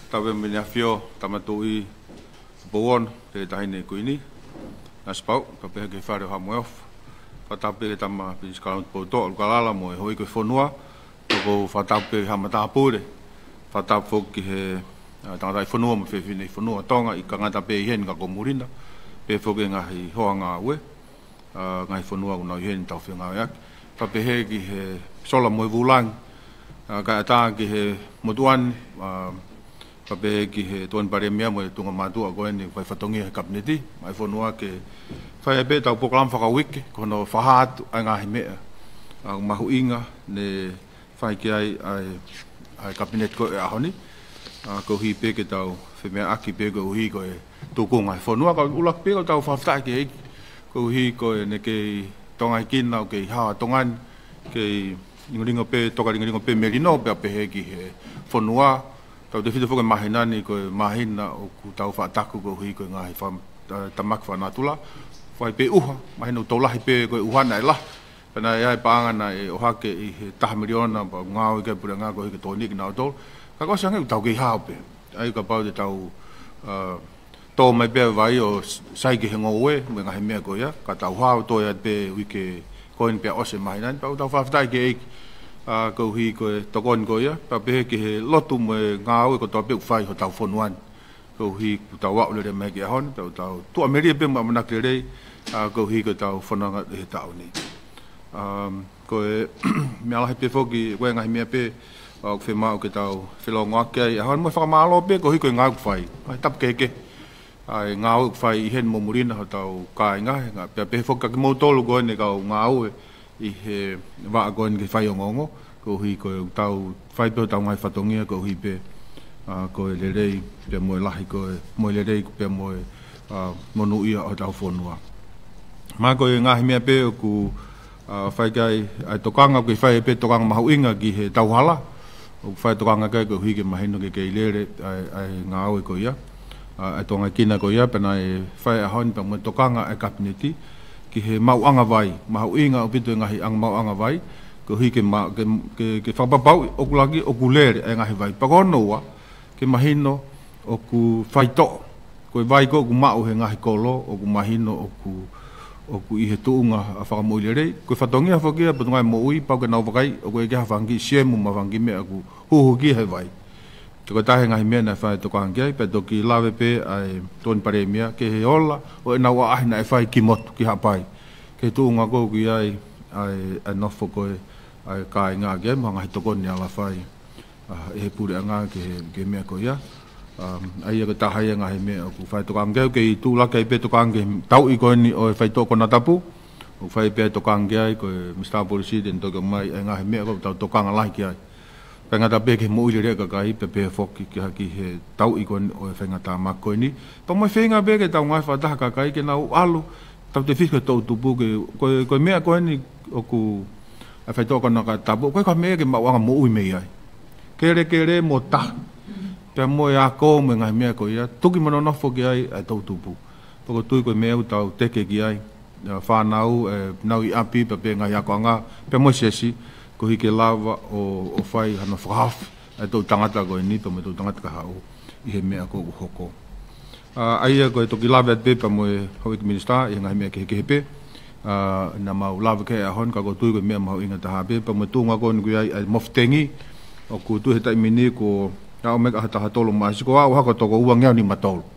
tawe minafio tamatui boon te tahine kuini naspau kape ke fare ha mof fatape tama piskal poto kalala mo hoi ko fonua ko fatape ha mata pure fatap fok he tanga fonua mo fe fine fonua tonga i kanga tape hen ka komurina pe fok nga hi hoanga we ngai fonua no hen tau fenga yak pape he ki he sola mo vulang ka ta ki he moduan pape ki he tuan pare mea mo tunga matu a goen vai fatongi he kabineti mai fonua ke fai be tau poklam faka wiki kono fahat anga he mea ang mahuinga ne fai ki ai kabinet ko a honi ko hi pe ke tau fe mea aki pe ko hi ko tukunga fonua ka ulak pe ko tau fafta ki ko hi ko ne ke tonga kina ke ha tongan ke ingoringo pe toka ingoringo pe merino pe he ki he fonua tau te whitu whuka mahinani ko mahina o ku tau whaataku ko hui ko ngai tamak whanatula whai pe uha mahina o taulahi pe ko uhana e lah pena e ai paangana e ohake i he taha miliona pa ngāo i kai pura ngā ko hui ke tōni ki nāo tōl ka kwa sianga u tau kei hao pe ai ka pau te tau tō mai pe vai o saiki he ngowe me ngahi mea ko ia ka tau hao tō ia pe hui ke koin pe ose mahinani pa u tau whawhtai ke eiki ko hi ko tokon ko ya pa pe ke lotu mo ngau ko to pe fai ho tau fonuan ko hi ko tau wa le me ke hon tau tu ameria pe ma na ke re ko hi ko tau fonanga e tau ni ko me ala pe fo ki we ngai me pe o fe ma ko tau fe lo ngak ke hon mo fa ma lo pe ko hi ko ngau fai tap ke ai ngau fai hen mo murina ho tau kai ngai pe fo ka mo tolu go ne ka ngau i he wa gon ke fai ngongo ko hi ko tau fai pe tau ngai fatongia ko hi pe ko le rei pe mo lahi ko mo le rei pe mo monu ia o tau fonua ma ko nga me pe ku fai kai ai tokanga ko fai pe tokanga mahuinga ki he tau hala o fai tokanga kai ko hi ke mahino ke le ai nga o ko ia ai tonga kina ko ia pe na fai a hon pe mo tokanga ai kabineti ki he mau anga vai mau inga o pitu ngahi ang mau anga vai ko hi ke ma ke whapapau o kulagi o kulere e ngahi vai pakono wa ke mahino o ku whaito ko vai ko ku mau he ngahi kolo o ku mahino o ku i he tuunga a whakamoilere ko whatongia whakia patungai mo ui pau ke nau wakai o ko e kia whangi siemu ma whangi mea ku huhu ki he vai ko tahe ngahi mea na whai toko hangiai pe toki lawe pe ai toni pare mea ke he ola o e naua ahina e whai ki motu ki hapai ke tuunga ko ki ai nofo ko ai kai ngā ke ma ngahi toko ni ala whai e he pure anga ke mea ko ia ai e ka tahe ngahi mea ku whai toko hangiai ke i tūlaka i pe toko hangiai tau i koe ni o e whai toko na tapu o whai pe toko hangiai ko e Mr. President toko mai e ngahi mea ko tau toko hanga lahi ki ai pengata pe ke mo ile ka kai pe pe foki ki he tau i kon o fengata makoi ni pa mo fenga be ke tau ngai fa ta ka kai ke na alu tau te fiske tau tupu ke ko me ko ni o ku a fa to ko na ka tabu ko me ke ma wanga mo ui me ai kere mo ta pe mo ya ko me ngai me ko ya tuki mo no foki ai tau tupu ko tu ko me tau te ke ki ai fa nau nau i api pe ngai ya ko nga pe mo sesi ko hi ke lava o fai hana whakawhi ai tau tangata ko e nipa me tau tangata ka hao i he mea ko hoko ai ko e toki lava at pepa mo e hau iki minista i ngai mea ke hepe na mau lava ke a hon ka ko tui ko mea mau inga taha pepa mo tunga ko ni kui ai moftengi o ku tu he taimini ko a o meka hataha tolo maasi ko au hako toko ua ngeo ni matolo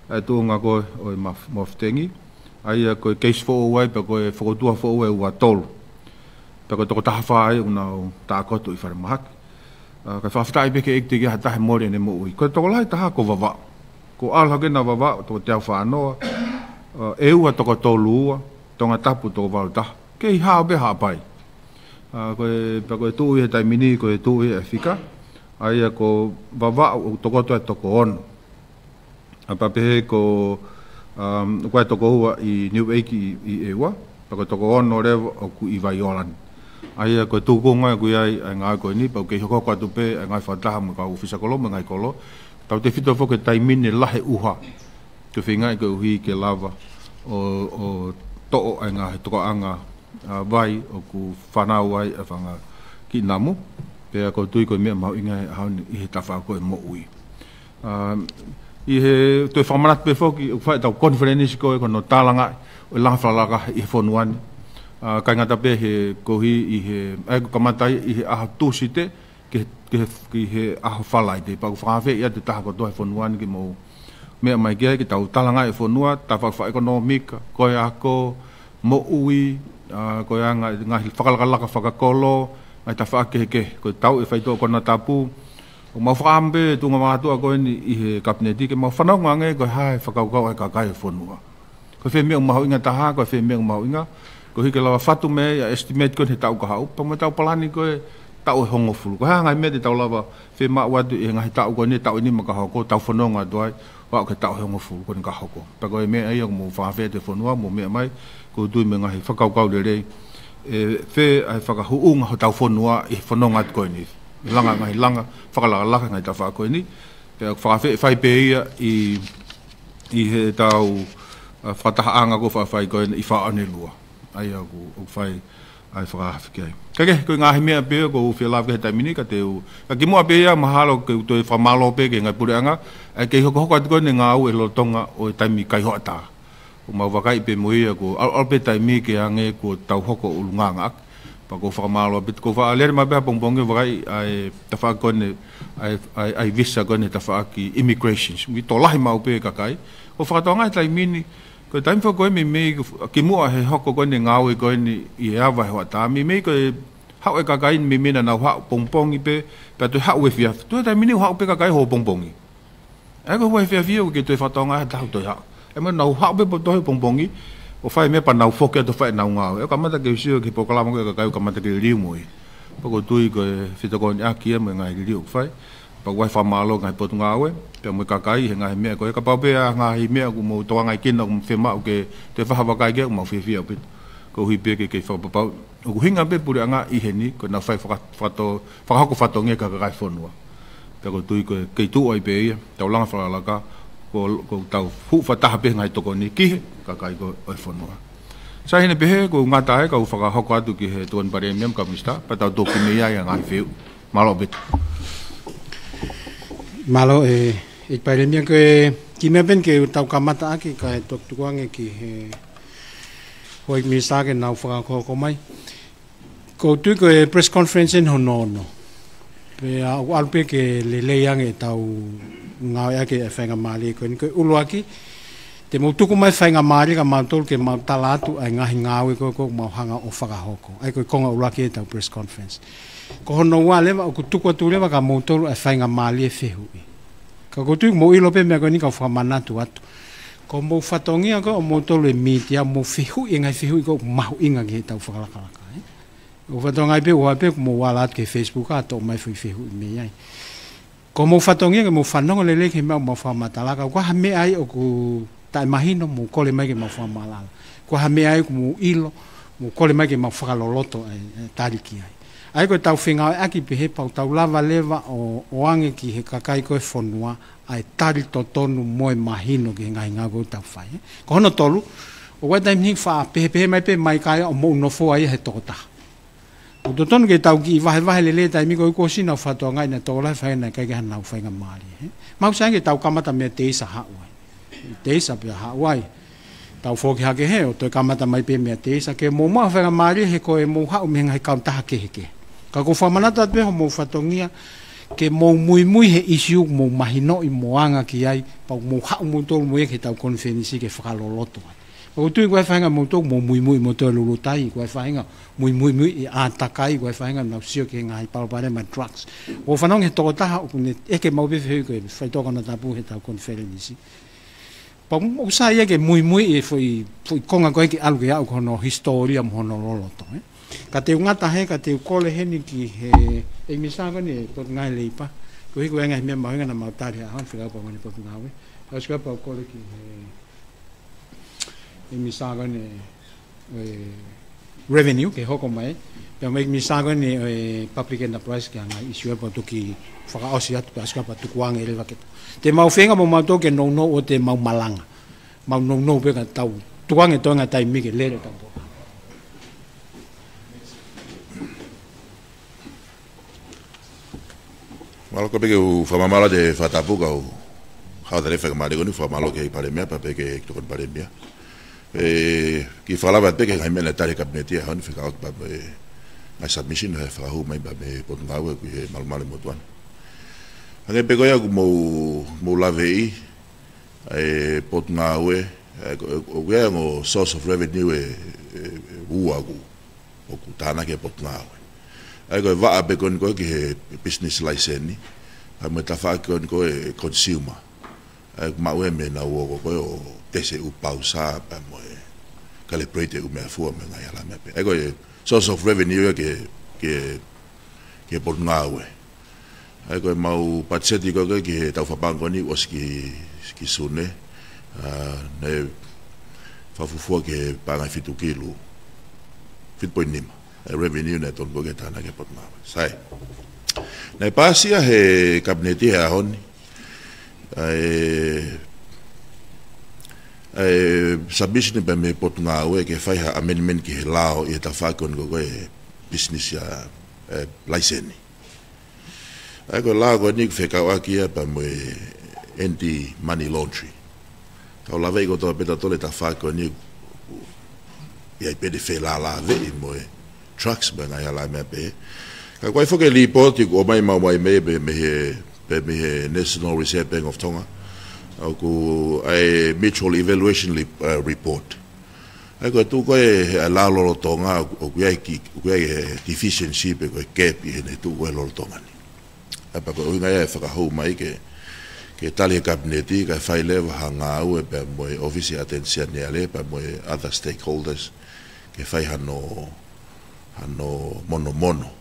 ai tunga ko o e moftengi ai ko e case fo uai pa ko e whakotua fo uai ua tolo peko toko taha whae unau tā koto i whare mahaki. Kai whawhitai peke ek te ki ha tahe mori ane mo ui. Ko toko lai taha ko wawa. Ko alha kena wawa toko te au whaanoa. E ua toko tolu ua. Tonga tapu toko walu taha. Ke i hao be haa pai. Peko e tuu i he taimini ko e tuu i e whika. Aia ko wawa o toko toa toko ono. Papehe ko koe toko ua i New Eiki i e ua. Peko toko ono rewa o ku i vai olani. Ai ko tuku ngai ku ai ngai ko ni pa ke hoko ko tu pe ngai fataha mo ka ofisa kolo ngai kolo tau te fito fo ke taimine lahe uha te finga ko hi ke lava o to ai ngai to anga vai o ku fanau ai fanga ki namu pe ko tui ko me mau inga ha i ta fa ko mo ui I he toi whamanat pe whoki o whai tau conference koe kono tālanga o langa whalaka i he whonuani. Kai ngata pe he kohi i he eko kamatai i he aha tūsite ki he aha whalai te pau whawhe ia te taha kotoa he whonuani ki mou mea mai kia ki tau tālanga e whonua ta whakawha ekonomika koe ako mo ui koe a ngahi whakalakalaka whakakolo ngai ta whakeke koe tau e whaitoa kona tapu o mau whakambe tunga mātua koe ni i he kabineti ke mau whanau ngange koe hae whakaukau e kakai e whonua koe whe mea umahau inga taha koe whe mea umahau inga koe hike lawa whatu me ya estimate koe he tau kahau pa mo tau palani koe tau e hongo fulu koe hae ngai mea te tau lawa whe maa wadu i he ngahi tau koe ni tau ini makahau ko tau whanonga duai wa ke tau he hongo fulu koe ni kahau ko pa koe mea ai mo whawhe te whonua mo mea mai koe tui me ngahi whakaukau le rei whe ai whakahuunga ho tau whonua i whanonga koe ni langa ngai langa whakalaka ngai ta whakoe ni pe whawhe whai pe ia i he tau whatahaanga ko whawhai koe i whaane lua ai aku o whai ai whakahawhi kei kake koe ngahi mea pe ko whia lawa ke taimini ka te u ka ki mua pe ia mahalo ke toi whamalo pe ke ngai pureanga ai kei hoko hoko atu koe ne ngā au e lotonga o taimi kai hoa tā o mau wakai pe moia ko al pe taimi ke ange ko tau hoko ulunganga pa ko whakamalo bit ko wha alere mabea pongpongi wakai ai ta whakone ai visa kone ta whaki immigrations mi to lahi mau pe kakai ko whakatonga tai mini ko taim whako e me ki mua he hoko kone ngāwe kone i awa he wata mi me ko hau e kakai mi mina na hau pongpongi pe pa tu hau e fia tu tai mini hau pe kakai ho pongpongi e ko hau e fia fia ki tu whatonga ta hau tu hau e mo na hau pe po tohe pongpongi o fai me pa nau foke to fai nau ngau e kamata ke sio ki pokalama ko ka kamata ke riu moi poko tui ko fito ko aki me ngai riu fai pa wai fa malo ngai pot ngau e pe mo kakai he ngai me ko ka pa pe ngai me ko mo to ngai kin no fe ma ke te fa ba kai ke mo fe fe pe ko hi pe ke fa pa o hinga pe pure anga I he ni ko na fai fa to fa ko fa to nge ka kai fonua pe ko tui ko ke tu oi pe tau langa fa la ka ko tau hu fa ta pe ngai to ko ni ki kakai ko oi fonua sa hine pe ko ngata e ka ufa hoko atu ki he tuan paremiam ka mista pa tau to ki meia yang ai feu malo bit malo e paremiam ke ki me ben ke tau kamata aki ka to tuange ki he hoi mista ke na ufa ko mai ko tu ko press conference en honono pe al pe ke le yang e tau ngau ya ke whainga mali ko ni ko uluaki te mo tuku mai whainga mali ka mātol ke mau talatu ai ngahi ngāwe ko mau hanga o whakahoko ai ko konga uluaki e tau press conference ko hono ua lewa o ku tuku atu lewa ka mātol ai whainga mali e whehui ka ko tuku mo ilo pe mea ko ni ka whamanatu atu ko mo whatongia ko o mātol e mitia mo whehui e ngai whehui ko mahu inga ki he tau whakalakalaka o whatongai pe ua pe mo wala atu ke Facebook ato mai whehui me ai ko mo fatongia ke mo fanonga lele ke mo fa matalaka ko ha me ai o ku tai mahino mo kole mai ke mo fa malala ko ha me ai ko mo ilo mo kole mai ke mo fa loloto tariki ai ko tau finga aki pe he pau tau lava leva o ange ki he kakai ko fonua ai tari totonu mo mahino ke ngai ngago tau fai ko hono tolu o wa dai ni fa pe mai pe mai kai o mo no fo ai he tota o toton ke tau ki vahe lele tai mi ko sina fato ngai na tola fa na kai ga na fa nga mali mau sang ke tau kamata me te sa ha wai te sa pe ha wai tau fo ki ha ke he o to kamata mai pe me te sa ke mo ma fa nga mali he ko e mo ha o me ngai ka ta ke ka ko fa manata pe mo fato ngia ke mo mui he issue mo mahino I mo anga ki ai pa mo ha mo to mo ke tau conference ke fa loloto o tu ko fa nga mo to mo mui mo to lulu tai ko fa nga mui a takai ko fa nga na sio ke ngai pa pa ma drugs o fa nong he to ta o ne e ke mo be fe ko fa to ko na tapu he ta conference pa mo sa ye ke mui e foi konga ko ke algo ya ko no historia mo no lo to ka te nga ta he ka te ko le he ni ki he e mi sa ko ni to ngai le pa ko hi ko ngai me ma nga na ma ta ha fa ko ni po ngawe ka ska pa ko le ki e mi sa ko ni revenue ke hoko mai pe mai mi sa ko ni public enterprise ke nga issue pa to ki fa o sia pa ska pa tu kuang ele va ke te mau fenga mo ma to ke no o te mau malanga mau no pe ka tau tuang e to nga tai mi ke le ka to malo ko pe ke u fa mamala de fatapu ka ha da lefa ma le goni fa malo ke pare mea pa pe ke to pare mea ki falava pe ke ngai mena tare kabineti ha ni fika out ba my submission ha fa ho mai ba me pot ngawe ku mal mo tuan ane pe ko ya mo lave pot ngawe o ga ngo source of revenue uagu o ku tana ke pot ngawe ai ko va pe kon ko ki business license ni ha me ta fa kon ko consumer ai ma we me na wo ko tese u pausa pa mo calibrate u me fu me na ya la me ai ko source of revenue ke pot ngawe ai ko mau patseti ko ki ta fa banko ni os ki sune ne fa fu ke panga fitu kilo fit point nima revenue na ton ko ke tana ke pot ngawe sai na pasia he kabineti ha honi submission ba me pot ngawe ke fai ha amendment ki lao e ta fa kon go business ya license ai ko la go ni fe ka wa ki pa mo anti money laundering ka la ve go to peta to le ta fa kon ni ya pe de fe la ve mo trucks ba na ya la me pe ka ko fo ke li port ko mai me me National Reserve Bank of Tonga ko ai mutual evaluation report ai ko tu ko la lo Tonga o ku ai deficiency pe ko gap ne tu ko lo Tonga ni apa ko nga e fa ho mai ke tali kabineti ka fai leva hanga u pe mo office attention ne ale pa mo other stakeholders ke fai hano mono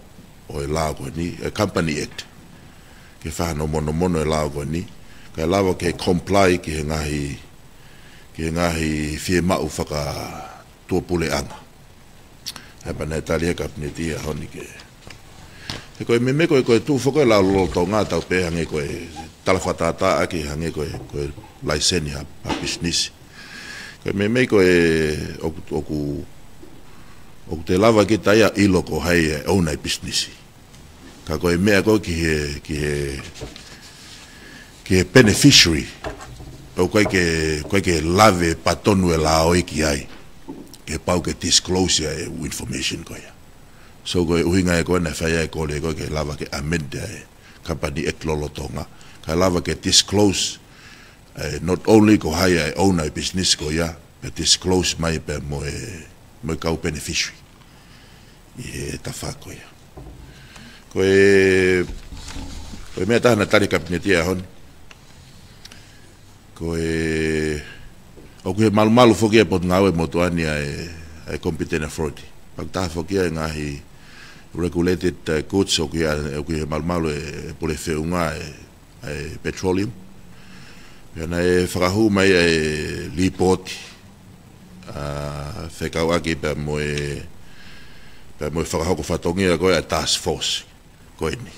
o lago ni company act ke fa no mono e lago ni ka lava ke comply ki ngahi fie mau whaka tuapule anga. Hepa nei talia kabineti a honi ke. He koe me koe tu whako e lau lolo ngā tau pe hange koe talawhatata aki hange koe laiseni ha business. Koe me koe oku te lava ki taia ilo ko hei e ounai business. Ka koe mea koe ki he beneficiary o koe ke lave patonu e la oi ki ai ke pau ke disclosure e information koe so koe uhinga e koe na whaia e koe ke lava ke amende e company ek lolo tonga ka lava ke disclose not only ko haia e owner business koe ya but disclose mai pe mo kau beneficiary i ta wha koe koe mea tahana tari kabineti a honi koe he malu foki e pot ngawe motuani e competent authority. Pak taha foki e ngahi regulated goods o he malu e pole whiunga e petroleum. Pena e whakahu mai e lipoti whekau aki pe mo e whakahoko whatongia koe a task force koe ni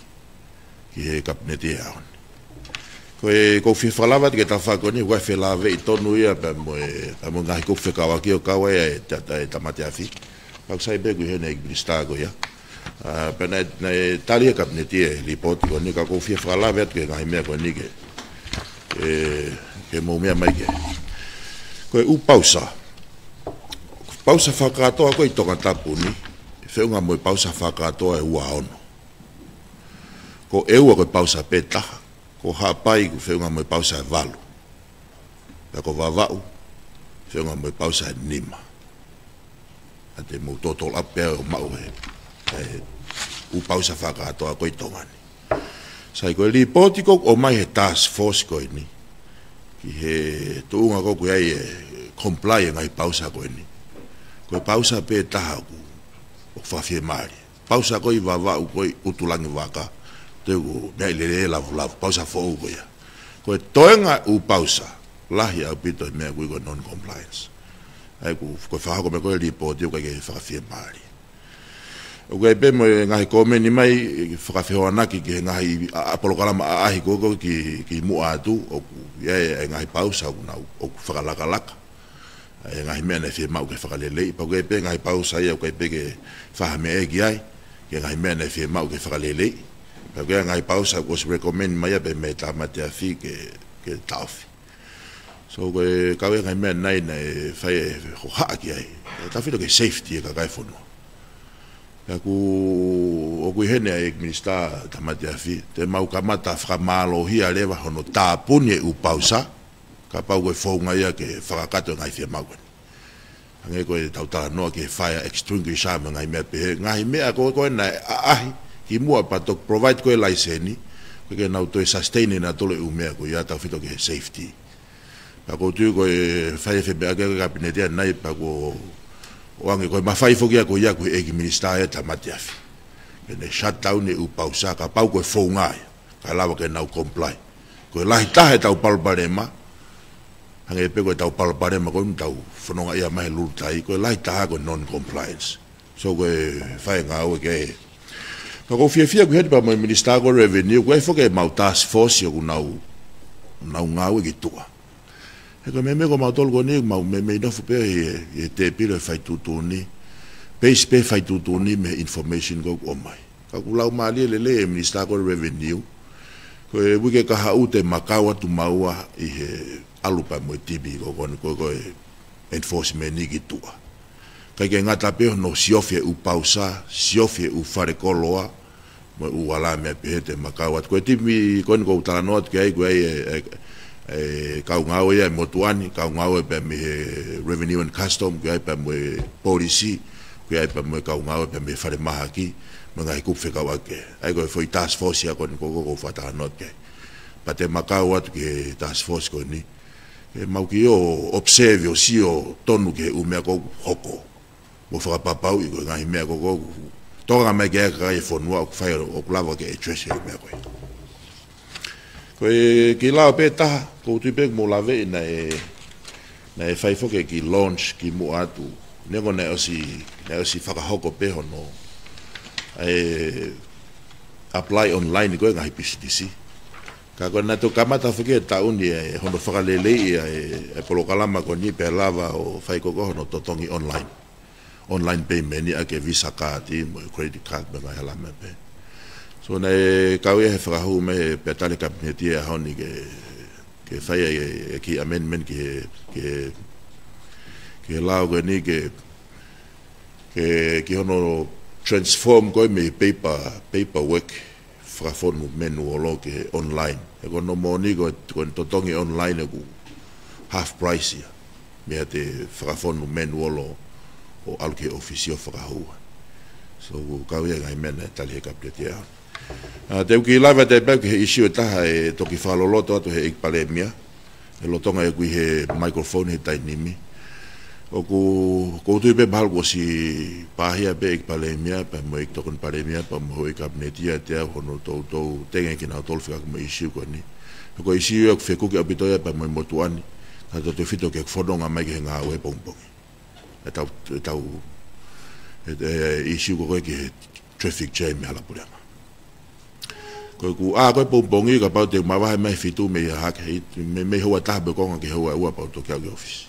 ki he kabineti e aon. Ko fi falava ke ta fa ko ni wa fe lave i tonu ia pe mo ngai ko fe kawa ki o kawa e ta mate afi pa sai be go hene grista go ya pe na talia kabineti e report ko ni ka ko fi falava ke ngai me ko ni ke mo me mai ke ko u pausa fa ka to ko i to ka tapu ni fe nga mo pausa fa ka to e wa ono ko e ko pausa peta ko hapai ku whiunga mo pausa e valu. Pea ko vavau, whiunga mo pausa e nima. A te mo totol apea o mau u pausa whakatoa koe tongani. Sai koe li poti kou o mai he task force koe ni. Ki he tuunga kou koe ai comply ngai pausa koe ni. Koe pausa pe taha ku o whawhie maari. Pausa koe vavau koe utulangi waka. Tegu nei le lavu pausa fo ugo ya ko toenga u pausa lahi au pito me ko non compliance ai ko fa ko me ko li po dio ke fa fie mari o ga be mo ngai ko me ni mai fa fe ona ki ngai apolo kala a hi ko ki mu atu o ye ngai pausa ku na o fa la kala ngai me na fie mau ke fa le le po ga be ngai pausa ya ko be ke fa me e gi ai ke ngai me na fie mau ke fa le le. Porque ngai pausa was recommend mai be meta mate afi ke ke tafi so ko ka we ngai men nai nei fai ho ha ki ai ta filo ke safety ka kai fono ya ku o ku hene ai minista tamati afi te mau ka mata fra malo hi ale va hono ta puni u pausa ka pau ko fo ngai ke fra kato ngai fi mau ngai ko tauta no ke fire extinguisher ngai me pe ngai me ko na ai ki mua pa to provide ko license ko ke na to sustain na to le u me ko ya ta filo ke safety pa ko tu ko fai fe ba ke gabinete na pa ko wange ko ma fai fo ko ya ko e minister ta matiaf ke ne shutdown e u pausa ka pau ko fo ngai ka lava ke na comply ko la ta he ta palparema hange pe ko ta palparema ko ta fononga ia mai lutai ko la ta ko non compliance so ko fai nga o ke ko fia ko het pa mo minister ko revenue ko fo ke mau task force yo na nga o ki tua ko me ko ma tol ko ni ma me no fu pe e te pile fai tutu ni pe fai tutu ni me information go o mai ka ku lau mali le minister ko revenue ko e buke ka ha ute makawa tu maua i he alupa mo tibi ko enforcement ni ki tua ka ke ngata pe no siofie u pausa siofie u fare koloa mo u ala me pe te makawa ko tibi ko tala not ke ai ko kau ngau ia motuani kau ngau pe me revenue and custom ke pe me policy ke pe me kau ngau pe me fare mahaki mengai ku fe kau ke ai ko foi task force ya ko fata not ke pate makau at ke task force ko ni ke mau ki o observe o si o tonu ke u me ko hoko mo fa papau i ko ngai me ko toga me ke ka e fonua o fa o lava ke treasure me ko ki la pe ta ko tu pe mo lave na e fai fo ke ki launch ki mo atu ne ko ne o si fa hoko pe hono apply online ko ngai PCDC ka ko na to kamata fo ke ta undi hono fa lele e polo kalama ko ni pe lava o fai ko hono totongi online payment ni ake visa card mo credit card ba hala me pe so na kawe he frahu me petale kabineti a honi ke fai ki amendment ke lao ko ni ke hono transform ko me paperwork fra fonu menu lo ke online ko no moni ko totongi online ko half price ya me te fra fonu menu lo o alke officio frahu so kawe ga mena tali kabineti a te uki lava te pe ke issue ta e toki falolo to to he ikpalemia e lo tonga e kui he microphone he tai nimi o ko tu pe bal ko si pahia pe ikpalemia pe mo ik tokon palemia pa mo ik abnetia te hono to tenga ki na tol fika mo issue ko ni ko issue ko fe ko ke abitoya pa mo motuani ta to fito ke fodonga mai ke nga we pompong issue ko ke traffic jam hala pula ko ko pompong ka pa te mawa mai fitu me ha ke me ho ta be ko ke ho wa pa to ke office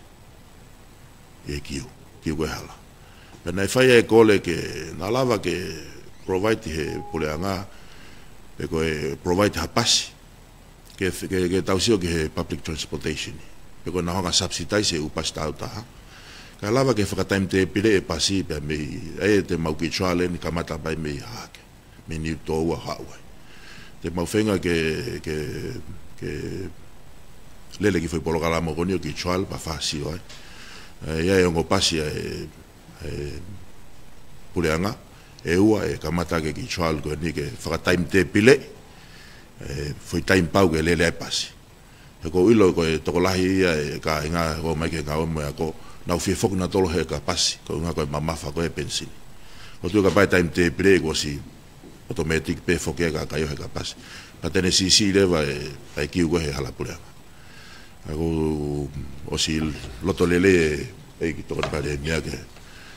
e ki hala na fai e kole ke na lava ke provide he puleanga e ko provide ha pasi ke tausio ke public transportation e ko na ho subsidize u pasta ta ka lava ke fa time te pile e pasi pe me e te mau ki challenge ka mata bai me ha me ni to wa ha te maufenga ke lele ki foi polo kalamo konio ki chual pa fasi oi ia e ngo pasi puleanga e ua e kamata ke ki chual ko ni ke fa time te pile foi time pau ke lele pasi e ko ilo ko to lahi ka nga ko mai ke nga o mo ko na fi fok na tolo he ka pasi ko nga ko mama fa ko e pensini o tu ka pa time te pile ko si automatic pe foke ka kayo he capaz pa tene si leva e ki ugo he hala pura ako o si loto lele e ki to pa le mia ke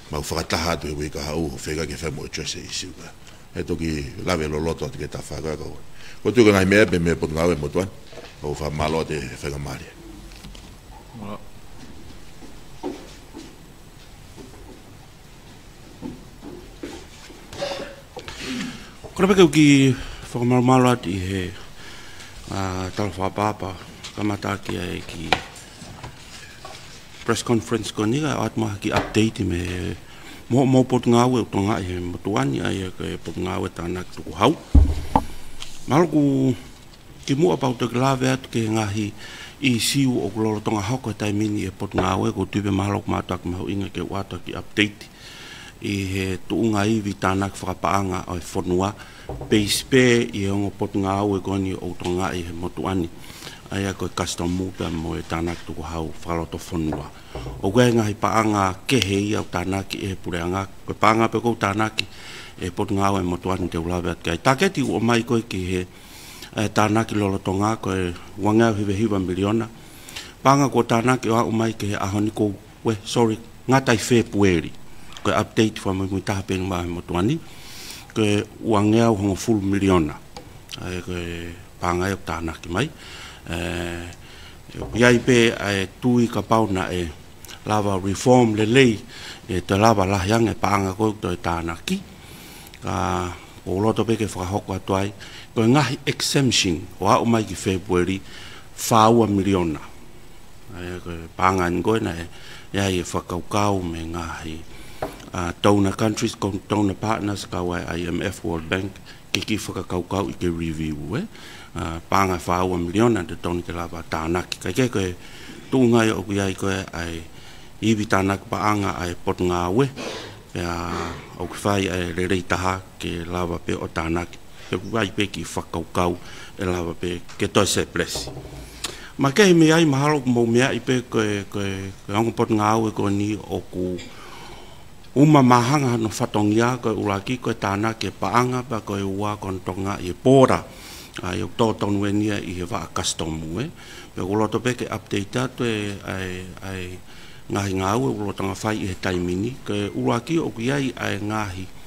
ma fa ta ha to we ka ha u fega ke fa mo chose isi ba e to ki lave lo loto ke ta fa ka ko tu ka me me po ngawe mo tuan o fa malo de fega mali Kora peke uki whakamarumalo ati he talwha papa kamata ki press conference ko ni at mo ki update me mo pot ngawe tonga e motuani ai ke pot ngawe tanak tu hau malku ki mo about the glavet ke ngahi I siu o lolo tonga hoko tai mini e pot ngawe ko tupe malok matak mau inga ke wata ki update I he tuunga iwi tanak whakapaanga o whanua peispe I ongo pot ngawe koni o tonga I he motuani aia koe custom muta mo e tanak tuku hau whaloto whanua o koe ngahi paanga kehe ia o tanaki e pureanga koe paanga pe kou tanaki e pot ngawe motuani te ulawe at kai taketi o mai koe ki he tanaki lolo tonga koe wangau hiwa miliona panga ko tanaki o umai ke ahoni ko we sorry ngatai February ko update fa mo ta peng ma motuani ko wangau ho full miliona ai ko panga o tanaki mai yai pe tui ka pauna e lava reform le lei e te lava la yang e panga ko to tanaki ka o loto pe ke fa hoko atuai ko ngahi exemption o a mai ki February faua miliona ai ko pangan go na ya e whakaukau me ngahi donor countries ko donor partners ka wa IMF World Bank ki whakaukau I ke review panga faua miliona de toni ke lava tanaki ka ke ko tunga o ku ai ko ai iwi tanak paanga ai pot ngawe ya o ku fai ai le reitaha ke lava pe o tanaki pe vai pe ki whakaukau e lawa pe ke toi se plesi. Ma ke me ai mahalo mo mea I pe ke ango pot ngau e ko ni o ku uma mahanga no whatongia ko ulaki ko tāna ke paanga pa ko ua kontonga I pora ai o tō tonu e nia I he wha customu pe uloto pe ke update atu ai ngahi ngau e ulotanga whai I he taimini ke ulaki o ki ai ngahi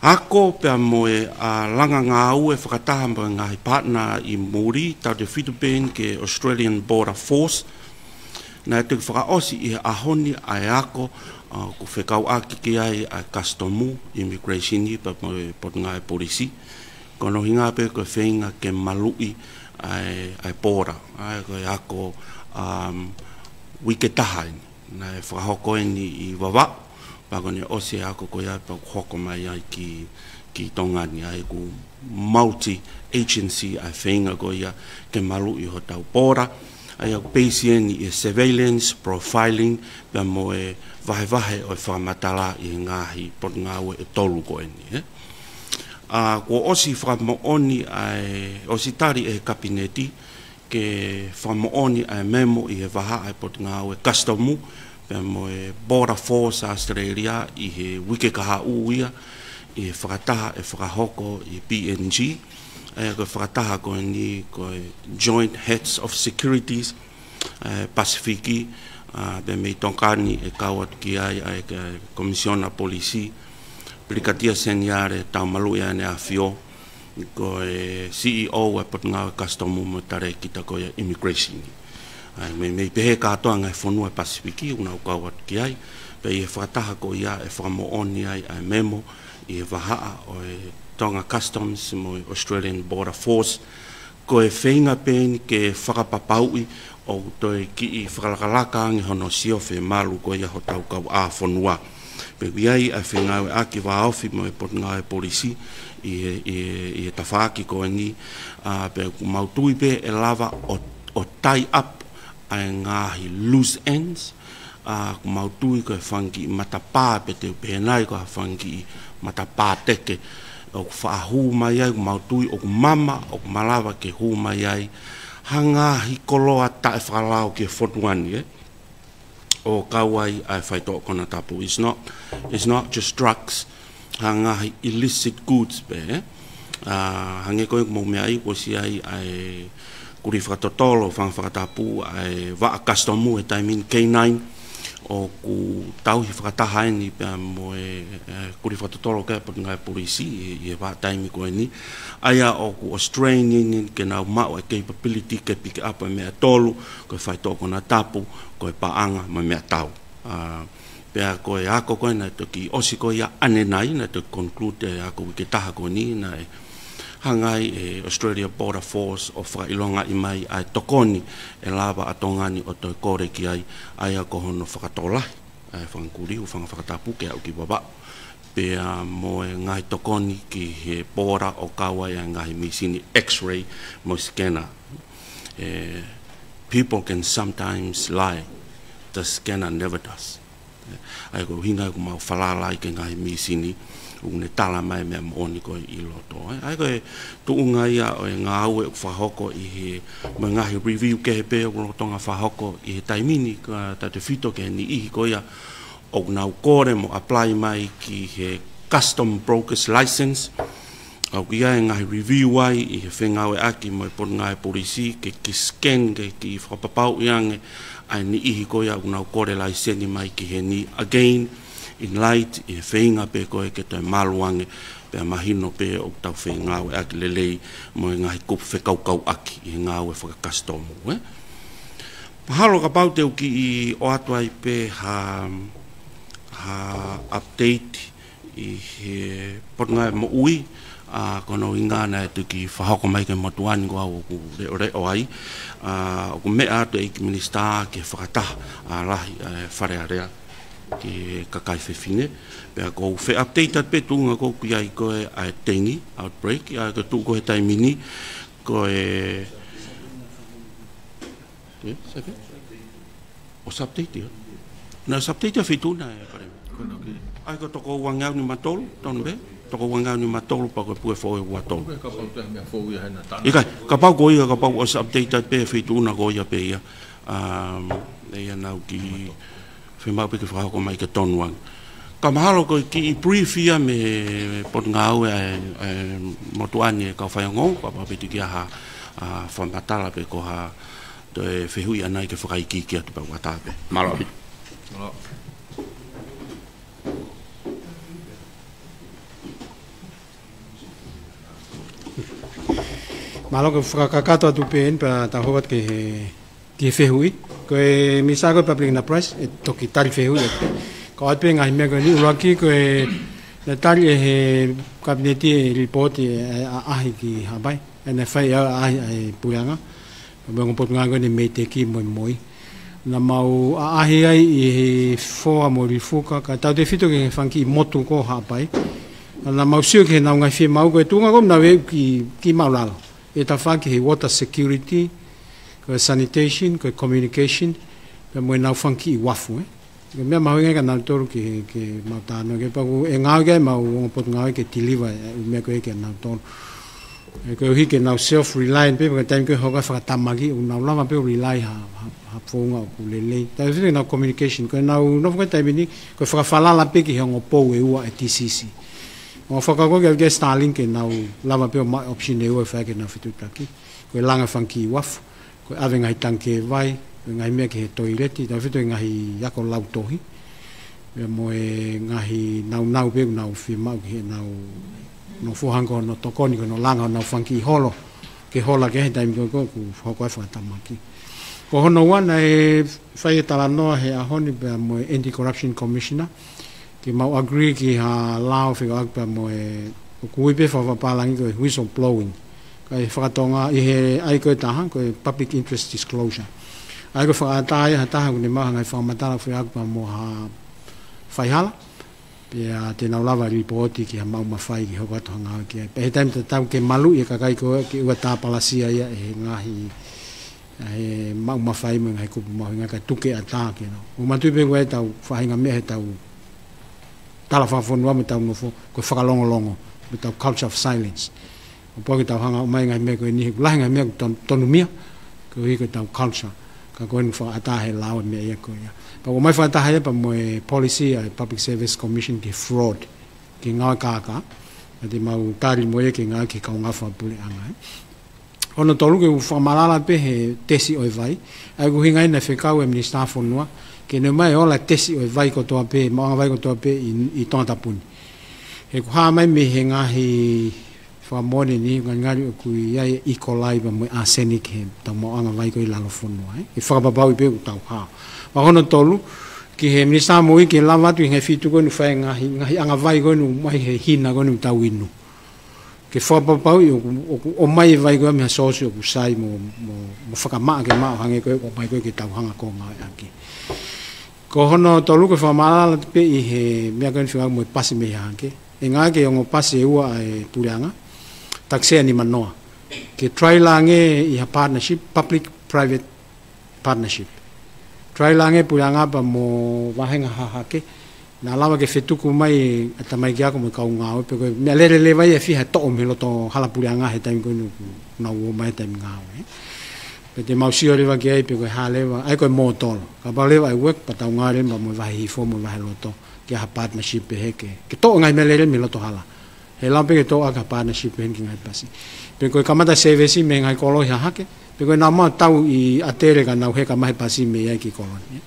Ako pe moe a langa ngau e whakataha mo ngahi partner I Muri tau te Philippine ke Australian Border Force na te whakaosi I ahoni ai ako ku whekau aki ki ai a customu immigration I pa moe pot ngai polisi kono hinga pe ko whenga ke malui ai pora ai ko ako wiketaha na whakahoko ni I wawa Pagone ose ako ko ya pa hoko mai ai ki tongani ai ku multi agency ai whenga ko ya ke malu I ho tau pora ai au peisi ni surveillance profiling pa mo e vahe o whamatala I ngahi pot ngawe e tolu ko ni ko osi whamaoni ai osi tari e kabineti ke whamaoni ai memo I he vaha ai pot ngawe customu pe mo e Border Force Australia I he wike kaha uia I whakataha e whakahoko I PNG e ko whakataha ko ni ko Joint Heads of Securities Pasifiki pe me tonkani e kawat ki ai Komisiona Polisi Brigadier Seniare tau malu ia ne afio ko CEO e pot ngā customu mo tare kita ko immigration me pehe katoa ngai whanua Pasifiki una ukawat ki ai pe I whakataha ko ia e whakamooni ai memo I wahaa o tonga customs mo Australian Border Force ko e whenga pen ke whakapapaui o toi ki I whakalakalaka ngi hono siofe malu ko ia ho tau kau a whanua pe wiai a whengawe aki waofi mo pot ngai polisi I tawhaki ko ni pe mautui pe e lava o tie up ai ngahi loose ends ku mautui ko whangi matapā pe te penai ko whangi matapā teke o ku whaahu mai ai ku mautui o ku mama o ku malawa ke hu mai ai hangahi koloa tae whakalao ke whonuani o kawai ai whaito kona tapu it's not just drugs hangahi illicit goods pe hange koe mo me ai ko si ai kuri whakatotolo whakatapu ai wa customu e taimin K9 o ku tauhi whakataha ni pia mo kuri whakatotolo ke pot ngai polisi I wa taimi koe ni aia o ku Australian ke nau mao e capability ke pick up mea tolu koe whaitoko na tapu koe paanga ma mea tau pia koe ako koe na toki osi koe ia ane nai na to conclude ako wike taha koe ni na hangai e Australia Border Force o whakailonga i mai ai tokoni e lava atongani o toi kore ki ai a kohono whakatolahi ai whangkuri o whakatapuke au ki baba pea mo e ngai tokoni ki he bora o kawa e ngai misini X-ray mo scanner people can sometimes lie the scanner never does ai ko hinga ko mau whalalai ke ngai misini une tala mai me moni ko i loto ai ko tu unga ia o nga au e whahoko i he ngahi review ke pe o tonga whahoko i he taimini ka ta te fito ke ni i ko ia o nga kore mo apply mai ki he custom broker's license au ia ngahi review ai i he whenga o aki mo por ngai polisi ke scan ke ki whapapau iange ai ni i ko ia nga kore license mai ki he ni again in light e whainga pe koe ke toi maluange pe mahino pe o tau whainga o aki lelei mo e ngahi kupu whekaukau aki i ngā o e whakakastomu. Pahalo ka pau teu ki i o atuai pe ha update i he potunga mo ui kono i ngāna e tuki whahoko mai ke motuani ko au ku reo ai o ku mea atu e ki minister ke whakataha lahi whare area ke kakai whewhine. Pea ko whe update at pe tunga ko ki ai koe a tengi, outbreak, ai ko tu koe taimini, koe... O sa update ia? Na sa update a whituna e pare. Ai ko toko wangau ni matolu, tonu be? Toko wangau ni matolu pa koe pue fōe ua tolu. Ika, ka pau ko ia, ka pau o sa update at pe whituna ko ia pe ia. Ia nau ki... Whimau pe ke whahoko mai ke tonuang. Ka mahalo ko ki i brief ia me pot ngau motuani e ka whaiangou, ka papitu ki aha whamatala pe ko ha te whihui anai ke whakaiki ki atu pa watape. Malawi. Malo ke whakakato atu pēn pa ta hovat ke whihui. Ko e misa ko public na press e toki tari fehu e ko at pe ngai me ko ni uraki ko e na tari e kabineti e report e ahi ki habai e na fai ahi puanga ko ngo pot nga ko ni mete ki moi na mau ahi ai e fo mo rifuka ka ta de fito ke fanki motu ko habai na mau sio ke na ngai fi mau ko tu nga ko na we ki mau la e ta fanki water security ko sanitation, ko communication, pe mo na funky wafu Ke me mau ngai kana toru ke mau tano ke pa e ngau ke mau pot ngau ke deliver me ko ke na toru. Ko hi ke na self reliant pe ko time ke hoga fa tamagi na lama pe rely ha fonga ku lele. Ta fi na communication ko na no ko time ni ko fa fala la pe ki ngo po e ua TCC. O fa ka ko ke Starlink ke na lama pe option e ua fa ke na fitu taki. Ko langa funky wafu. Ko ave ngai tanke vai ngai me ke toileti ta fito ngai yako lautohi me mo ngai nau pe nau fi mau ke nau no fuhango no tokoni ko no langa no funky holo ke hola ke time ko ko fa tamaki ko hono wana e fai tala no he a honi pe mo anti corruption commissioner ke mau agree ki ha lao fi ak pe mo ku pe fa palangi ko whistle blowing kai whakatonga i he ai koe taha, koe public interest disclosure. Ai koe whakatai ha taha kune maha ngai whakamatala whi akpa mo ha whaihala. Pia te nau lava ripoti ki ha mau mawhai ki hoko atoha ngā ki ai. Pe he taim te tau ke malu i kakai koe ki ua tā palasia ia e ngahi e mau mawhai mo ngai kupu mahu ngai ka tuke a tā ki no. O matupe koe tau whahinga mea he tau tala whafonua me tau nofo koe whakalongolongo me tau culture of silence. O poki tau hanga o mai ngai mea koe nihi lahi ngai mea tonu mia ko hi koe tau culture ka koe wha atahe lao mea ia koe ia pa o mai wha atahe pa mo e policy a public service commission ki fraud ki ngā kāka ati mau tari mo e ki ngā ki kau ngawha pule anga ono tolu ke wha malala pe he tesi oi vai ai ku hingai na whekau e minister whanua ke ne mai ola tesi oi vai ko toa pe maanga vai ko toa pe i tonga tapuni he ku haa mai me he ngahi mone ni ngari ku ia E. coli ba mo arsenic he tau mo anga vai ko i lalo fono ai e fa ba ba pe tau ha ma hono tolu ki he minister mo i ke lava tu he fitu ko nu fa ngahi anga vai ko nu mai he hina ko nu tau inu ke whapapau i o mai vai koe mea sōsi o kusai mo whakamaa ke maa hange koe o mai koe ke tauhanga ko ngā aki. Ko hono tolu koe whamalala pe i he mea koe whiwau mo i pasi me hange. E ngā ke o ngō pasi e ua e pureanga, taksea ni manoa. Ke try lange i ha partnership, public-private partnership. Try lange pureanga pa mo wahenga hahake, na lawa ke whetuku mai ata mai kia ko mo kau ngāo pe koe mea lere le vai e whiha to'o me loto halapureanga he taimi koe na ua mai taimi ngāo. Pe te mausio rewa ki ai pe koe ha lewa, ai koe mō tolo. Ka pau lewa ai work pa tau ngā re ma mo vahe hifo mo vahe loto ki ha partnership pe heke. Ke to'o ngai mea lere me loto hala. He lau pe ke to'o aka partnership pe henki ngai pasi. Pe koe kamata sevesi me ngai kolo hi hake. Pe koe nā mau tau i atere ka nau heka mahi pasi me iai ki koloni.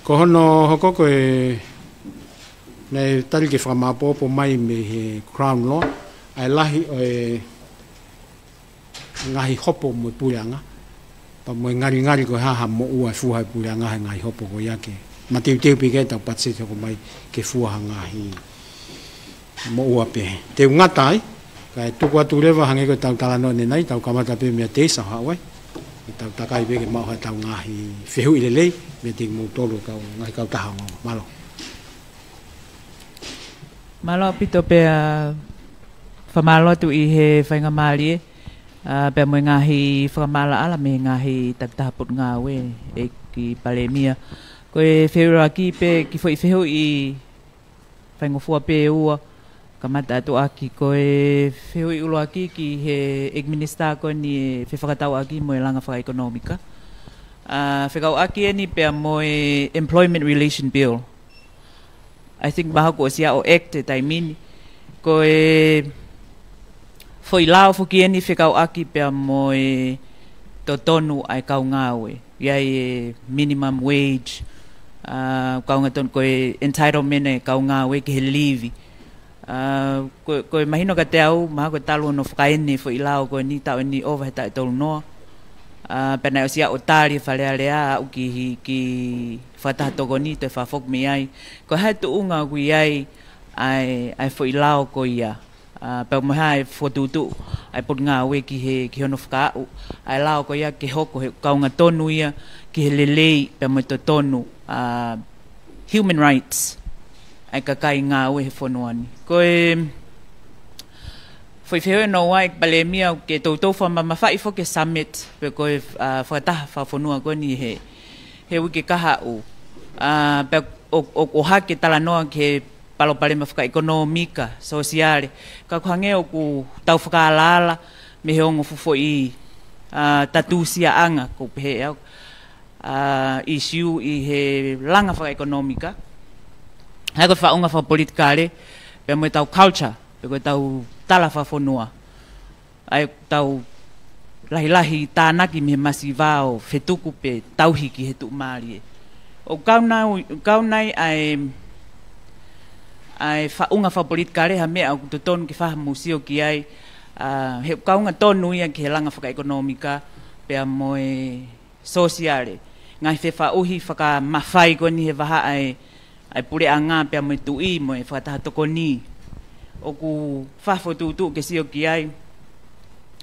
Ko hono hoko koe nei tali ke whamapopo mai me he Crown Law, ai lahi o e ngahi hopo mo pureanga, pa mo ngari koe haha mo ua fuha pureanga he ngahi hopo ko iake. Ma teu pike tau patsete ko mai ke fuha ngahi mo ua pe. Teu ngatai, kai tuku atu rewa hange koe tau talano ne nai, tau kamata pe mea teisa hawai. Tau takai peke mau hai tau ngahi whehu i lelei, me te mo tolu kau ngahi kau taha ngau. Malo. Malo pito pe whamalo tu i he whainga maari pe mo ngahi whamala ala me ngahi taktahaput ngawe e ki palemia. Koe whewra ki pe ki whehu i whainga fua pe ua kamata atu aki koe whehu i ulo aki ki he administra koe ni whewhakatau aki mo e langa whakaekonomika. Whekau aki e ni pe mo e Employment Relation Bill. I think baha ko sia o act e taimini. Ko e foi lao fuki eni whekau aki pia mo e totonu ai kau ngāwe. Iai e minimum wage. Kau ngaton ko e entitlement e kau ngāwe ki he leave. Ko e mahino ka te au, maha ko talu no whakaene foi lao ko ni tau ni over heta e tolu noa. Pena o sia o tari whalearea au ki whatahatoko ni te whafok me ai. Ko hai tu unga kui ai ai fo ilao ko ia. Pau mo hai fotutu ai pot ngā we ki hono whakaau. Ai lao ko ia ke hoko he kaunga tonu ia ki he lelei pe mo to tonu human rights. Ai kakai ngā we he whonoani. Ko e foi feo no ai palemia ke toto fama mafai fo ke summit pe ko fata fa fonua ko ni he wiki kaha u pe o hake tala no ke palo palema fka economica sociale ka khange o ku tau fka lala me he ongo fufo i tatusia anga ko pe issue i he langa fka economica ha ko fa unga fa politikale pe mo tau culture pe ko tau tala whafonua. Ai tau lahi tānaki me masivao whetuku pe tauhiki he tu maari. O kaunai ai whaunga whapolitikare ha mea au tutonu ki whaha musio ki ai he kaunga tonu ia ki he langa whakaekonomika pea moe sosiale. Ngai whewa uhi whaka mawhai ko ni he waha ai pure a ngā pea moe tui moe whakatahatoko ni. O ku whafo tūtū ke sio ki ai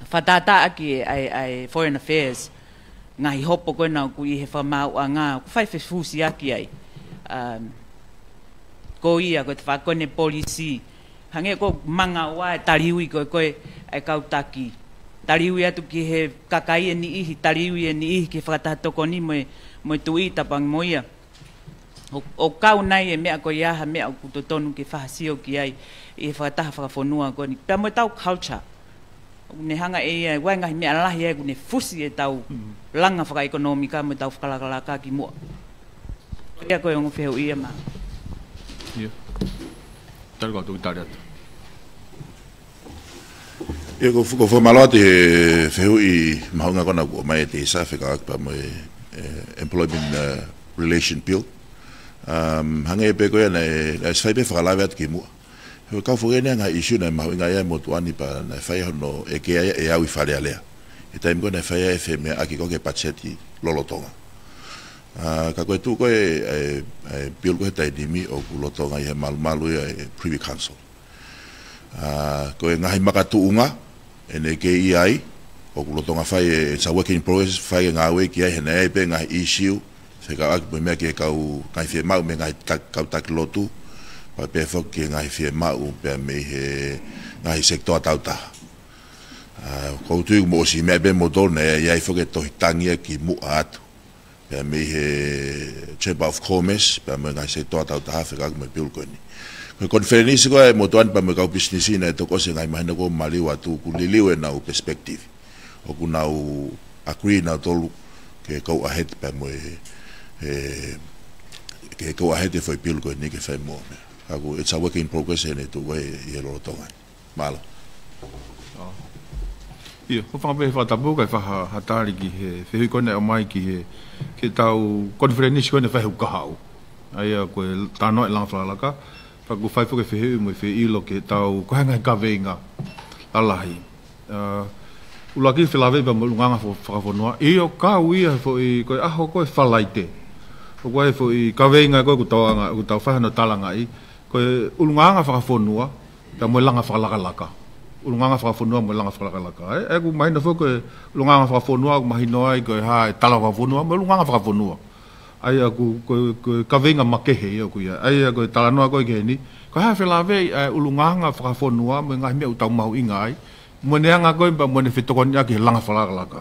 whatata aki ai foreign affairs ngahi hopo koe nau ku i he whamau a ngā ku whaife fusi aki ai ko ia ko te whakone polisi hange ko manga ua e tariui koe ai kautaki tariui atu ki he kakai e ni ihi tariui e ni ihi ki whakatahatoko ni moe tui tapang moia o kau nai e mea ko iaha mea ku totonu ki whahasio ki ai i whakataha whakafonua ko ni. Pea mo tau culture. Ne hanga e wai ngahi mea lahi e ne fusi e tau langa whakaekonomika mo tau whakalakalaka ki mua. Ia koe ongo wheo ia maa. Ia. Tari kau tuki tari atu. Ia ko whamaloa te wheo i mahunga kona kua mai te isa whakaakpa mo Employment Relation Bill. Hange e pe koe na swaipe whakalawe atu ki mua. He kau fugene nga issue na mahuinga ia motuani pa na whai hono e ke ai e au i whare alea. E taim koe na whai ai wheme aki koke pacheti lolotonga. Ka koe tū koe bill koe tai nimi o ku lotonga i he malu e Privy Council. Ko e ngahi makatuunga ene ke iai o kulotonga fai it's a work in progress fai ngā we ki ai hene e pe ngahi issue se ka ak me ke kau ngahi fie mau me ngahi kau tak lotu pa pe fo ki ngahi fie mau pe me he ngahi sektor tauta ko tu mo si me be motor ne iai fo ke to hitangia ki mu atu pe me he Chamber of Commerce pe me ngahi sektor tauta ha fe ka me pil ko ni ko konferensi ko e motoan pa me kau business ina to ko se ngai mahina ko mali watu ku liliu na u perspective o ku na u agree na tolu ke kau ahead pa mo ke kau ahead e foi pil ko ni ke fai mo aku it's a work in progress ene to we e lo tonga malo ia ko fa be fa tabu ka fa hatari ki he fe ko ne o mai ki he ke tau konferensi ko ne fa hu ka hau ai ko tano e lang fa la ka pa ku fai fo ke fe mo fe ilo ke tau ko hanga ka venga alahi ulaki fe lave ba mulunga fo fo noa e o ka ui fo i ko a ho ko fa laite ko ko fo i ka venga ko ku tau fa no talanga i ko ulunga fa fo noa ta mo langa fa laka ulunga fa fo noa mo langa fa laka e ku mai no fo ko ulunga fa fo noa mai no ai ko ha tala fa fo noa mo ulunga fa fo noa ai aku ko ka venga makehe aku ya ai aku talano aku ke ni ko ha fela ve ulunganga fa fonua mo ngai me utau mau ingai mo ne anga ko ba mo ne fitokon ya ki langa fala laka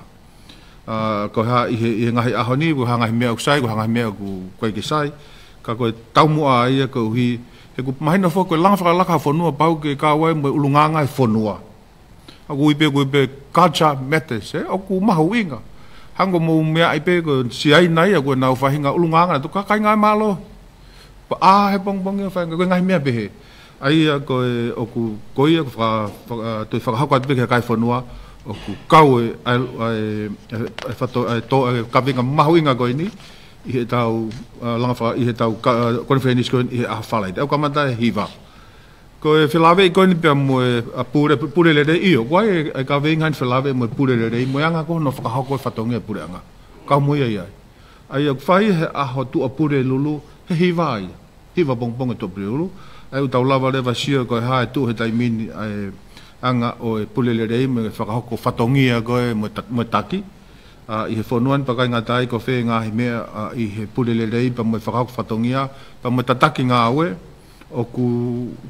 ko ha i ngai ahoni ko hanga me usai ko hanga me ku ko ke sai ka ko tau mo ai ko hi ku mai no fo ko langa fala laka fonua pau ke ka wai mo ulunganga fonua aku ipe kacha metes aku mau inga hango mo mea ipe ko si ai nai ko na fahinga ulunganga to ka kai ngai malo pa he bong fa ko ngai mea be ai ko oku ko ia fa to fa ha ko be kai fonua oku kau ai fa to ka vinga mahuinga ko ni i tau langa fa i tau conference ko i a fa lai o ka mata hiva ko filave ko ni pe mo pure le de io guai ka vengan filave mo pure le de mo anga ko no fa ha ko fa tonga pure anga ka mo ia ai fai a ho tu pure lulu he vai bong to pure lulu ai tau lava le va sia ko ha tu he tai min ai anga o pure le de mo fa ha ko fa tonga ko mo taki i he fonuan pa kai ngatai ko fe nga me i he pure le de pa mo fa ha ko fa tonga pa mo tataki nga we o ku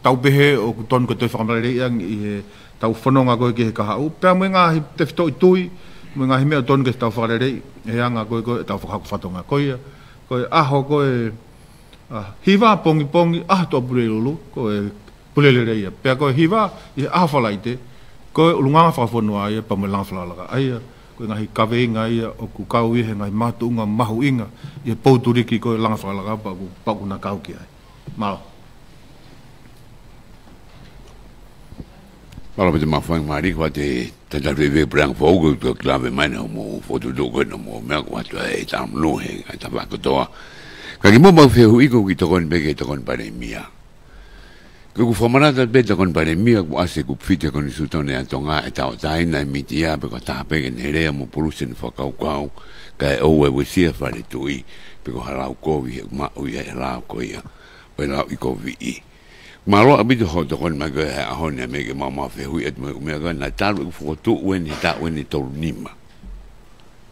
tau behe o ku ton ko te whakamare yang i he tau whanonga koe ke he kaha u pia mui ngā te whito i tui mui ngā he mea ton ke tau whakamare he anga koe tau whakaku koe aho koe hiwa pongi aho tō pure lulu koe pure le reia pia koe hiwa i he aho whalaite koe ulunganga whakawhanua ia pa mui langa whalalaka aia koe ngā hi kawe inga ia o ku kau i he ngā hi mātu unga mahu inga i he pouturiki koe langa whalalaka pa ku na kau ki ai malo Malo pete mafang mari ko te tatareve brang fogo to klave mana mo foto do ko no mo me ko to e tam no he ta ba ko to ka ki mo ba fe hu iko ki to kon be ke to kon pare mia ko fomana da be to kon pare mia ko ase ku fite kon su to ne atonga e ta ta ina mitia be ko ta pe ne re mo polution fo ka ka o we si fa le tui pe ko hala ko vi ma o ya la ko ya pe la iko vi Malo abito ho to kon maga ha hone me ke mama fe hui et me ga na talu fo tu wen ta wen to nima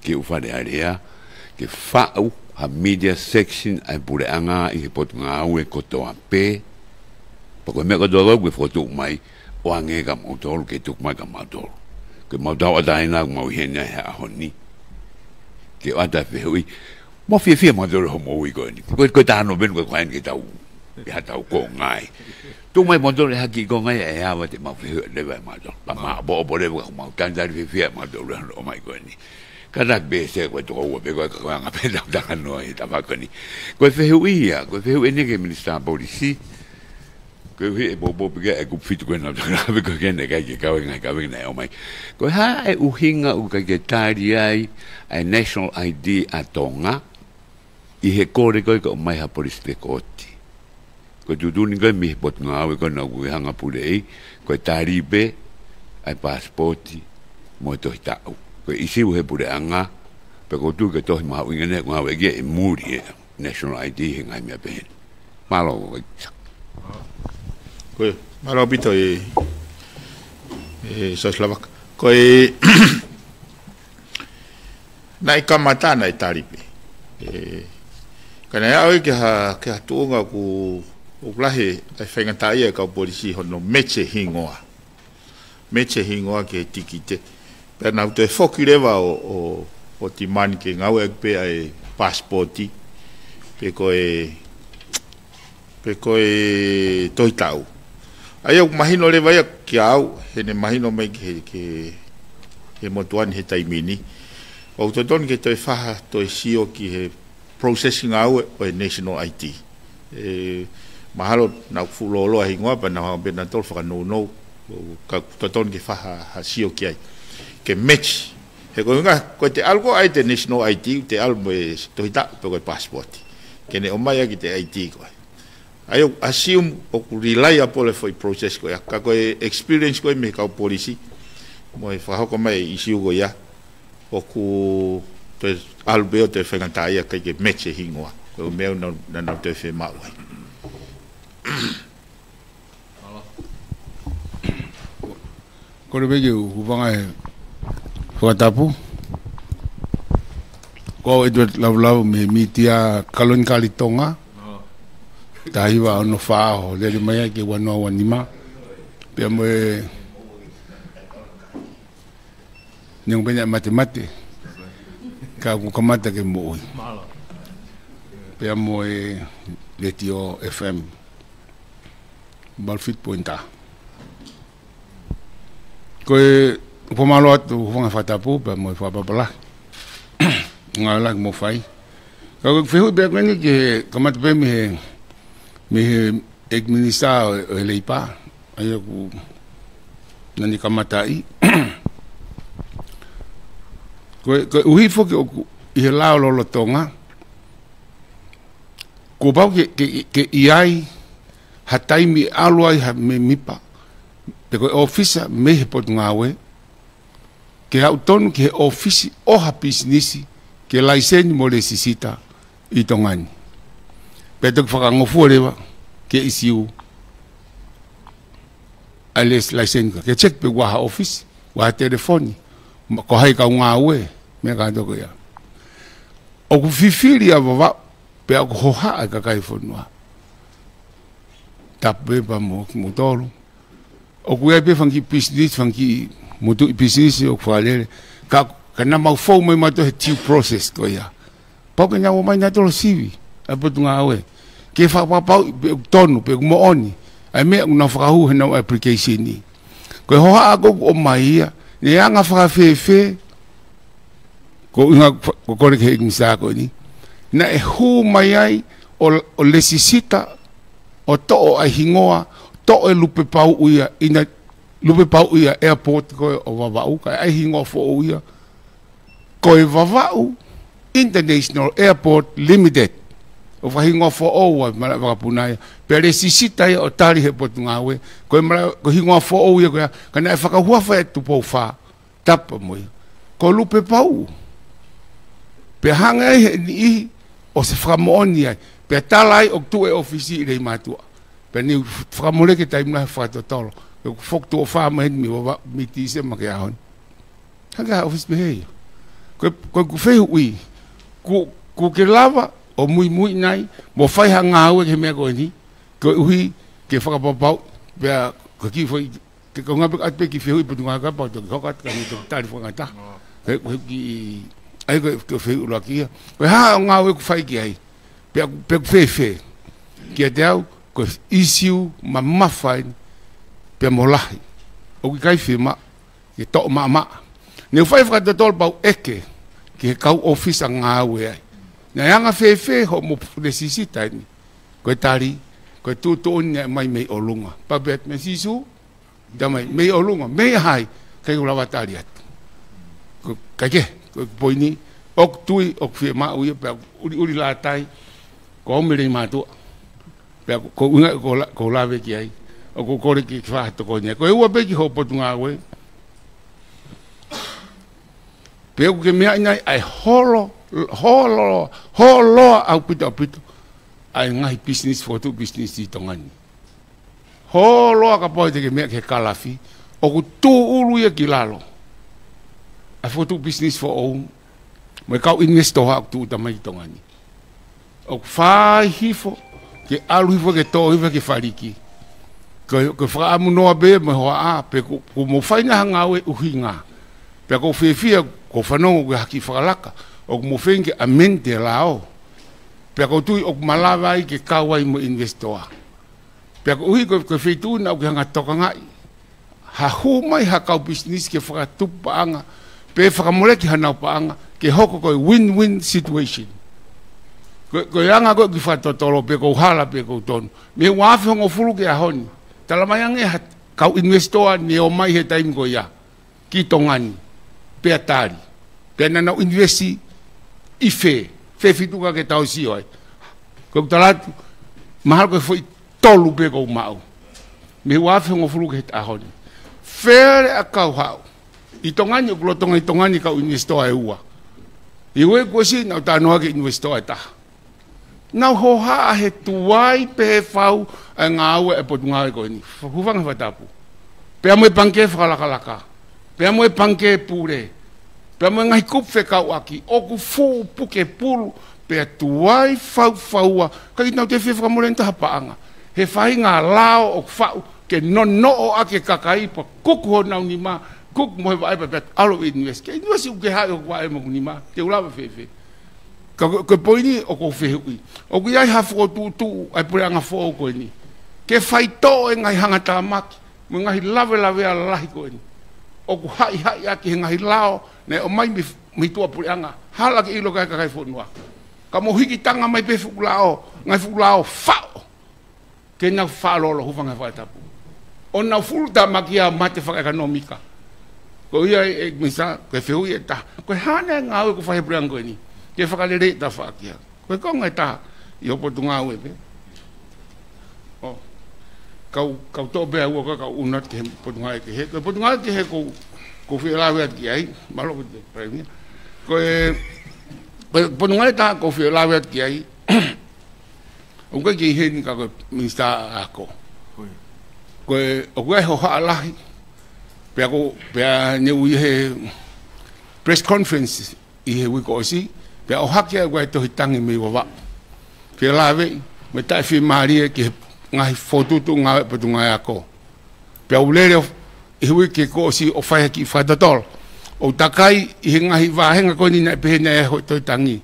ke u fa de area ke fa u ha media section ai pure anga i pot nga u ko to ape po me ko do go fo tu mai o ange ga mo to ke tu mai ga ma do ke ma da da ina mo hene ha honi ke ada fe hui mo fi ma do ho mo wi go ni ko ta no ben ko kwan ke ta ya tau ko ngai tu mai mondo le haki ko ngai e ava te mau fe le vai ma do pa ma bo le ko mau kan da fi ma do le o mai ko ni kada be se ko to o be ko nga pe da no e ta va ko ni ko fe hui ni ke minister polisi ko hi bo be ke ku fit ko na da be ko ke ne ka ngai o mai ko ha e u hinga u ka ke tari ai national ID atonga i he kore ko mai ha polisi te koti ko tu ni ga mi pot nga we ko na ku hanga pule ko taribe ai passporti mo to ta ko isi we pule anga pe ko tu ke to ma winga ne nga we ge muri national ID hinga mi be malo ko malo bito e Soslavak. Koe nai kamata nai taripe. Kana ya ke ha tuunga ku ulahe ai whaingatai e kau polisi hono meche hingoa. Meche hingoa ke tikite. Pena te foki rewa o timani ke ngau e pe ai passporti. Pe koe toitau. Ai au mahino le vai ki au he mahino mai ke motuan he taimini. O to don ke toi faha toi sio ki he processing au o national IT. Mahalo na fulolo ai ngoa pa na be na tol fa no ka to don ke faha ha sio ki ai. Ke match he ko nga ko te algo ai te national IT te algo toita pe ko passport. Ke ne o mai ki te IT ko. Ayo assume o rely upon the process ko ya ka ko experience ko me ka policy mo fa ho ko mai isi go ya o ku to albeo te fenganta ya ka ke meche hingoa ko me na te fe ma wa ko le bege u vanga fo tapu ko edward lavlav me mitia kalon kalitonga tahiwa ono fao le mai ke wano wanima pe mo nyong benya mate ka ku kamata ke mo pe mo le tio FM balfit pointa ko po malo tu fonga fatapu pe mo fa babala ngala mo fai ka ku fe be ngani ke kamata pe me ek minista leipa ayo ku nani kamatai ko uhi fo ke la lo tonga ko ba ke iai hatai mi aloi ha me mipa pe ko office me he pot ngawe ke auton ke office o ha business ke license mo le sisita i tongani petok whakangofu rewa ke isiu ales license ke check pe waha office waha telefoni ko hai ka ngawe me ka doko ya o ku fifiri ya baba pe ko hoha ka kai fonwa tape ba mo tolo o ku pe fangi business fangi moto business o fale ka kana mau fo mai mato he process ko ya pa ka nyawo mai na tolo sivi apo ngawe ke fa pa tonu pe mo oni ai me una frahu no application ni ko ho ha ko o mai ne anga fa fe ko nga ko ke ngisa ko ni na e hu mai ai o lesisita o to ai hingoa to e lupe pau uia ina lupe pau uia airport ko o vavau ka ai hingoa fo uia ko e vavau International Airport Limited o fahingo fo o mala punai pere sisita o tari he potungawe ko mala ko hingo fo o ye ko kana fa ka hua fa tu po fa tap mo ko lupe pau pe hanga ni o se framonia pe talai o tu e ofisi le matua pe ni framole ke tai na fa to tolo ko fok tu fa ma mi wa mi ti se ma ka hon hanga office be ko fe ui ku ke lava o mui nai mo fai hanga au ke me ko ni ko uhi ke fa pa pa pe ko ki foi ke ko ngabe at pe ki fe ui putunga ka pa to ko ka ni to tari fo ngata ke ki ai ko fe u la ki ko ha nga au ko fai ki ai pe fe ki deu ko issue ma fai pe mo lahi o ki kai fe ma ke to ma ne fai fa to tol pa eke ke kau office nga au ai na yanga fe ho mo necessita ni ko tari ko tu mai me olunga pa bet me sisu da mai me olunga me hai kai ula batali at ko kage ko poini ok tui ok fe ma u pe uri la tai ko me le ma tu pe ko unga ko la ve ki ai o ko ki fa to ko ne ko e wa be ki ho potunga we pe ko ke me ai holo au pito ai ngai business for tu business di tongani holo ka po de me ke kalafi o ku tu ulu ia ki lalo a fotu business for o mo ka investor ha tu ta mai tongani o fai hifo ke alu hifo ke to hifo ke fariki ko fra amu no be mo a pe ko mo fai na ngawe uhinga pe ko fefia ko fano ko haki falaka o mo fenge amente lao pe ko tu o malava i ke kawai mo investor pe ko uhi ko feitu na ko hanga toka ngai ha hu mai ha ka business ke fra tupanga pe fra mole ki hana paanga ke hoko ko win-win situation ko yanga ko ki fa totolo pe ko hala pe ko ton me wa fa ngo fulu ke ahon talama yang e ka investor ni o mai he time ko ya ki tongani pe atari pe na no investi ife fe fituka ke tau si oi ko talat mahal ko foi tolu pe ko mau me wa fa ngo fulu ke ahon fere akau hau itongani ko itongani ka investor e ua iwe ko si na ta no ke investor ta na ho ha he tuai pe fau ngawe e potunga ko ni huvang fatapu pe amo panke fala kalaka pe amo panke pure pe amo ngai kup fe ka waki o ku fu puke pulu pe tuai fau ka ina te fe famolenta hapaanga he fai nga lao o fau ke no o ake kakai pa kuku ho na ni ma kuk mo vai pa alo invest ke invest u ke ha o wa mo ni ma te ula fe ko poini o ko fe o ku ai ha fo tu ai pura nga fo ko ni ke fai to ngai hanga ta mak mo ngai lave ala ko ni o ku hai ake ngai lao ne o mai mi tu pura nga hala ke ilo ka kai fo noa ka mo hiki tanga mai pe fu lao ngai fu lao fa ke na fa lo hu fanga fa tapu ona fulta makia mate fa economica ko ia e misa ke feu ia ta ko hana ngau ko fa hebran ko ni ke fa kale ta fa kia ko ngai ta yo po tunga we pe o kau to be wo ka unat ke po tunga ke he po tunga ke he ko fi la we ki ai malo ko premia ko po tunga ta ko fi la we ki ai o ko ki he ni ka ko mista ako ko o ko ho ala pe ne ui he press conference i he wiko si pe o hake ko to hitangi me wa pe lave me ta fi maria ke ngai foto tu ngai pe tu ngai ako pe o lere i wiki ko si o fa ki fa tol o takai i ngai va henga ko ni na pe ne ho to tangi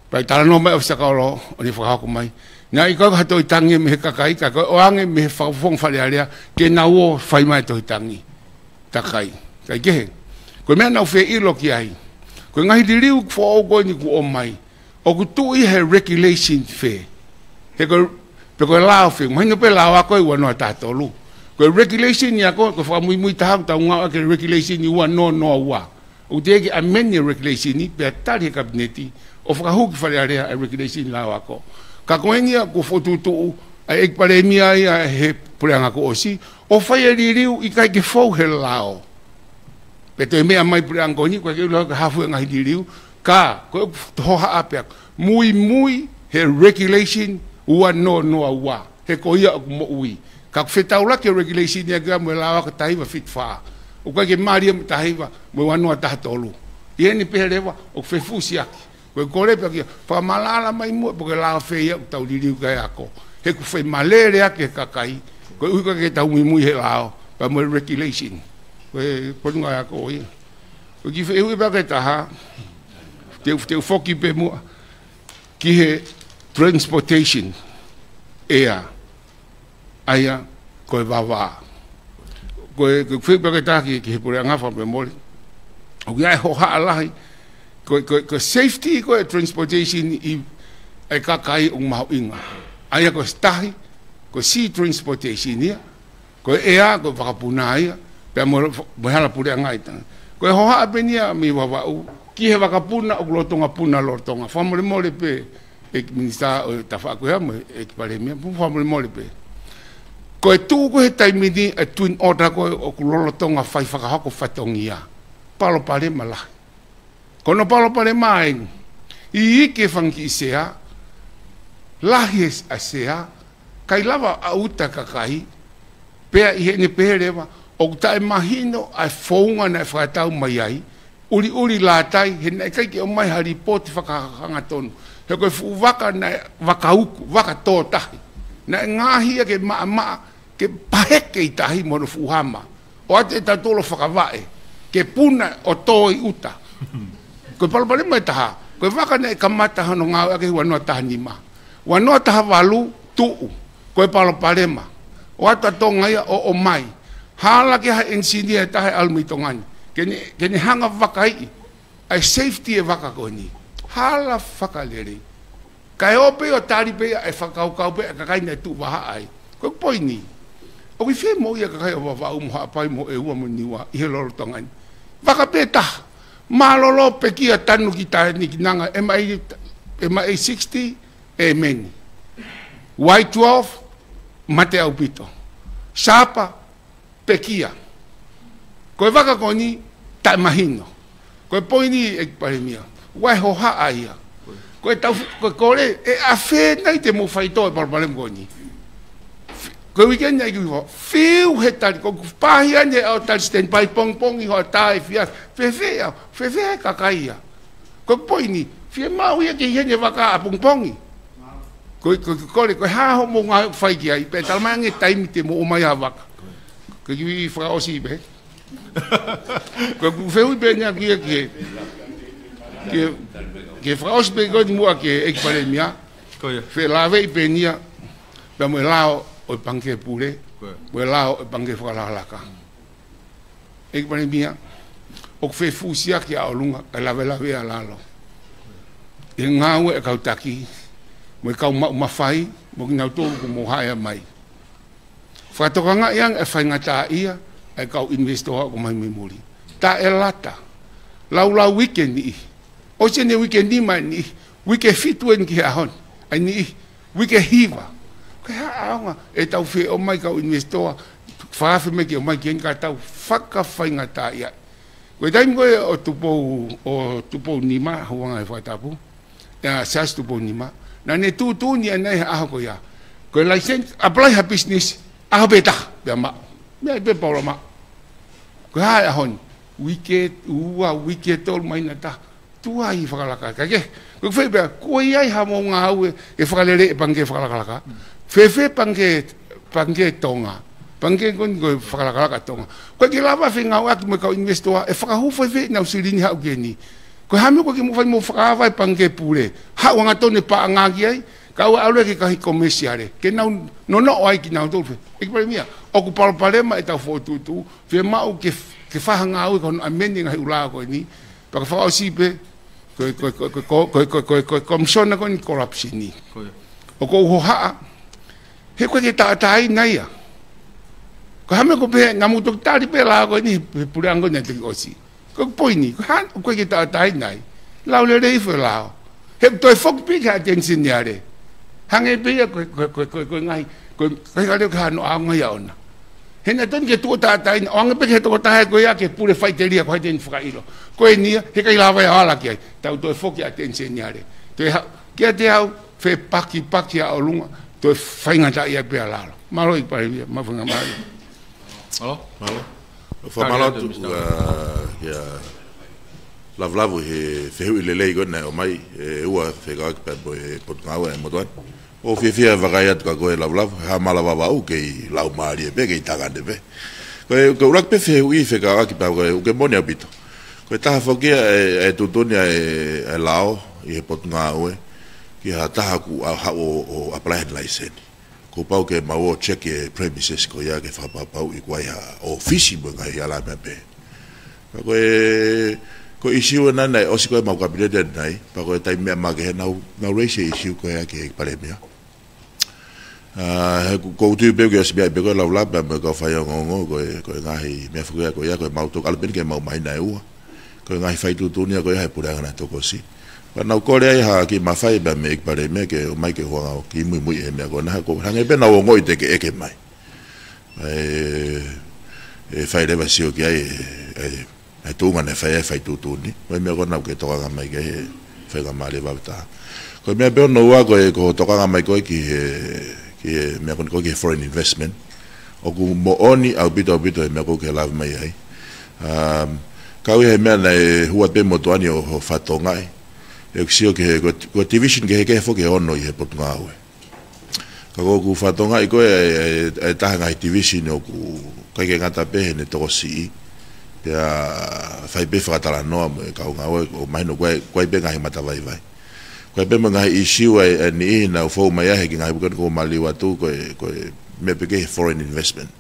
pe tala no me o sa ka lo o ni fa ko mai na i ko ha to tangi me ka kai ka o ange me fa fong fa le ke na wo fa mai to tangi takai kai ke ko me na fe ilo ki ai ko ngai diriu fo o ni ku o mai o ku tu i he regulation fe he ko pe ko la fe mai no pe la ko i no ta to lu ko regulation ya ko fa muy ta nga ke regulation ni wa no wa o de ki ameni regulation ni pe ta ri kabineti o fa hu ki fa area regulation la wa ko ka ko ni ko fo tu ai ek pare mi ai he puanga ko osi o fai riu i kai ke fo he lao pe te me mai puanga ni ko ke lo ha fu ngai riu ka ko ho ha ape muy he regulation wa no wa he ko ia mo ui ka fetaula ke regulation ya ga mo la ka tai va fit fa o ka ke maria tai va mo wa no ta tolu ye ni pe rewa o fe fusia ko le pe fa malala mai mo porque la fe ya ta riu ga ako he ku fe malere ake kakai ko u ka ke tau muy he lao pa mo regulation ko po nga ko i o ki fe u ba ke ta ha te foki pe mo ki he transportation ea aya ko va ko fe ba ke ta ki po nga fa pe mo o ya ho ha la ko safety ko transportation i ai kakai un mau inga aya ko stahi ko sea transportation ia ko ea ko vakapunai pe mo hala pure ngai ta ko ho ha benia mi wa ki he vakapuna o lotonga puna lotonga fa mo le pe ek minista ta fa ko mo ek pare mi fa mo le pe ko tu ko he taimini e twin order ko o lotonga fa fa ko fatongia palo pare mala ko no palo pare mai i ke fangi sea lahies asea kai lava auta kakai pe i he ni pe rewa o tae mahino ai founga na whakatau mai ai, uri la tai, he nei kai ki o mai hari poti whakahanga tonu. He koe fu waka na wakauku, waka tō tahi. Na ngāhia ke maa, ke paheke i tahi mono fuhama. O ate ta tolo whakawae, ke puna o tō i uta. Koe palapare mai taha, koe waka na e kamata hano ngāu ake wanoa taha nima. Wanoa taha walu tuu, koe palapare ma. O ata tō ngaia o mai. Hala ke ha engineer tahe almitongani. Kene hanga wakai, ai safety e waka koe ni. Hala whakalere. Kai ope o taripe e whakaukau pe a kakai na tu waha ai. Koe poi ni. O ki whi mo ia kakai o wawau mo haapai mo e ua mo niwa i he loro tongani. Waka pe taha. Malolo pe kia tanu ki tahe ni ki nanga MA60 e meni. Y12 mate au pito. Sapa pe kia. Koe waka ko ni tai mahino. Koe poi ni e pare mia. Wai ho haa ia. Koe tau, koe kore, e a whē nei te mo whaitoa e parapare mko ni. Koe weekend nei kiwi ho, whiu he tari, ko pahi ane au tari sten pai pong pong i ho tae whias, whewhe kakai ia. Koe poi ni, whie mau ia ke hene waka a pong pongi. Koe kore, koe haho mo ngā whai ki ai, pe talamange taimi te mo o mai ha waka. Koe kiwi whakaosi be. Koe whiu be nga kia ke fraus pe go mua ke ek pare mia fe lave i penia pe mo lao o panke pure mo lao o panke fala laka ek pare mia o fe fusia ki a lunga e lave alalo e ngau e kautaki mo ka ma fai mo na to ko mo haia mai fa to nga yang e fa ngata ia e ka investor ko mai memori ta elata lau weekend ni o se ne weekend ni mani weekend fit wen ki ahon ani weekend hiva ka anga e tau fe o mai ka investor fa fe me ki o mai ken ka tau faka fainga ta ia ko dai mo o tupo ni ma huanga e fa tapu ya sas tupo ni ma na ne tu ni nei a ko ya ko license apply ha business a beta ya ma me be problema ko ha ahon weekend tol mai na ta tua i whakalaka. Kake, ko whebea, ko iai ha mo ngā au e whakalere e pange whakalaka. Whewhe pange tonga. Pange kon ko whakalaka tonga. Ko ki lava whi ngā aki mo kau investoa, e whakahuwhai whi nau sirini hau ke ni. Ko hami ko ki mo whai mo whakawai pange pure. Hau anga tone pa angaki ai, kau aule ki kahi komesiare. Ke nau nono ai ki nau tolwe. Eki pare mia, oku palparema e tau whotutu, whi mau ke whahanga au e kono ameni ngai ulaa koe ni. Paka whakao sipe, koe komisiona koe ni corruption ni. O ko uho haa, he koe ke tātai naia. Ko hame ko pe nga mutok tari pe la koe ni, pure ango na tiki osi. Koe poi ni, koe ke tātai nai. Lau le rei fwe lao. He toi fok pi ka attention ni are. Hange pe ya koe ngai, koe kare ka no a ngai aona. He na ton ke tu tātai, o anga pe ke toko tahe koe ya ke pure whaiteria koe ten whakailo. Koe nia, he kai lawa e ala ki ai, tau toi foki attention ni are. Kia te hau, whe paki a o lunga, toi whaingata ia pe alalo. Malo i pare via, mawhunga malo. Malo? Whamalo tu, kia lavlavu he whehu i lelei kona o mai, e ua whekawaki pa po he potungawa e motuan. O whiawhia wakai atu ka koe lavlavu, ha malawawa u kei lau maari e pe, kei takande pe. Koe urak pe whehu i whekawaki pa koe uke moni au pito. Koe taha whokia e tutunia e lao i he potunga ue ki ha taha ku au hao o apply license. Ko pau ke mau check e premises ko ia ke whapapau i kuai ha ofisi mo ngai ala me pe. Ko issue nana e osi koe mau kabinete nai, pa koe tai mea make he nau race issue ko ia ke pare mea. Ko utu peo ke osi mea pe koe lau lapa me kau whai o ngongo koe ngahi mea whukia ko ia koe mau tok alpen ke mau mai nai ua. Koe ngai whai tutunia koe hai pura ngana toko si. Nau kore ai ha ki mawhai ba me ikpare me ke o mai ke huanga o ki mui e mea kona hako. Hange pena o ngoi te ke eke mai. E whai rewa sio ki ai e tūnga ne whai tutuni. Koe mea kona ke tokanga mai ke he whai kamare wawitaha. Koe mea peo noua koe ko tokanga mai koe ki mea kona koe ki foreign investment. o ku mo oni au bito e me ko ke lava mai ai kau he mea nei hua pe motuani o whatongai e kusio ke ko division ke he foke ono i he potunga aue ka ko whatongai ko e tahanga i division o ku kai ke ngata pehe ne toko si pia whai pe whakatala noa mo e kau ngawe o mahino koe pe ngahi matawai vai koe pe ngahi issue e ni ina o fau mai ahe ki ngahi bukan ko mali watu koe me peke foreign investment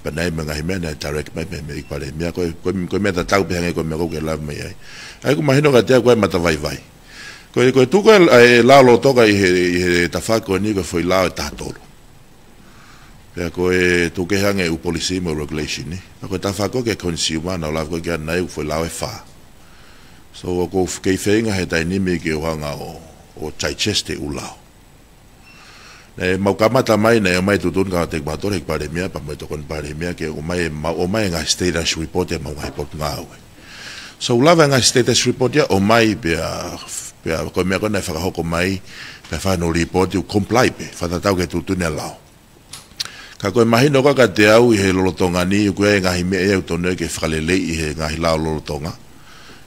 panai ngahi mena direct me pale mea koe me ta tau pe hange koe me ko ke love mai ai ko mahino ka te koe matawai vai koe tu koe la lo toka i he tafako ni ko foi la tatolo pea koe tu ke hange u policy mo regulation ni koe tafako ke consumer na la ko ke na u foi la fa so ko ke fenga he tai ni me ke hanga o Chichester u lao mau kamata mai na mai tutun ka te matore ki pare mia pa mai to kon pare mia ke o mai nga status report e mau hai pot ngawe so lava nga status report ya o mai pe ko me kona fa ko mai pe fa no report u comply pe fa ta ke tutun e lao ka ko imagino ka te au i he lolotonga ni ko e nga hi me e to ne ke fralele i he nga hi lao lolotonga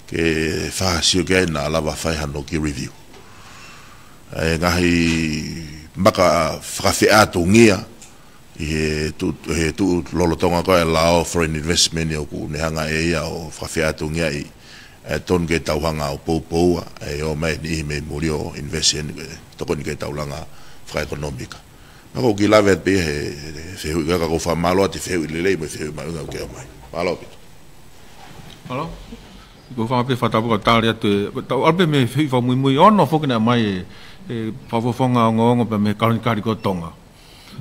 ke fa sio ke na lava fa hano ki review e nga hi maka frafe ato ngia he tu lolotonga ko e lao foreign investment o ku ne hanga e ia o frafe ato ngia i ton ke tauhanga o pou e o mai ni me murio investment to kon ke taulanga fra economica ako ki lave pe he fe ga ko fa malo ati fe le me fe ma nga ke mai malo alo go fa pe fa ta ko ta ria te albe me fe fa muy ono fo que na mai pavofonga ngongo pe me kari ko tonga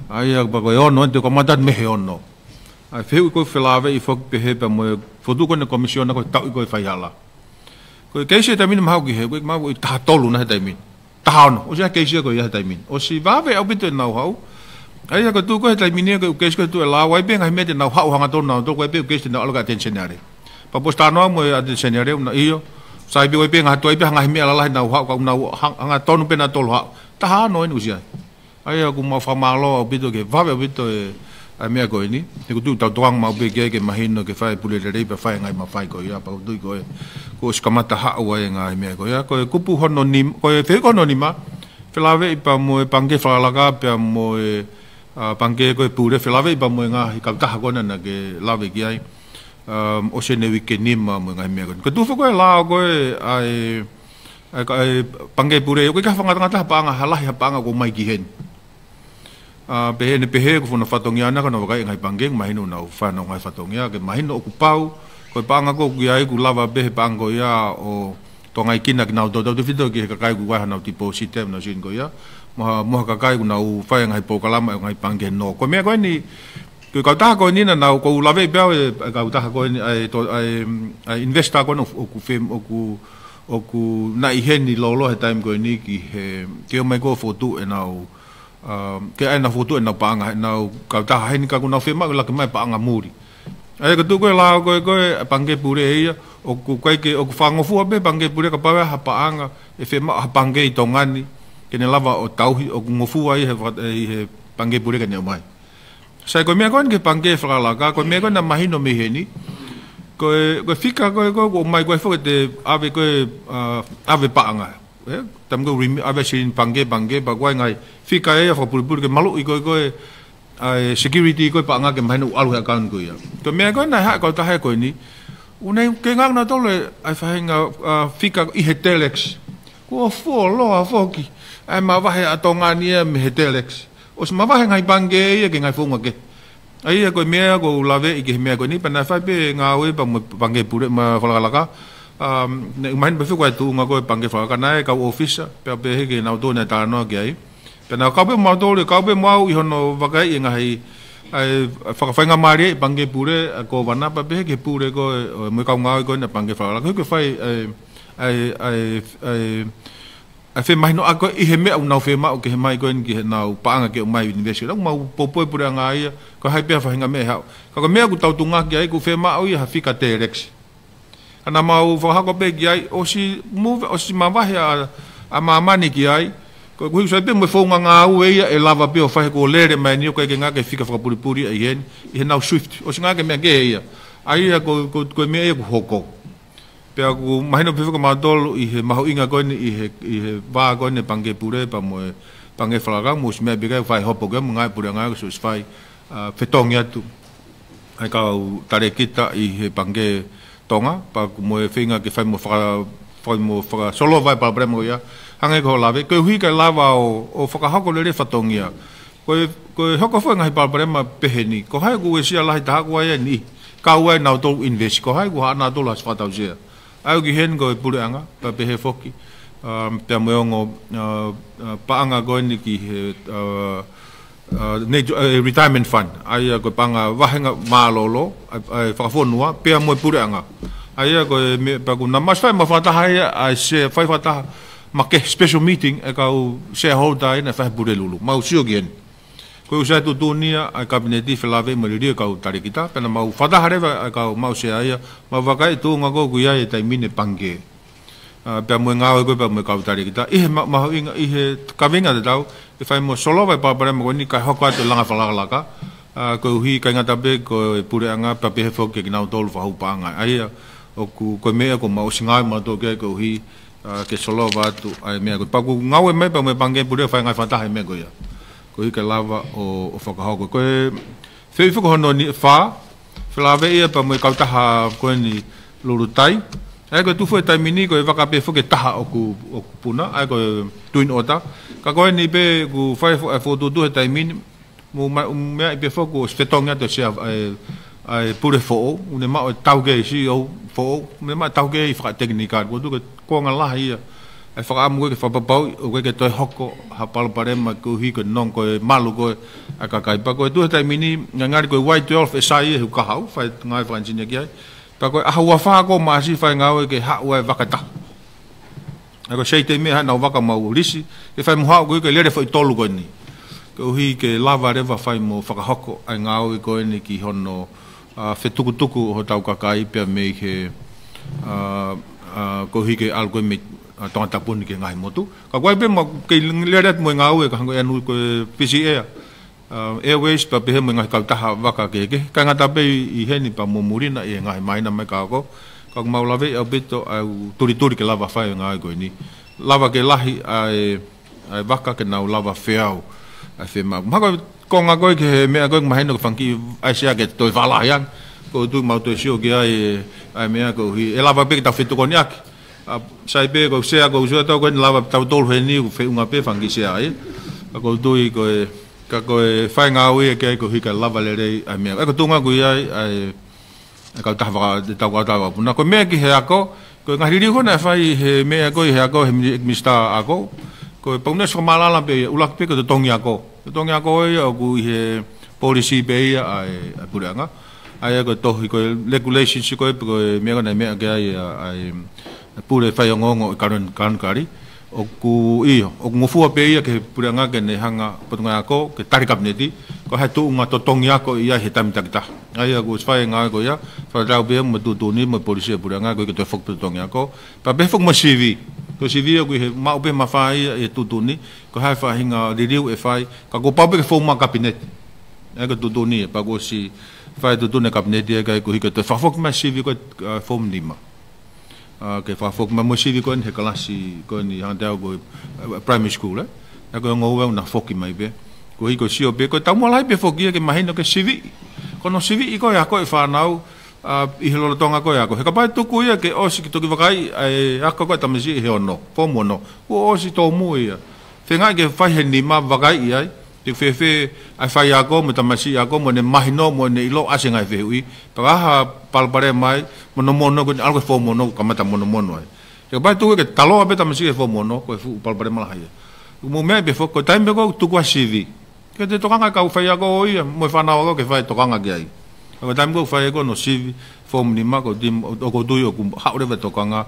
ai ba ko ono te ko matat me he ono ai feu ko felave i fok pe he pe mo fodu ko ne commission ko ta ko fa yala ko ke se ta min ma ko he ko ma ko ta tolu na ta min ta ono o se ke se ko ya ta min o si va ve obito na hau ai ko tu ko ta min ko ke se ko tu la wai be ngai me te na hau hanga to na to ko pe ke se na alga attention are pa postano mo attention are na iyo sai bi pe nga toi pe nga mi ala na ha ka na nga tonu pe na tol ha ta ha no ni usia ai ku ma fa malo bito ke va ve bito a me ko ni ku tu ta toang ma be ke mahino ke fa pule re pe fa nga ma fa ko ya pa tu ko skamata ha wa nga me ko ya ko ku hono ni ko fe ko no ni ma fe la ve pa mo pange fa la ka pe mo pange ko pule fe la ve pa mo nga ka ta ko na ke la ve ki ai o se ne wike ni ma mo ngai me ko tu fo ko la ko ai pangai pure ko ka fanga tanga pa nga hala ya pa nga ko mai ki hen pe ko fona fatongia na ko no ga ngai pangeng mai no na fa no ngai fatongia ke mai no ku pau ko pa nga ko ki ai ku lava be pango ya o to ngai kina na do video ki ka kai ku wa na tipo system na sin ko ya mo ka kai ku na u fa ngai po kala mai ngai pangeng no ko me ko ni ko ta ko ni na ko lave be ka ta ko ai to ai investa ko no ku fem o ku na i heni lolo he time ko ni ki he ke mai ko foto e na ke ai na foto e na panga na ka ta heni ka ku na fem ma la ke mai panga muri ai ko tu ko la ko pange pure e o ku kai ke o ku fango fu be pange pure ka pa ha panga e fem ha pange i tongani ke ne lava o tauhi o ku ngofu ai he pange pure ka ne mai sai ko me kon ke pange fra la ka ko me kon na mahino me heni ko fika ko mai ko fo te ave panga tam ko ave sin pange ba ko ngai fika e fo pur ke malu ko security ko panga ke mahino alu account ko ya to me kon na ha ko ta ha ko ni unai ke ngang na to le ai fa nga fika i hetelex ko fo lo fo ki ai ma va he atonga ni me hetelex os ma va ngai pange e ke ngai fonga ke ai ko me ko lave ke me ko ni pa na fa pe nga we pa pange pure ma fa la ka ne main be ko tu nga ko pange fa ka na ka office pe ke na do na ta no ke ai pe na ka be ma do le ka be ma u hono va ka i ngai ai fa nga mari pange pure ko bana pa pe ke pure ko me ka nga ko na pange fa la ko fa ai a fe mai no ako i he me na fe ma o ke mai ko ngi na panga ke mai university la mau popo pura nga ia ko hai pe fa nga me ha ko me ku tau tunga ki ai ku fe ma o i ha fika telex ana mau fa ha ko pe ki ai o si move o si ma va a mama ni ki ai ko ku sai pe mo fo nga u e lava pe o fa ko lere mai ni ko ke nga ke fika fra puri ai hen I now swift o singa ke me ke ia ai ko me e ko hoko pe ku mahino pe ko ma dol I he maho inga ko ni I he va ko ni pange pure pa mo pange flaga mo me be ka fa hopo ke nga pure nga so fai fetong ya tu ai ka tare kita I he pange tonga pa mo e finga ke fai mo fra solo vai pa bremo ya hange ko lave ko hui ka lava o whakahako le whatongia ko hoko wha ngai pa brema peheni ko hai ku e sia lahi taha kua e ni ka ua nau tolu invest ko hai ku hana tolu has whatau sia au ki hen ko e pure anga pa pehe foki pia moongo paanga ko ni ki he retirement fund ai ko panga wahenga malolo ai whakafonua pia mo e pure anga ai ko pa ku namas fai ma whataha ai se fai whataha ma ke special meeting e ka shareholder ina fa pure lulu mau sio gen ko usa tu dunia a kabineti felave mo ri ka tare kita pena mau fada hare ka mau se ai ma vakai tu ngago ku ya e tai mine pange pe mo ngao ko pe mo ka tare kita ma inga he ka venga de dau e fa mo solo vai pa mo ni ka hokwa te langa fala laka ko hi ka ngata be ko pure anga pa pe fo ke na tol fa hu panga ai o ku ko me ko mau singa ma to ke ko hi ke solo vatu ai me ko pagu ngau me pa me pange pure fa ngai fata me ko ya ko I ke lava o whakahoko ko fe fu ko no ni fa flave ia pa me kauta ha ko ni lurutai ai ko tu foi tai mini ko va ka pe fu ke taha o ku puna ai ko tuin ota ka ko ni be ku fa fo tu tai mini mo me pe fu ko spetonga to sia ai pure fo ne ma tau ge si o fo me ma tau ge I fra teknika ko tu ko nga la ia ai fa am ko fa pau o ke to hoko ha pal pare ma ko hi ko non ko malu ko aka kai pa ko tu tai mini ngari ko white 12 sai hu ka hau fa ngai fa engineer ki ai pa ko ha wa fa ko ma si fa ngau ke ha wa vakata ako sei te me ha na vaka mau risi ke fa mo ha ko ke le fa tolu ko ni ko hi ke lava reva fa mo fa hoko ai ngau ko ni ki hono fetukutuku ho tau kakai pe me ke ko hi ke algo me tong tapun ke ngai motu ka kwai pe mo ke lerat mo ngau e ka ngo anu ko PCA airways pa pe mo ngai ka ta waka ke ka ngata pe I heni pa mo murina e ngai mai na me ka ko ka mau lave a bito au turi ke lava fai ngai ko ni lava ke lahi ai waka ke nau lava feau ai fe ma ko nga ko ke me ko mai no fanki ai sia ke to vala yang ko tu mau to sio ke ai me ko hi e lava pe ta fitu ko nyak sai pe ko sia ko so to ko lava ta tol he ni fe unga pe fangi sia ai ko tu ko ka ko fai nga wi ke ko hi ka lava le ai me ko tu nga ko ai ka ta va ta wa na ko me ki he ako ko nga ri ho na fai he me ko he ako he mi sta ako ko pone so malala pe ulak pe ko tong ya ko o ku he policy pe ai puranga ai ko to ko regulations ko me ko na me ke ai pure fai ngongo kan kari o ku o ngofu pe ke puranga ke ne hanga potunga ko ke tari kabineti ko ha tu nga to tong ya ko ia hitam takta ai ko fai nga ko ya fa ra be mo tu ni mo policy puranga ko ke to fok tong ya ko pa be fok mo CV ko CV ko he ma be ma fai e tutuni ko ha fa hinga review e fai ka ko pa be fo ma kabinet e ko tutuni pa ko si fai tutuni kabinet e ka ko hi ko to fa fok ma CV ko form ni ma ke fa fok ma mo CV ko he klasi ko ni handa ko primary school e ko ngo na foki mai be ko hi ko si o be ko ta mo lai be foki ke ma hin no ke CV ko no CV ko ya ko e fa nau I helo tonga ko ya ko he ka pai tu ku ya ke o si to ki vakai ai aka ko tamisi he ono po mono o si to mu ya fe nga ke fa he ni ma vakai ai te fe ai fa ya ko mo tamasi ya ko mo ne mahino mo ne ilo asinga fe ui pa ha pal pare mai mono ko algo fo mono ka mata mono ai ke pai tu ke talo abe tamasi fo mono ko fu pal pare mala ya mo me be fo ko time ko tu ko CV ke te tokanga ka fa ya ko ia mo fa na ko ke fa tokanga ke ai ko tam ko fa ko no CV form ni ma ko dim o ko tu yo ku ha ore ve tokanga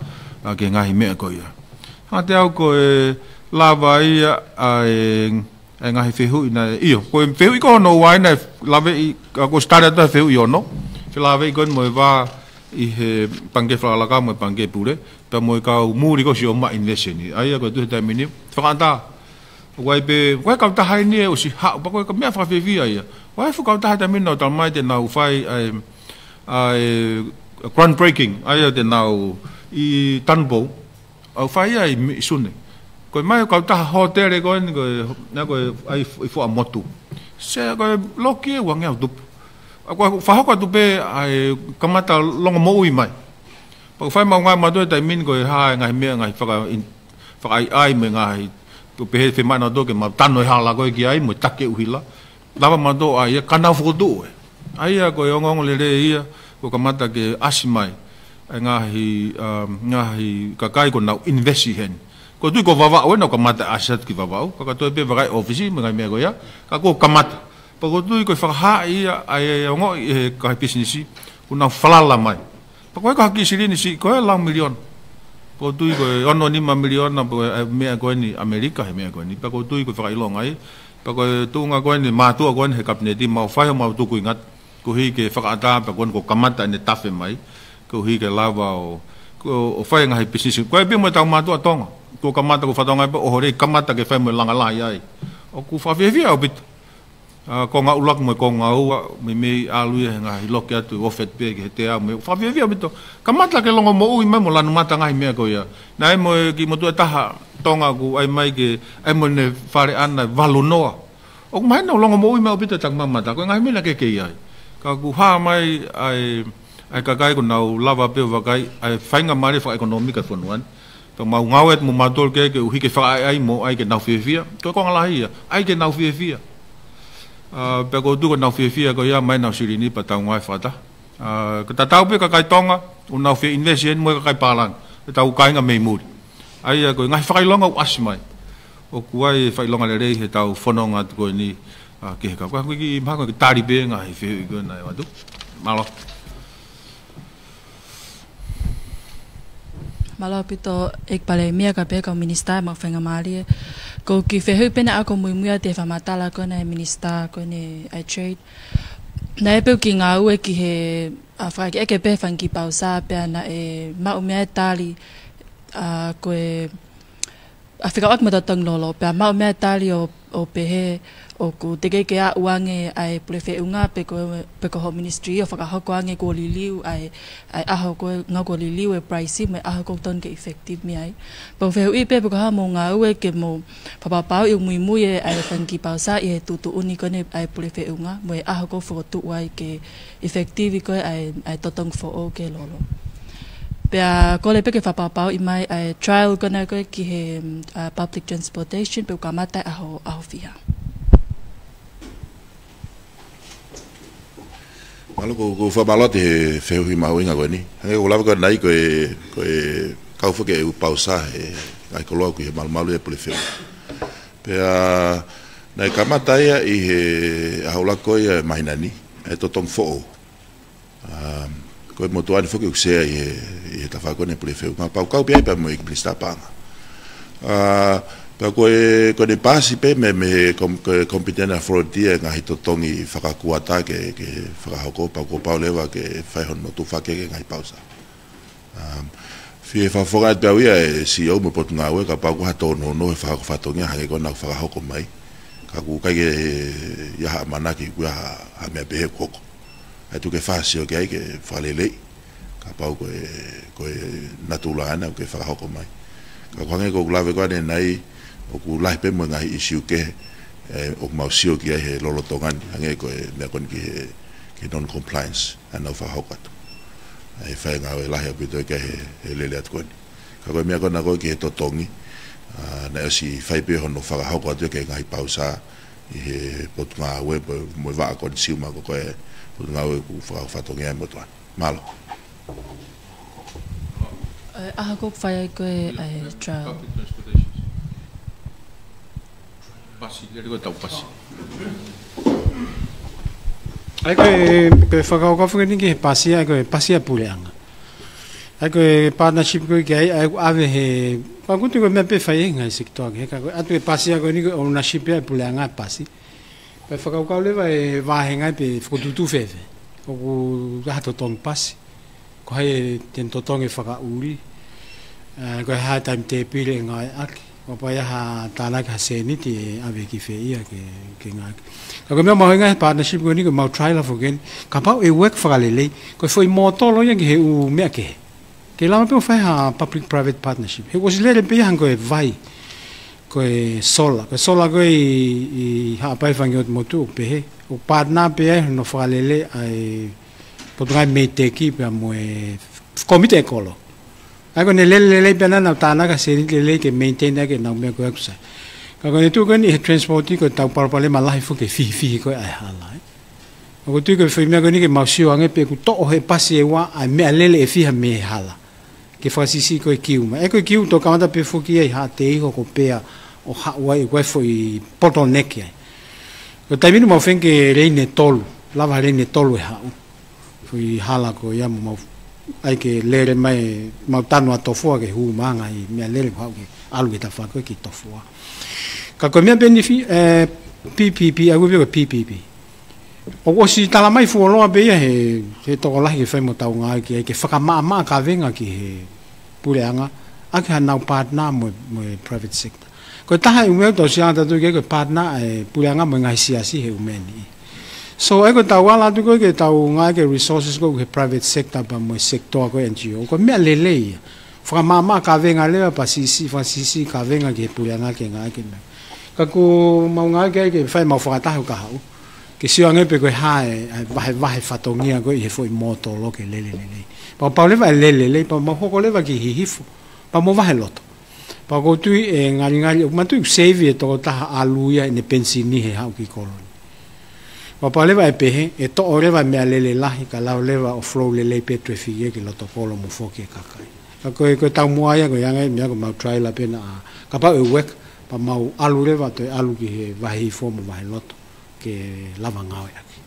ke ngai me ko ya ha te au ko lava ia ai ngai fe hu na io ko fe hu ko no wai na lava ko start ta fe hu yo no fe lava ko mo va I he pange fra la ka mo pange pure ta mo ka muri ko si o ma invest ni ai ko tu ta mini fa ta wai be wai ka ta hai ni o si ha ba ko ka me fa fe via ia wai fu ka ta hai ta min no ta mai te na fai ai groundbreaking ai te na I tanbo au fai ai sune ko mai ka ta hotel ko ni ko na ko ai fu a motu se ko loki wa ngai du ko fa ko tu be ai kamata long mo ui mai pa fai ma ngai ma do ta min ko ha ngai me ngai fa ai me ngai tu pe fe ma no do ke ma tano ha la ko ki ai mo take uhila lava ma do ai kana fu do ai ko ngong le ia ko kamata ke asimai ngahi kakai ko na investi hen ko tu ko vava o na kamata asset ki vava ko ka to be vai office me ngai me go ya ka ko kamata pa ko tu ko fa ha ia ai ngo ka business ko na falala mai pa ko ka ki siri ni si ko la million ko tu ko ono ni ma million na me ko ni america me ko ni pa ko tu ko fa ilo ngai pa ko tu nga ko ni ma tu ko ni kapne di ma fa ma tu ko ngat ko hi ke fa ata pa ko kamata ni tafe mai ko hi ke lava o fai ngai business ko be mo ta ma to tonga ko kamata ko fa tonga o hore kamata ke fa mo langa la ai o ku fa ve via o bit ko nga ulak mo ko nga u me alu e ngai lo ke tu ofet pe ke te a mo fa ve via bit kamata ke longo mo u me mo lan mata ngai me ko ya nai mo ki mo tu ta tonga ku ai mai ke ai mo ne fare ana valunoa o mai no longo mo u me o bit ta mata ko ngai me la ke ai ka ku ha mai ai kakai ko nau lava pe vakai ai fainga mari fa economic fonuan to mau ngawet mo matol ke uhi ke fa ai mo ai ke nau fia to ko ngala ia ai ke nau fia pe ko du ko nau fia ko ya mai nau sirini patau ngai fata ko ta tau pe kakai tonga o nau fia investment mo kakai palang tau kai nga me mud ai ko ngai fa longa asmai o kuai fa longa le he tau fononga ko ni ke ka ko ki ma ko tari be ngai fe ko na wa du malo Malo pito ek pale mia ka pe ka minister ma fenga mali ko ki fe hu pena ako mui mui te fa matala ko na minister ko ni I trade na pe ki nga u ki he afra ki ek pe fan ki pausa pe na ma u mia tali ko afika ak mata tang lolo pe ma u mia tali o pe he o ku te ke a uange ai prefe unga pe ko ho ministry of ka ho ko ange ko liliu ai a ho ko nga ko liliu e price me a ho ko ton ke effective mi ai po fe u pe ko ha mo nga u ke mo pa pa u mui mui ai fan ki pa sa e tu uni ko ne ai prefe unga mo a ho ko fo tu ai ke effective ko ai to tong fo o ke lolo pe ko le pe ke fa pa i mai ai trial ko na ko ki he public transportation pe ka mata a ho fia Malo ko fa balote fe hui ma winga ko ni. Ngai ko lava ko nai ko kau fo ke u pausa ai ko lo ko mal malu e pole fe. Pe nai kamata ia I he haula ko ia mainani e to tong fo. Ko mo to ani fo ke se e ta fa ko ne pole fe. Ma pau kau pe pa mo ik blista pa. Pe ko ne pasi pe me kompetena frontier nga hito tongi whakakuata ke whakahoko pa ko pau lewa ke whaihon no tu whake ke ngai pausa. Fie whawhonga te awia si au mo potu ngā ue ka pau ko hato no whakakofatongia hange ko nau whakahoko mai. Ka ku kai ke yaha manaki ku yaha ha mea pehe koko. Hai tu ke whasio ke ai ke whalelei. Ka pau ko natula ana ke whakahoko mai. Ka kwange ko kulave kwa ne nai o ku lai pe mo ngai issue ke o mau sio ki he lolo tongan hange ko me kon ki non compliance and of hokat ai fa nga we lai pito ke he lele at kon ka ko me kon na ko ki to tongi na si fa pe hono fa hokat ke ngai pausa he pot nga we mo va kon si ma ko pot nga we ku fa tongi mo to malo a ko fa ko ai trial pasi, dia ko tau pasi. Ai ko whakauka whakani ki he pasi, ai ko pasi a puleanga. Ai ko partnership ko ki ai ave he, pakutu ko mea pe whai ngai siktoa ki he, atu e pasi a ko ni ko ownership a puleanga a pasi. Pe whakauka lewa e wahe ngai pe whakututu whewe. O ku hato tong pasi. Ko hai ten totong e whakauri. Ko hai time te pile ngai aki. Papaya ha tala ka se ni ti ave ki fe ia ke nga. Ka me mo nga partnership ko ni ko mau try la fogen. Ka pa e work for le ko foi moto lo yang he u me ke. Ke la pe fa ha public private partnership. He was le pe hang ko e vai. Ko e sola ko i ha pa fa ngot motu pe he. O partner pe no fa le ai potrai mete ki pe mo e komite kolo. Ako nilele pena na tana ka seri lele ke maintain ke na me ko sa. Ka ko tu kan i transport ko tau parpale malai fu ke fi ko ai hala. Ko tu ko fi me ko ni ke mausio ange pe ku to he pasi wa ai me lele e fi ha me hala. Ke fa sisi ko kiu ma. E ko kiu to ka pe fu ki ai ha te ko pe o ha wa i fu i bottleneck ai. Ko tai minu mo fen ke reine tolu. Lava reine tolu ha. Fu i hala ko ya mo ai ke lere mai mau tanu atofua ke hu manga i mea lere ko ke alu ke tafa ko ki tofua ka ko mea benefi PPP ai ko PPP o si tala mai fu lo be he to la ke fe mo tau nga ke faka ma ka venga ki he pureanga a ke na partner mo private sector ko ta hai mo to sia ta to ke partner pureanga mo ngai sia si he umeni. So I got tawala tu ko ke tau nga ke resources ko ke private sector pa mo sector ko NGO ko me lele fra mama ka venga le pa sisi ka venga ke puya nga ke nga ke ka ko mau nga ke fai mau fra ta ka hau ke si anga pe ko va fatongia ko e foi moto lo ke lele pa le va lele pa mo ko le va ki hifu pa mo va loto pa ko tu e ngari ma tu save to ta aluya ne pensini he hau ki kolon. Papa leva e pehe, e to o leva mea lele lahi, ka lau leva o flow lele petro e fige ki loto polo mo foki e kakai. Ka koe tau muaya ko yanga e mea ko mau try la pena a, ka pau e wek, pa mau alu leva to e alu ki he vahi fomo vahi loto, ke lava ngau e aki.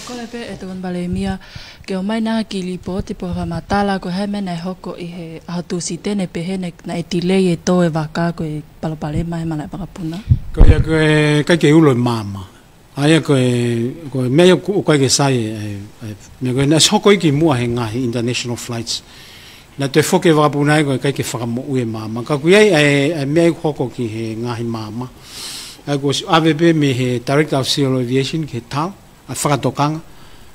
Ko le pe e te kon bale mia, ke o mai naha ki lipo te po whamatala ko he mena e hoko i he ahatu si tene pehe na e tilei e to e waka ko e palopale mai malai pakapuna. Ko ia ko e kai ke ulo e mama. Aia ko mea ko ke sai me ko na soko ki mua he ngahi international flights na te foke wapuna ko kai ke whakamo ue mama ka ku ai mea hoko ki he ngahi mama ai ko AVP me he director of civil aviation ke tau a whakatokanga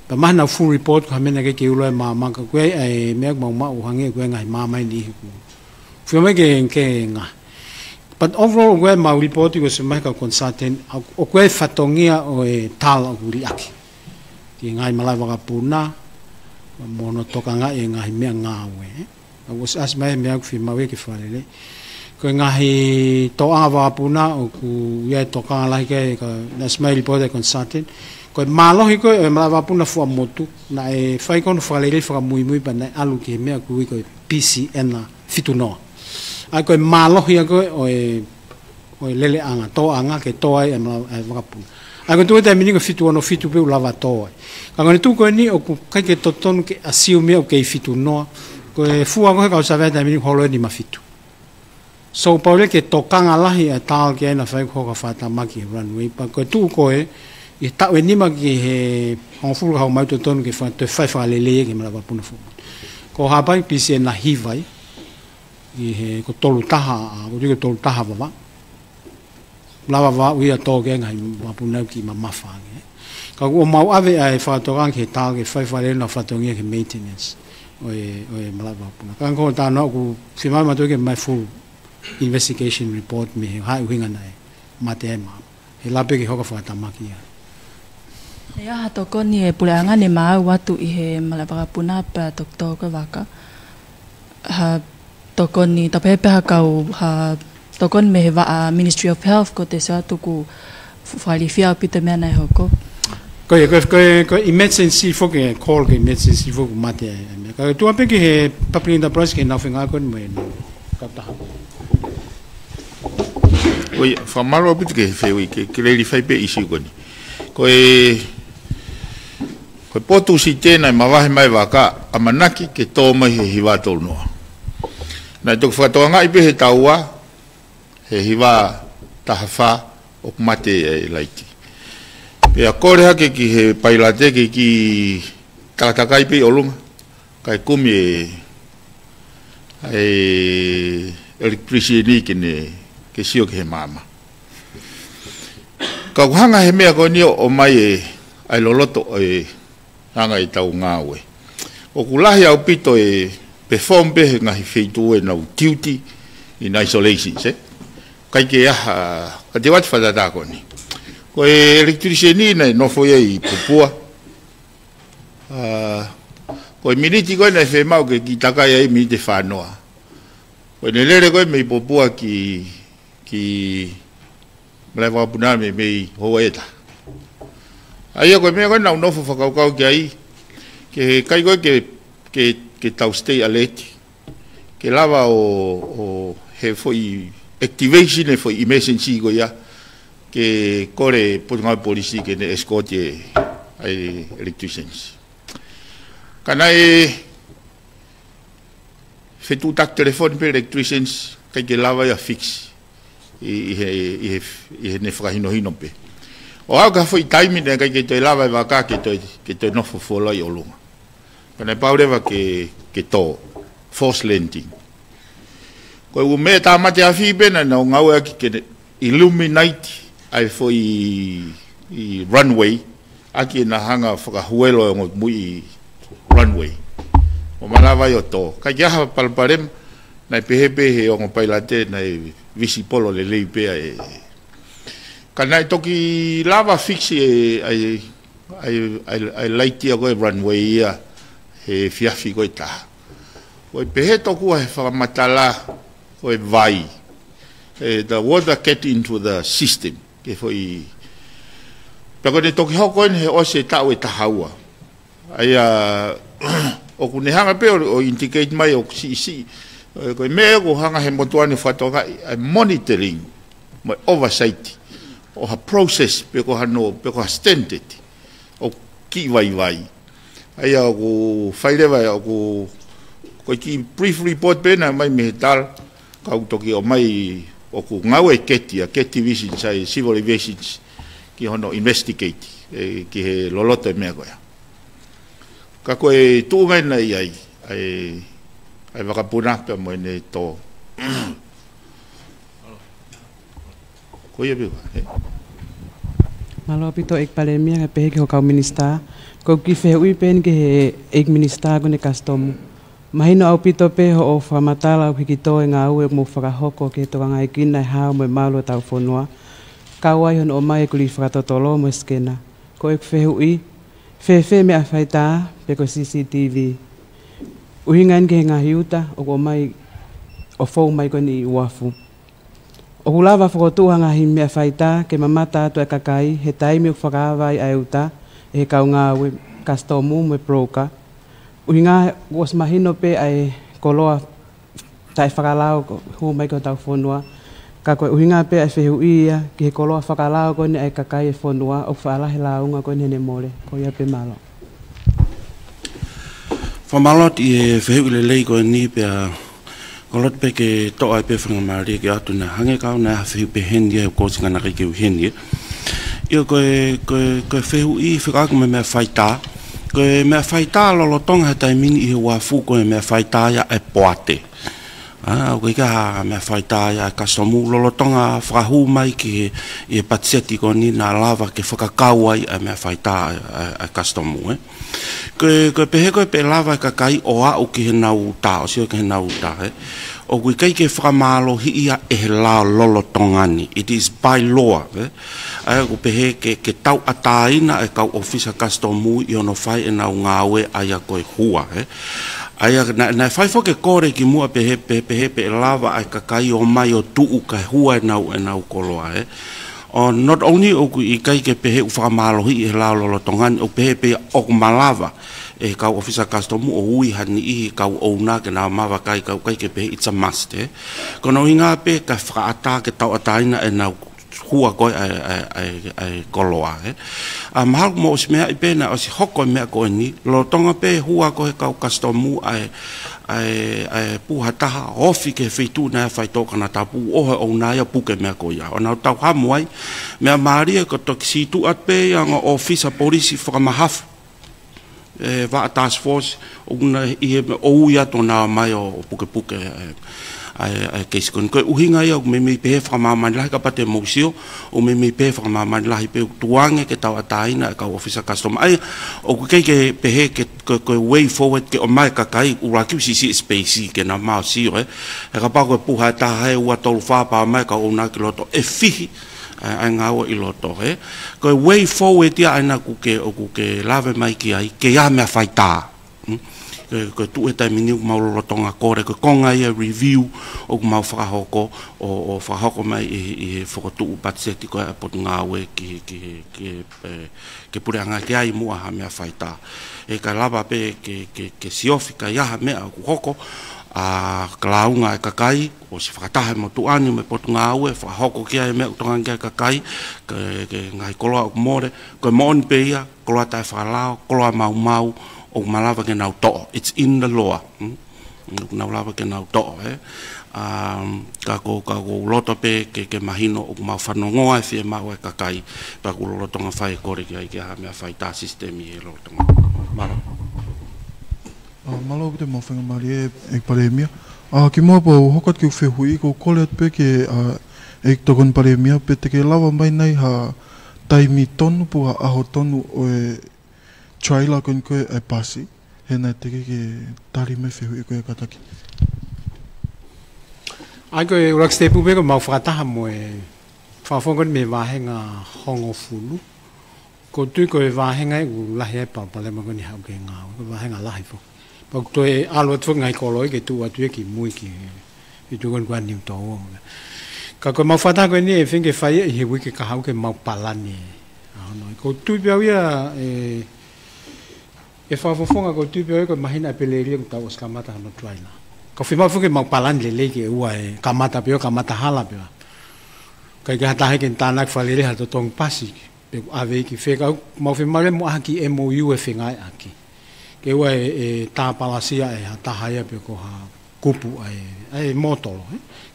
pa mahana full report ko mena ke ulo e mama ka ku ai mea mau mau hange ko ngahi mama ni ku fume ke ngahi. But overall, we mau report ko se mai ka consultant o ko fatongia o e tal o riaki. Ki ngai malai waka puna mo no toka nga e ngai me ngawe. Was as mai me ku fi mawe ki falele. Ko ngai to ava puna o ku ye toka la ke ka na smile report consultant. Ko malo hi ko e malai puna fu motu na e fai kon falele fra mui pa na alu ki me ku ko PCN fituno. Ako malohi ako o lele anga to anga ke to ai ama wakapu. Ako tu te mini ko fitu ono fitu pe lava to ai. Ka tu ko ni o kai ke toton ke asiumi o ke fitu no ko fu ako ka sa veta mini holo ni mafitu. So paule ke tokanga lahi a tal ke na fai ko ka fata maki runway pa ko tu ko e ta we ni maki he on fu ha mai toton ke fa te fa lele ke mala pu no fu. Ko ha pai pisi na hivai i he ko tolu taha ko diga tolu taha baba lava va ui a toge ngai mapuna ki mamafa ka o mau ave ai fa to kan ke ta ke fa le na fa to nge ke maintenance o malava puna kan ko ta no ku fima ma to ke my full investigation report me ha winga nai mate ma he lape ke hoka fa ta makia ya ha to ko ni e pulanga ni ma watu i he malava puna pa to ko waka ha tokon ni tapepe ha kau ha tokon me va Ministry of Health ko te sa tuku falifia pita me na hoko ko emergency fo ke call ke emergency fo mate ka tu ape ke public enterprise ke na finga kon me ka ta oi fa malo pit ke fe wi ke le fai pe isi ko ni ko potu si tena ma va mai va ka amanaki ke to mai he hiwa to no na tuk whakatoanga ipe he taua he hiwa tahafa o mate e laiti. Pea kore hake ki he pailate ki takataka ipe olunga kai kumi e electricity ke sio ke mama ka hanga he mea ko ni o mai ai loloto hanga I tau ngawe o kulahi au pito perform be ngahi feitu na duty in isolation se kai ke ka te wat fada da ko ni ko electricity ni no foi I pupua ko miniti ko na fe mau ke kitaka ya mi te fanoa ko ne lere ko me pupua ki Mlewa puna me hoa eta. Aia koe mea koe nau nofo whakaukau ki ai. Ke kai koe ke tau stay alert. Ke lava o he foi activation e foi emergency koe ia. Ke kore potunga polisi ke ne escort ai electricians. Kana fetu tak telefon pe electricians kai ke lava ia fix. I ne whakahino pe. O au ka whai taimi ne kai ke te lawa waka ke te nofo whola I o lunga. Kana paurewa ke tō, force landing. Koe u mea tā mate a whipena na o ngau aki ke illuminate ai whai runway aki na hanga whakahuelo o mui runway. O manawai o tō. Kai ke aha palparem na pehe o ngopailate na visi polo le leipea kana toki lava fixi ai laiti a koe runway ia he fiafi koe ta koe pehe toku he whakamatala koe vai the water get into the system ke foi pako ne toki hoko he ose tau tahaua ai o kunehanga pe o indicate mai o si koe mea ko hanga he motuane whatoka monitoring mai oversight o ha process peko ha standard o ki vai ai a ko whairewa a ko ki brief report pena mai me tal kau toki o mai o ko ngau keti vision sai civil aviations ki hono investigate ki he loloto mea koea ka koe tuungai nei ai wakapuna pe mo ne to ko ia biwa malo pito ek palemia he pe ke ho minister ko ki fe ui pen ke ek minister ko ne custom mahino au pito pe ho fa matala ki to nga u mo fa hoko ke to nga ikina ha mo malo ta fonwa ka wai hon o mai ko li fa totolo mo skena ko ek fe ui fe me afaita pe ko CCTV uhingan ke nga hiuta o ko mai o fo mai ko ni wafu o hulava fo tu nga himia faita ke mamata to kakai he taimi o fakava ai uta e ka nga we customu me proka uhinga was mahino pe ai koloa tai fakalao hu mai ko ta fonua ka ko uhinga pe ai fehu ia ke koloa fakalao ko ni ai kakai fonua o fala hela unga ko ni ne mole ko ia pe malo Famalot I fehu le lei ko ni pe kolot pe ke to ai pe franga mari ke atu na hange ka na fehu pe hendi ko singa na ke hendi io ko fehu I fika ko me faita ko me faita lo tonga ta mini I wa fu ko me faita ya e poate ko ka me faita ya ka somu lo tonga frahu mai ki e patseti ko ni na lava ke fika kawai me faita a customu ko pe lava ka kai o a o ki na uta o sio ki na uta o kui kai ke whakamalo hi ia e la lolo tongani it is by law ko pe ke tau ataina e kau officer customu I ono fai e na ngawe aya koe hua aya na fai fo ke kore ki mua pe lava ai ka kai o mai o tuu ka hua e na koloa not only o I kai ke pehe u whakamalohi e lao lolo tongani o pehe o malava e kau officer customu o hui hani I kau ouna ke na mawa kai ke pehe it's a must kono inga pe ka whakaata ke tau ataina e na hua koe ai koloa mahal mo os mea I pena o si hoko mea koe ni lolo tonga pe hua koe kau customu ai puha taha ofi ke feitu na fai toka na tapu ohe o na ia puke mea ko ia o na tau hamuai mea maria ko toki situ at pe ang officer polisi whakamahaf va task force o na ia o ia to na mai o puke ai ke skon ko uhinga ia me me pe fra ma man la ka pate museo o me pe fra ma man la pe tuange ke tawa taina ka officer custom ai o ke pe he ke ko way forward ke o mai ka kai u ra ki si space ke na ma si e ka pa ko pu ha ta hai wa tol fa pa mai ka ona ki loto e fi ai nga o i loto he ko way forward ia ana ku ke lave mai ki ai ke ya me faita ko tu e tai mini mau rotonga kore ko konga ia review o mau whakahoko o whakahoko mai i whakotu patseti ko e pot ngawe ke pureanga ke ai mua ha mea whaita e ka lava pe ke siofi ka iaha mea ku hoko a klaunga e kakai o se whakatahe mo tuani me pot ngawe whakahoko ke ai mea utonga ke kakai ke ngai koloa o more ko moon pe ia koloa tai whakalao koloa mau o malava ke nau to it's in the law nau lava ke nau to ka ko loto pe ke mahino o ma fanongoa e fie mau e kakai pa ku loto nga fai kore ki ai ke ha mea fai ta sistemi e loto maro malo te mo fenga mari e paremia ki mo po hokot ki fe hui ko kolet pe ke e tokon paremia pe te ke lava mai nei ha taimi tonu pu a ho tonu o trailer kon ko e pasi hena te ke tari me fe ko e kataki ai ko rak ste pu be ko mau frata ha mo e fa fon kon me va henga hongo fulu ko tu ko e va henga u la he pa pa le mo ni ha ke nga ko va henga la hi fo pa to e alo tu ngai ko lo ke tu atu ki mui ki i tu kon kwan ni to ka ko mau frata ko ni e fin ke fai e wi ke ka ha ke mau palani no ko tu be ia e whawhawhonga ko tūpio e ko mahina e peleria ko tau os kamata hano tuaila. Ko whima whuke mau palan le leke ua e kamata pio, kamata hala pio. Kai ke hatahe ke tānak whalere hato tong pasi. Pe ave ki wheka mau whima le mo aki MOU e whengai aki. Ke ua e tā palasia e hatahaya pio ko ha kupu e motolo.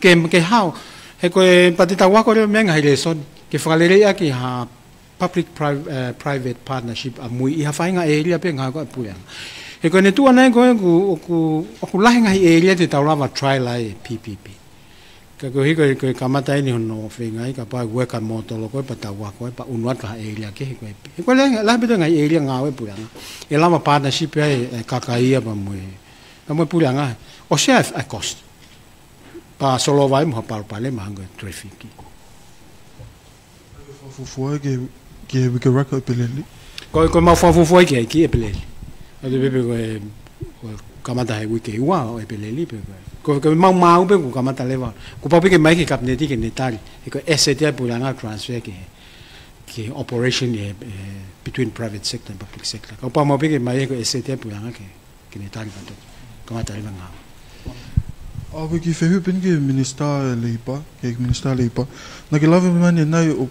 Ke hao, he ko e patita wako reo menga hile son. Ke whalere aki ha public private partnership a mui iha whainga area pe ngā koe pureanga. He koe ne tua nei koe ku lahinga hi area te taurawa trial ai PPP. Ka koe hiko koe kamata ini hono whengai ka pae weka motolo koe pa taua koe pa unuat ka area ke he koe. He koe lahi beto ngai area ngā koe pureanga. E lama partnership ai kakaia pa mui. Ka mui pureanga. O sea a cost. Pa solo vai moha palpale mahango traffic. Fufua ke wika raka e peleli? Ko mau fufua ki e peleli. A te pepe ko kamata he wike ua o e peleli pe ko mau pe ko kamata leva. Ko papi ke mai ki kapneti ke netari. E ko asset ya pulanga transfer ke operation between private sector and public sector. Ko pa mau pe ke mai ko asset ya pulanga ke netari pa to. Kamata leva nga. Ako ki whehu pen ke minister leipa. Na ke lawe mani nai o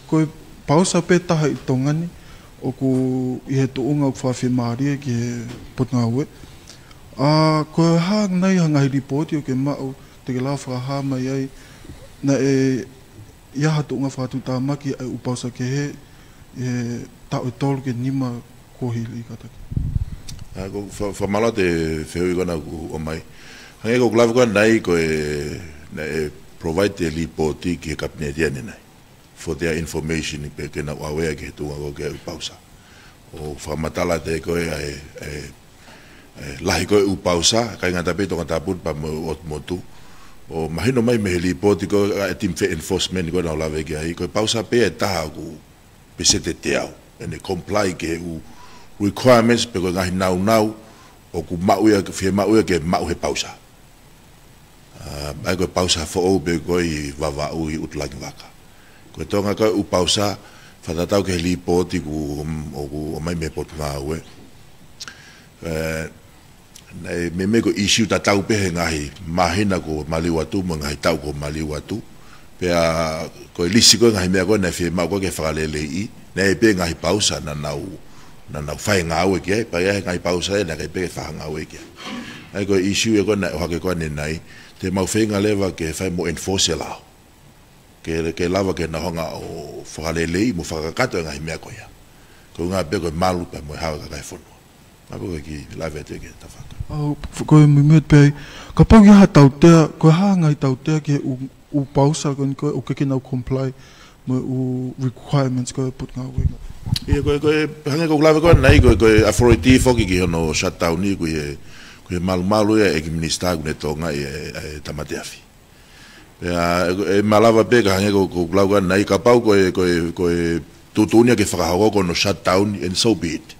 koe pausa pe taha i tongani o ku i he tuunga o whawhi maari ke pot ngā ue. Koe haang nai hanga hi ripoti o ke mao te ke lawa whakaha mai ai na e iaha tuunga whatu tā maki ai upausa ke he tau e tolu ke nima kohili kataki. Ko whamala te whehu i kona o mai. Hange ko klawe koe nai ko e provide te ripoti ki he kabineti ane nai. For their information pe ke na awea ke tunga ko ke upausa. O whamatala te koe lahi koe upausa, kai ngata pe tonga tapun pa mo motu. O mahino mai me he ripoti ko e team fair enforcement ko na lawe ke ai. Koe pausa pe e taha ku pesete te au. Ene comply ke u requirements pe koe ngahi nau o ku mauia ke mau he pausa. Ai koe pausa fo o pe koe i wawa ui utlangi waka. Koe tonga koe upausa whatatau ke he ripoti ku o mai me potu ngā ue. Me ko issue ta tau pehe ngahi mahina ko maliwatu mo ngahi tau ko maliwatu. Pea koe lisi koe ngahi mea koe na whie mau koe ke whakalele i. Na e pe ngahi pausa na nau whai ngā ue kia. Pa ia he ngahi pausa e na kai pe ke whaha ngā ue kia. Ai koe issue e koe na hake koe ne nai. Te mau whenga lewa ke whai mo enforce lao. Ke lava ke na honga o whakalelei mo whakakato e ngahi mea koia. Ko ngā pe koe malu pa mo hawa kakai whanua. Apo ki live te ke tafaka. Au ko mi pe ka pau ya tau te ko ha ngai tau te ke u pausa ko o ke na comply mo u requirements ko put nga we. Ia ko hanga ko live ko nai ko authority foki ki no shutdown ni ko malu e ki minister ko netonga e tamateafi. E malava pe ka hanga ko live nai ka pau ko tutunia ke whakahoko no shutdown and so be it.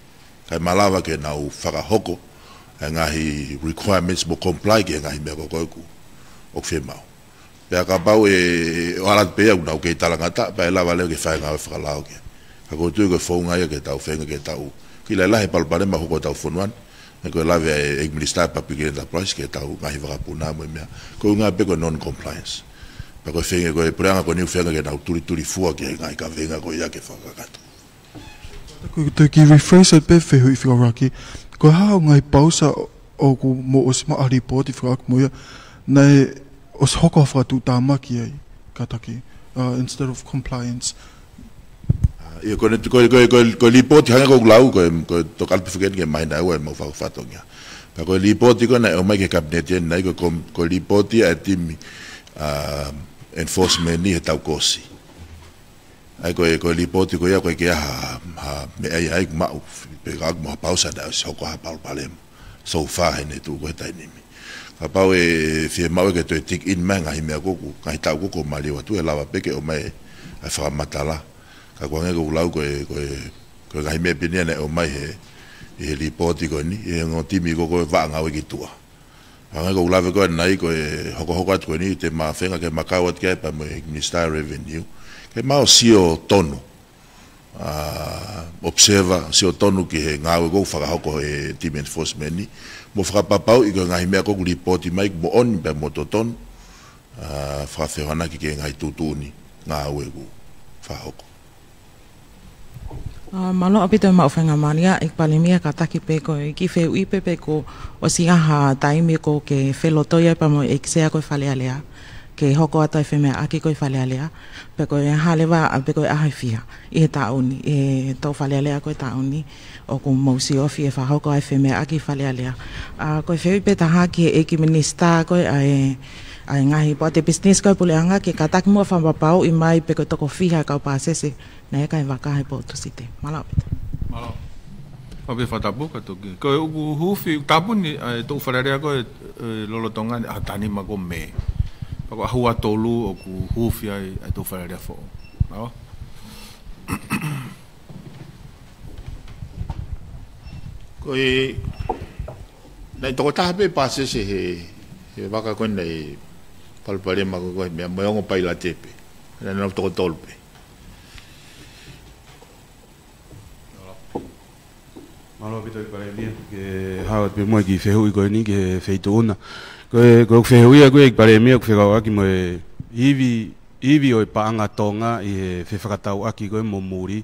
Kai malava ke nau whakahoko ngahi requirements mo comply ke ngahi mea kokoeku o whemau. Pea ka pau o alat pea unau ke talangata, pea lava leo ke whae ngā whakalao ke. Ka koutu ke whaunga ia ke tau whenga ke tau. Ki lai lahe palpare ma hoko tau whonuan, e koe lave e Minister Public Enterprise ke tau ngahi whakapuna mo mea. Koe ngā peko non-compliance. Pea koe whenga koe preanga koe niu whenga ke nau turi fua ke ngahi ka whenga koe ia ke whakakata. Koe ki rephrase pe whehu i whikaraki, ko hao ngai pausa o ku mo o sima a report i whakak moia nei o se hoko whakatu tāmaki ai kataki instead of compliance. Ia ko report hanga ko lau ko to kalpi whaken ke mai nai ua mo whakafatongia. Pa ko report ko na o mai ke cabinet ia nai ko report ia timi enforcement ni he tau kosi. Ai ko report ko ia ko ke ha me ai mau pe ga mo pausa da so ko ha palem so far ne tu ko tai nimi ka pau e fie mau ke to tik in manga hi me ko ka ta ko mali wa tu e lava pe ke o mai a fa matala ka ko nge ko lau ko ga hi me penia ne o mai he report ko ni e ngo timi ko va nga we ki tua nga ko lava ko nai ko hoko ko ni te ma fenga ke makawat ke pa mo Minister Revenue ke mau sio tonu observa se o tonu ki he ngā go whakahoko e team enforcement ni mo whakapapau i ko ngahi mea ko report i mai mo on pe mo to tonu whakawhana ki ke ngai tutuni ngā ue go whakahoko Malo apito ma ofenga mania ik palemia ka taki pe ko ki fe ui pe ko o si ha taimi ko ke felotoya pa mo ek sea ko falealea ke hoko ata fe me aki ko falealea pe ko haleva pe ko a fia e tauni e to falealea ko tauni o ko mosi ofi e fa hoko fe me aki falealea a ko fe pe ta ha ki e ki minister ko ai ngahi pote business ko puleanga ke katak mo fa pau i mai pe ko to ko fiha ka pasese na ka vaka he po to site malo Papi fatabu ka to ki ko hufi tapuni to falealea ko lolotonga atani ma ko me Pako ahua tolu o ku hufi ai to wharerea fo. No? Koe, nei toko taha pe pase se he waka koe nei palpare ma koe mea moiongo pai la tepe. Nei nau toko tolu pe. Malo pito i pare mia, ke hawat pe moe ki whehui koe ni ke wheitu una. Ko whehuia koe i pare mea ko whekau aki mo e iwi o i paanga tonga i he whewhakatau aki koe mo muri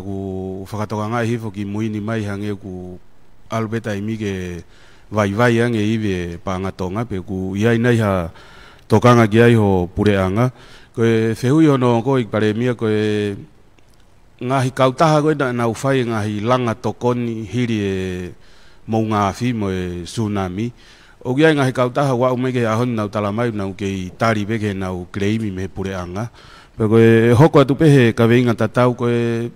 ku whakatau anga i hifo ki muini mai hange ku albeta i mi ke vai ange iwi e paanga tonga pe ku iai nei ha tokanga ki ai ho pure anga ko e whehuia no ko i pare mea ko e ngahi kautaha koe na nau whai ngahi langa tokoni hiri e mou ngāwhi mo e tsunami o kia ngahi kautaha wa ume ke ahon nau talamai nau ke i tari peke nau kreimi me pure anga pe koe hoko atu pehe ka veinga tatau koe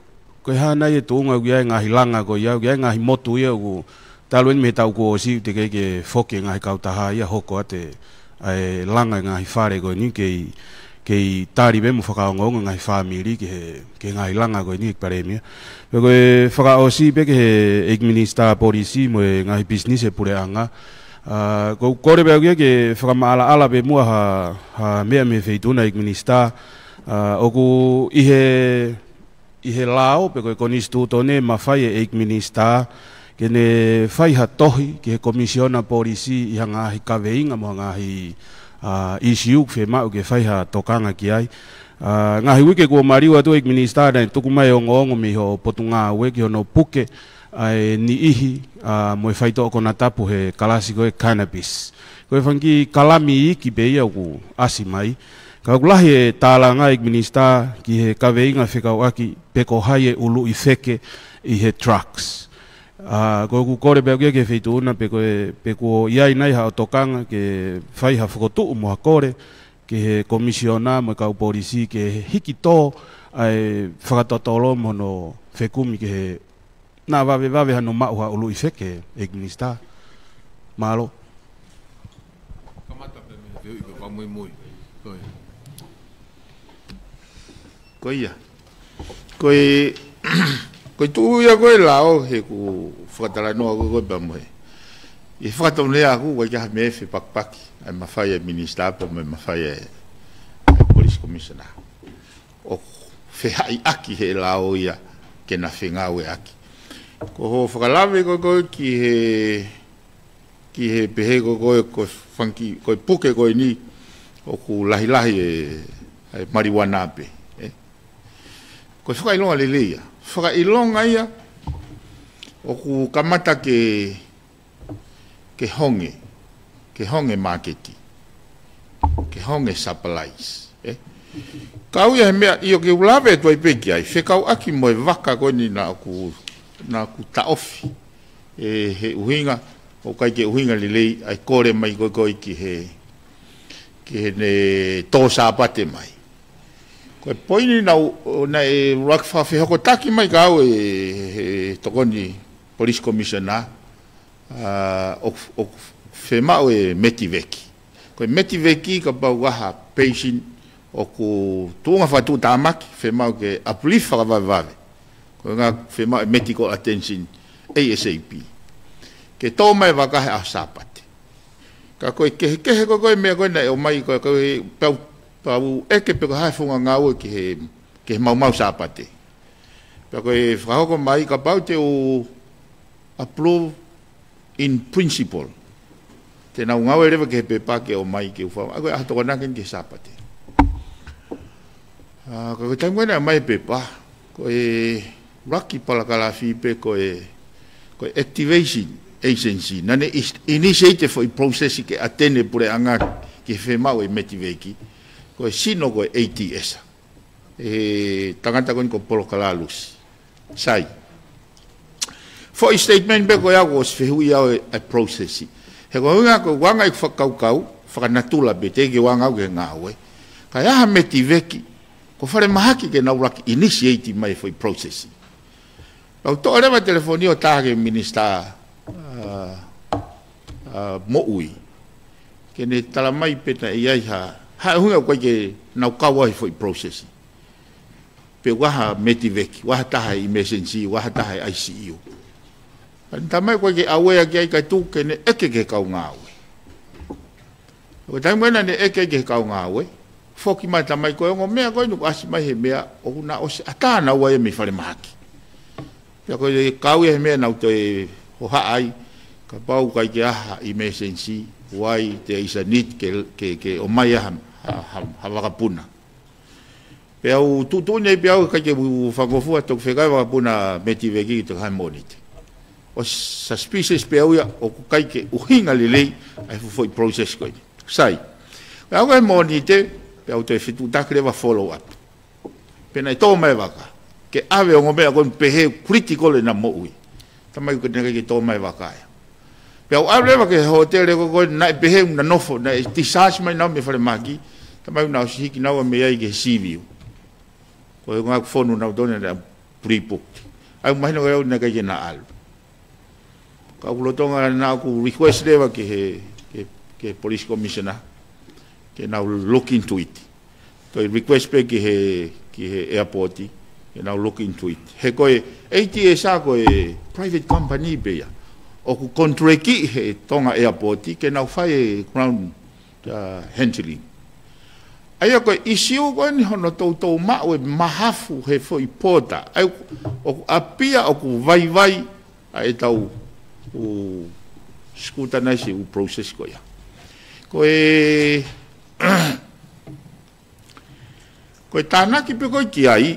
hana i e tuunga o kia ngahi langa koe iau kia ngahi motu ia ku taluen me tau ko osi te ke foke ngahi kautaha ia hoko ate ai langa ngahi whare koe ni ke i tari pe mo whakaongonga ngahi whamiri ke ngahi langa koe ni paremia pe koe whakaosi peke he Minister Polisi mo e ngahi business e pure anga ko kore be ke whakamaala ala pe mua ha mea me feituna ik minister o ku ihe lao pe ko konistu tone ma fai ik minister ke ne fai ha tohi ke komisiona polisi i hanga hi kaveinga mo ngahi issue fe ma ke fai ha tokanga ki ai ngahi wike ko mariwa to ik minister na tukumai ongo mi ho potunga we ki no puke ai ni ihi mo fai to kona tapu he kalasi ko cannabis ko fangi kalami ki be ia ku asimai ka kulahi talanga ik minister ki he kaveinga fika aki peko haie ulu i feke i he trucks Ko ku kore pe ke feituna pe ko ia nai ha tokanga ke fai ha fokotu mo kore ke komisiona mo ka polisi ke hikito ai whakatotolo mo no whekumi ke nā wawe hano mau ha ulu i wheke egnista malo. Kamata pe me veo i pa mui mui. Koia. Koe tu ia koe lao he ku whakatala noa koe pa mui. I whakatau lea aku koe kia me whi pakpaki. Ai mawhai e minister pa me mawhai e police commissioner. O whehai aki he lao ia ke na whengawe aki. Ko ho whakalawe koe ki he pehe koe whanki koe puke koe ni o ku lahi e marijuana pe. Koe whakailonga leleia. Whakailonga ia o ku kamata ke honge marketi. Ke honge supplies. Kau ia he mea iyo ke ulawe tuai peki ai. Whekau aki moe waka koe ni na ku taofi. He uhinga o kai ke uhinga lelei ai kore mai koe ki he ne tōsa apate mai. Koe poini na e rakfa hoko taki mai ka au e tokoni police commissioner o whemau e metiveki. Koe metiveki ka pau waha patient o ku tuunga whatu tāmaki whemau ke uplift whakawawave. Koe ngā whemau e medical attention ASAP. Ke tō mai wakahe a sāpate. Ka koe kehe koe mea koe na e o mai koe pau eke peko hae whunga ngāua ki he mau sāpate. Pea koe whahoko mai ka pau te o approve in principle. Te nau ngāua rewa ke he pepa ke o mai ke uwhau. A koe ahatoko naken ke sāpate. Ka koe tanguena mai pepa. Koe raki palakala whipe koe activation agency. Nane initiative for processing ke atene pure anga ki whemau e metiveki. Koe sino koe ATS. Tangata koe ko polokalalusi. Sai. For statement be koe ako os whehui au e processi. He koe hunga koe wanga i whakaukau, whakanatula be teke wanga au ke ngāwe. Kai aha metiveki, ko whare mahaki ke nauraki initiate mai for processi. Pau to rewa telefoni o tāke minister Mo'ui. Ke ne talamai peta i ai ha hunga koe ke nau kawa i foi processi. Pe waha metiveki, waha taha emergency, waha taha ICU. Tamai koe ke awea ki ai kai tū ke ne eke ke kau ngāwe. Koe taimwena ne eke ke kau ngāwe. Foki mai tamai koe ongo mea koe nuku asi mai he mea o kuna ose atana ua e me whare mahaki. Pea koe kau he mea nau te hoha ai, ka pau kai ke aha emergency, wai te isa nit ke o mai aha wakapuna. Pea u tutune pea u kai ke whangofua tok whekai wakapuna metiveki ki te kai monite. O sa species pea uia o kai ke uhinga lelei ai fufoi process koe. Sai. Pea u kai monite, pea u te fitu takrewa follow up. Pena i tō mai waka. Ke awe o ngomea koe pehe critical e na mo'ui. Tamai koe neka ke tō mai waka ea. Pea u awe ke hotel koe na i pehe una nofo, na i tisasi mai nao me whare maki, tamai una o sihiki nao me ai ke siviu. Koe ngā kufonu nao tōne na pre-booked. Ai mahino koe au neka ke na alu. Ka ulotonga na ku request rewa ke police commissioner ke now look into it. To request pe ki he airport ke now look into it. He koe ATS a koe private company pe ya. O ku contract he tonga airport ke now fai ground handling. Ai koe issue koe ni hono tau ma o mahafu he foi pota. Ai o apia o ku vai ai tau o skuta na si o process ko ya koe koe tana ki pe koe ki ai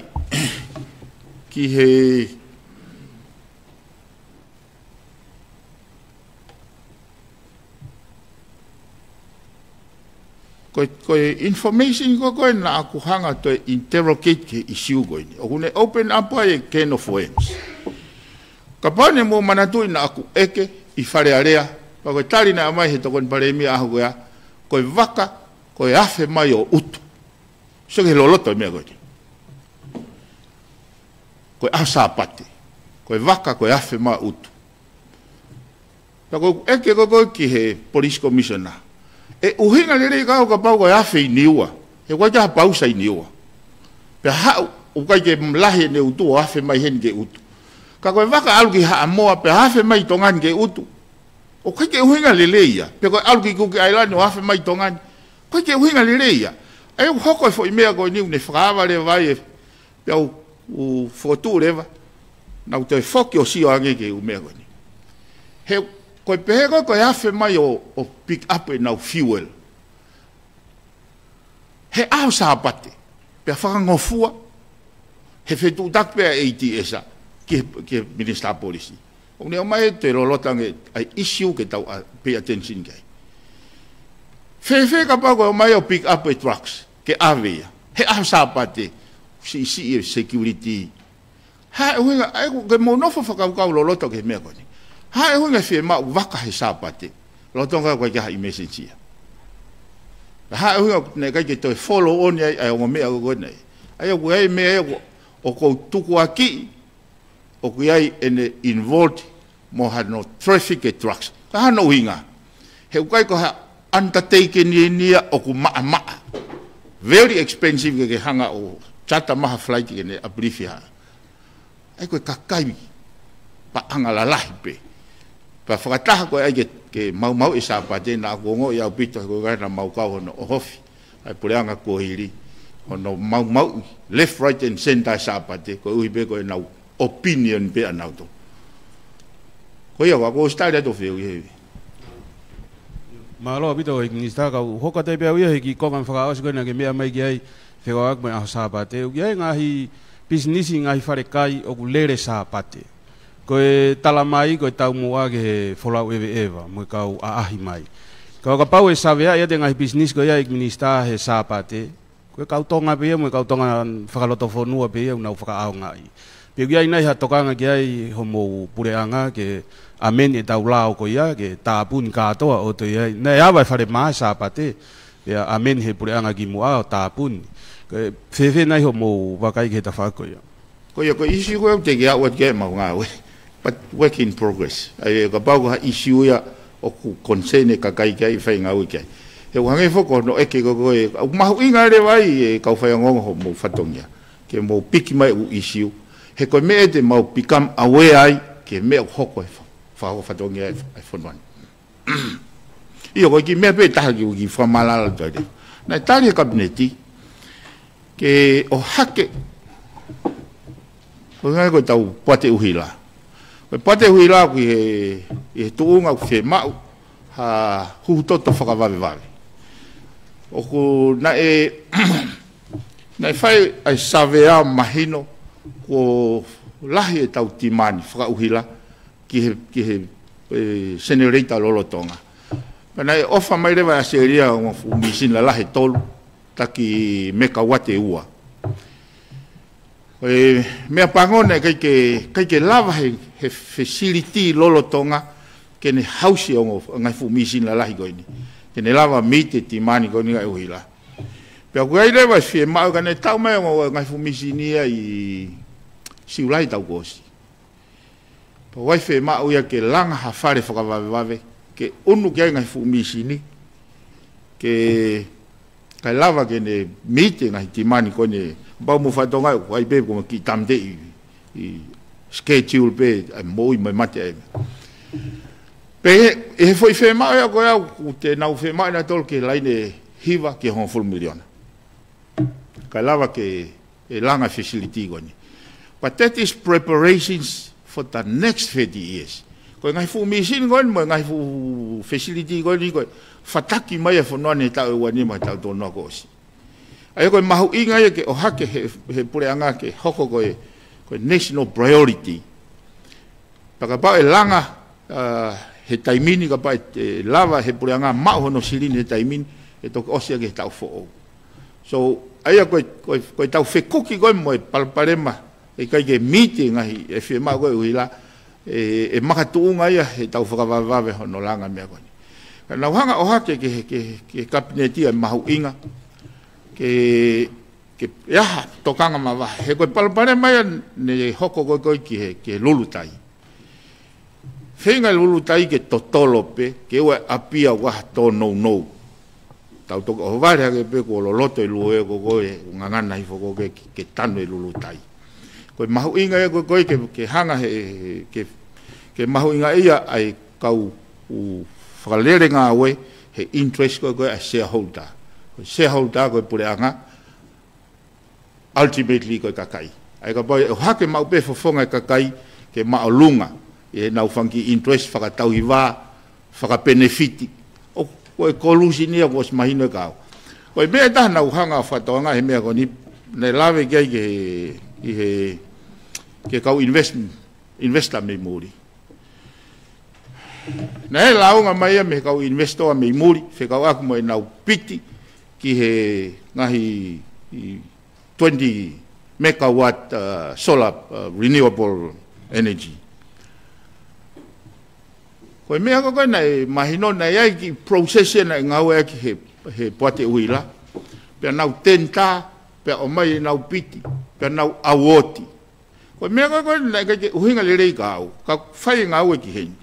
ki he koe information koe na aku hanga to interrogate ke issue koe ni o kune open up ai can of worms Ka pane mo manatu ina aku eke I whare area, pa koe tari na mai he tokon paremia ahu koea, koe waka, koe afe mai o utu. So ke loloto e mea koe. Koe asa pate, koe waka, koe afe mai utu. Pa koe eke koe ki he police commissioner. E uhinga lere kau ka pau koe afe I niua, he koe jaha pausa I niua. Pe hau, ukai ke mlahe ne utu o afe mai hen ke utu. Ka koe waka alu ki haa moa pe hafe mai tongan ke utu. O kai ke uhinga leleia. Pe koe alu ki kuki ailani o hafe mai tongan. Kai ke uhinga leleia. Ai u hoko e fo imea koe niu ne whakawa le vai e. Pe au fotu rewa. Na u te foki o sio ange ke umea koe ni. He koe pehe koe hafe mai o pick up e nau fuel. He au saa pate. Pe a whakangofua. He whetu tak pe a ATS-a. Ke minister policy. O ne o mai te rolotange ai issue ke tau pay attention kai. Fe ka pa ko mai o pick up e trucks ke avea. He a sapate si security. Ha huinga ai ke monofo fa ka loloto ke me ko ni. Ha huinga fe ma waka he sapate. Lotonga ko ja emergency. Ha huinga ne ka ke to follow on ai o me ko nei. Ai o ai me o ko tuku aki o kuiai ene involved mo ha no traffic e trucks. Ka hano hinga. He ukai ko ha undertaken nia o ku maa maa. Very expensive ke hanga o chata maha flight ke ne abrifia. Ai ko kakai pa anga la lahi pe. Pa whakataha ko ai ke mau e sa pa te na kongo ia pito ko ga na mau ka hono o hofi. Ai pureanga ko hiri. Ono mau left right and center sa pa te ko uibe ko na opinion be anauto. Ko ia ko style to feel ye. Malo bito ik ni sta ka hoka te pe ia ki ko man faka os ko na ke me mai ki ai fe wa ko a sapate. Ia nga hi business nga hi fare kai o ku lere sapate. Ko e talamai ko tau mua ke follow eva mo ka a ahi mai. Ko ka pau e savea ia te nga hi business ko ia ik minister he sapate. Ko ka tonga pe mo ka tonga fakaloto fonua pe ia na faka au ngai. Pe ia ina ha tokanga ki ai homo pureanga ke amen e tau lao ko ia ke tapun katoa o to ia na ia vai fare mai sapate ia amen he pureanga ki mua o tapun ke fefe nai homo wakai ke ta fa ko ia ko issue ko te ia wat ke mau nga we but work in progress ai ka pau ha issue ia o ku concern ka kai kai fa nga we ke e wange foko no e ke ko e mau inga le vai e ka fa ngo homo fatongia ke mo piki mai u issue he ko me te mau become aware ai ke me hoko fa fatongia ai fonwan io ko ki me pe ta ki fa malala to de na tali kabineti ke o hake ko ngai ko tau pate uhila ko pate uhila ki e tuunga ku fe mau ha hu to fa ka vave o ko na e na fai ai savea mahino ko lahi e tau timani whaka uhila ki he senerita lolotonga. Pana e ofa mai rewa a seria o misin la lahi tolu taki meka wate ua. Mea pangone kai ke lava he facility lolotonga ke ne hausi o ngai fu misin la lahi goini. Ke ne lava mite timani goini ngai uhila. Pea kuai rewa fie mau ka ne tau mai o ngai fu misinia I siulai tau kosi. Pa wai fe mau ia ke langa ha fare whakawawewave ke unu kia ngai fu misini ke kai lava ke ne mite ngai timani kone bau mu whatonga wai pe kuma ki tamde I schedule pe moi mai mate ai. Pe e foi fe mau ia koe au te nau fe mau na tol ke laine hiva ke hon full miliona. Kai lava ke e langa facility kone. But that is preparations for the next 30 years. Ko ngai fu misin gon mo ngai fu facility gon ko fataki mai fo no ne ta wani ma ta to no ko si. Ai ko mahu inga ye ke o hake he pureanga ke hoko ko national priority. Paka pa e langa he taimini ka pa lava he pureanga ma hono silini he taimini e to osia ke ta fo. So ai ko ta fe kuki gon mo palparema e kai ke meeting ai e fe ma go uhila e makatuunga ia he tau whakawawave hono langa mea koni. Ka nau hanga o hake ke kabinetia mahu inga, ke iaha tokanga mawa. He koe palapare mai ne hoko koe ki he lulutai. Whenga lulutai ke totolope, ke ue apia waha tō nou. Tau toka o ware hake pe ko loloto i lue ko koe ngangana hi foko ke tanu i lulutai. Koe mahu inga e koe ke hanga ke mahu inga ia ai kau whakalere ngā oe he interest koe a shareholder. Koe shareholder koe pure anga, ultimately koe kakai. Ai ka pai o hake mau pe fofonga kakai ke maolunga e nau whanki interest whakatauhi wā, whakabenefiti. O koe kolusi nia koe mahino kau. Koe mea taha nau hanga whatoanga he mea koe ni nei lawe kia ke kau investor me muri. Nei launga mai me kau investor me muri, fe kau aku mo nau piti ki he ngahi 20 megawatt solar renewable energy. Koe mea koe nei mahino nei ai ki procession nei ngau e ki he poate uila. Pea nau tenta, pea o mai nau piti, pea nau awoti. Koe mea koe nei ke uhinga le rei kau, ka whai ngau e ki heni.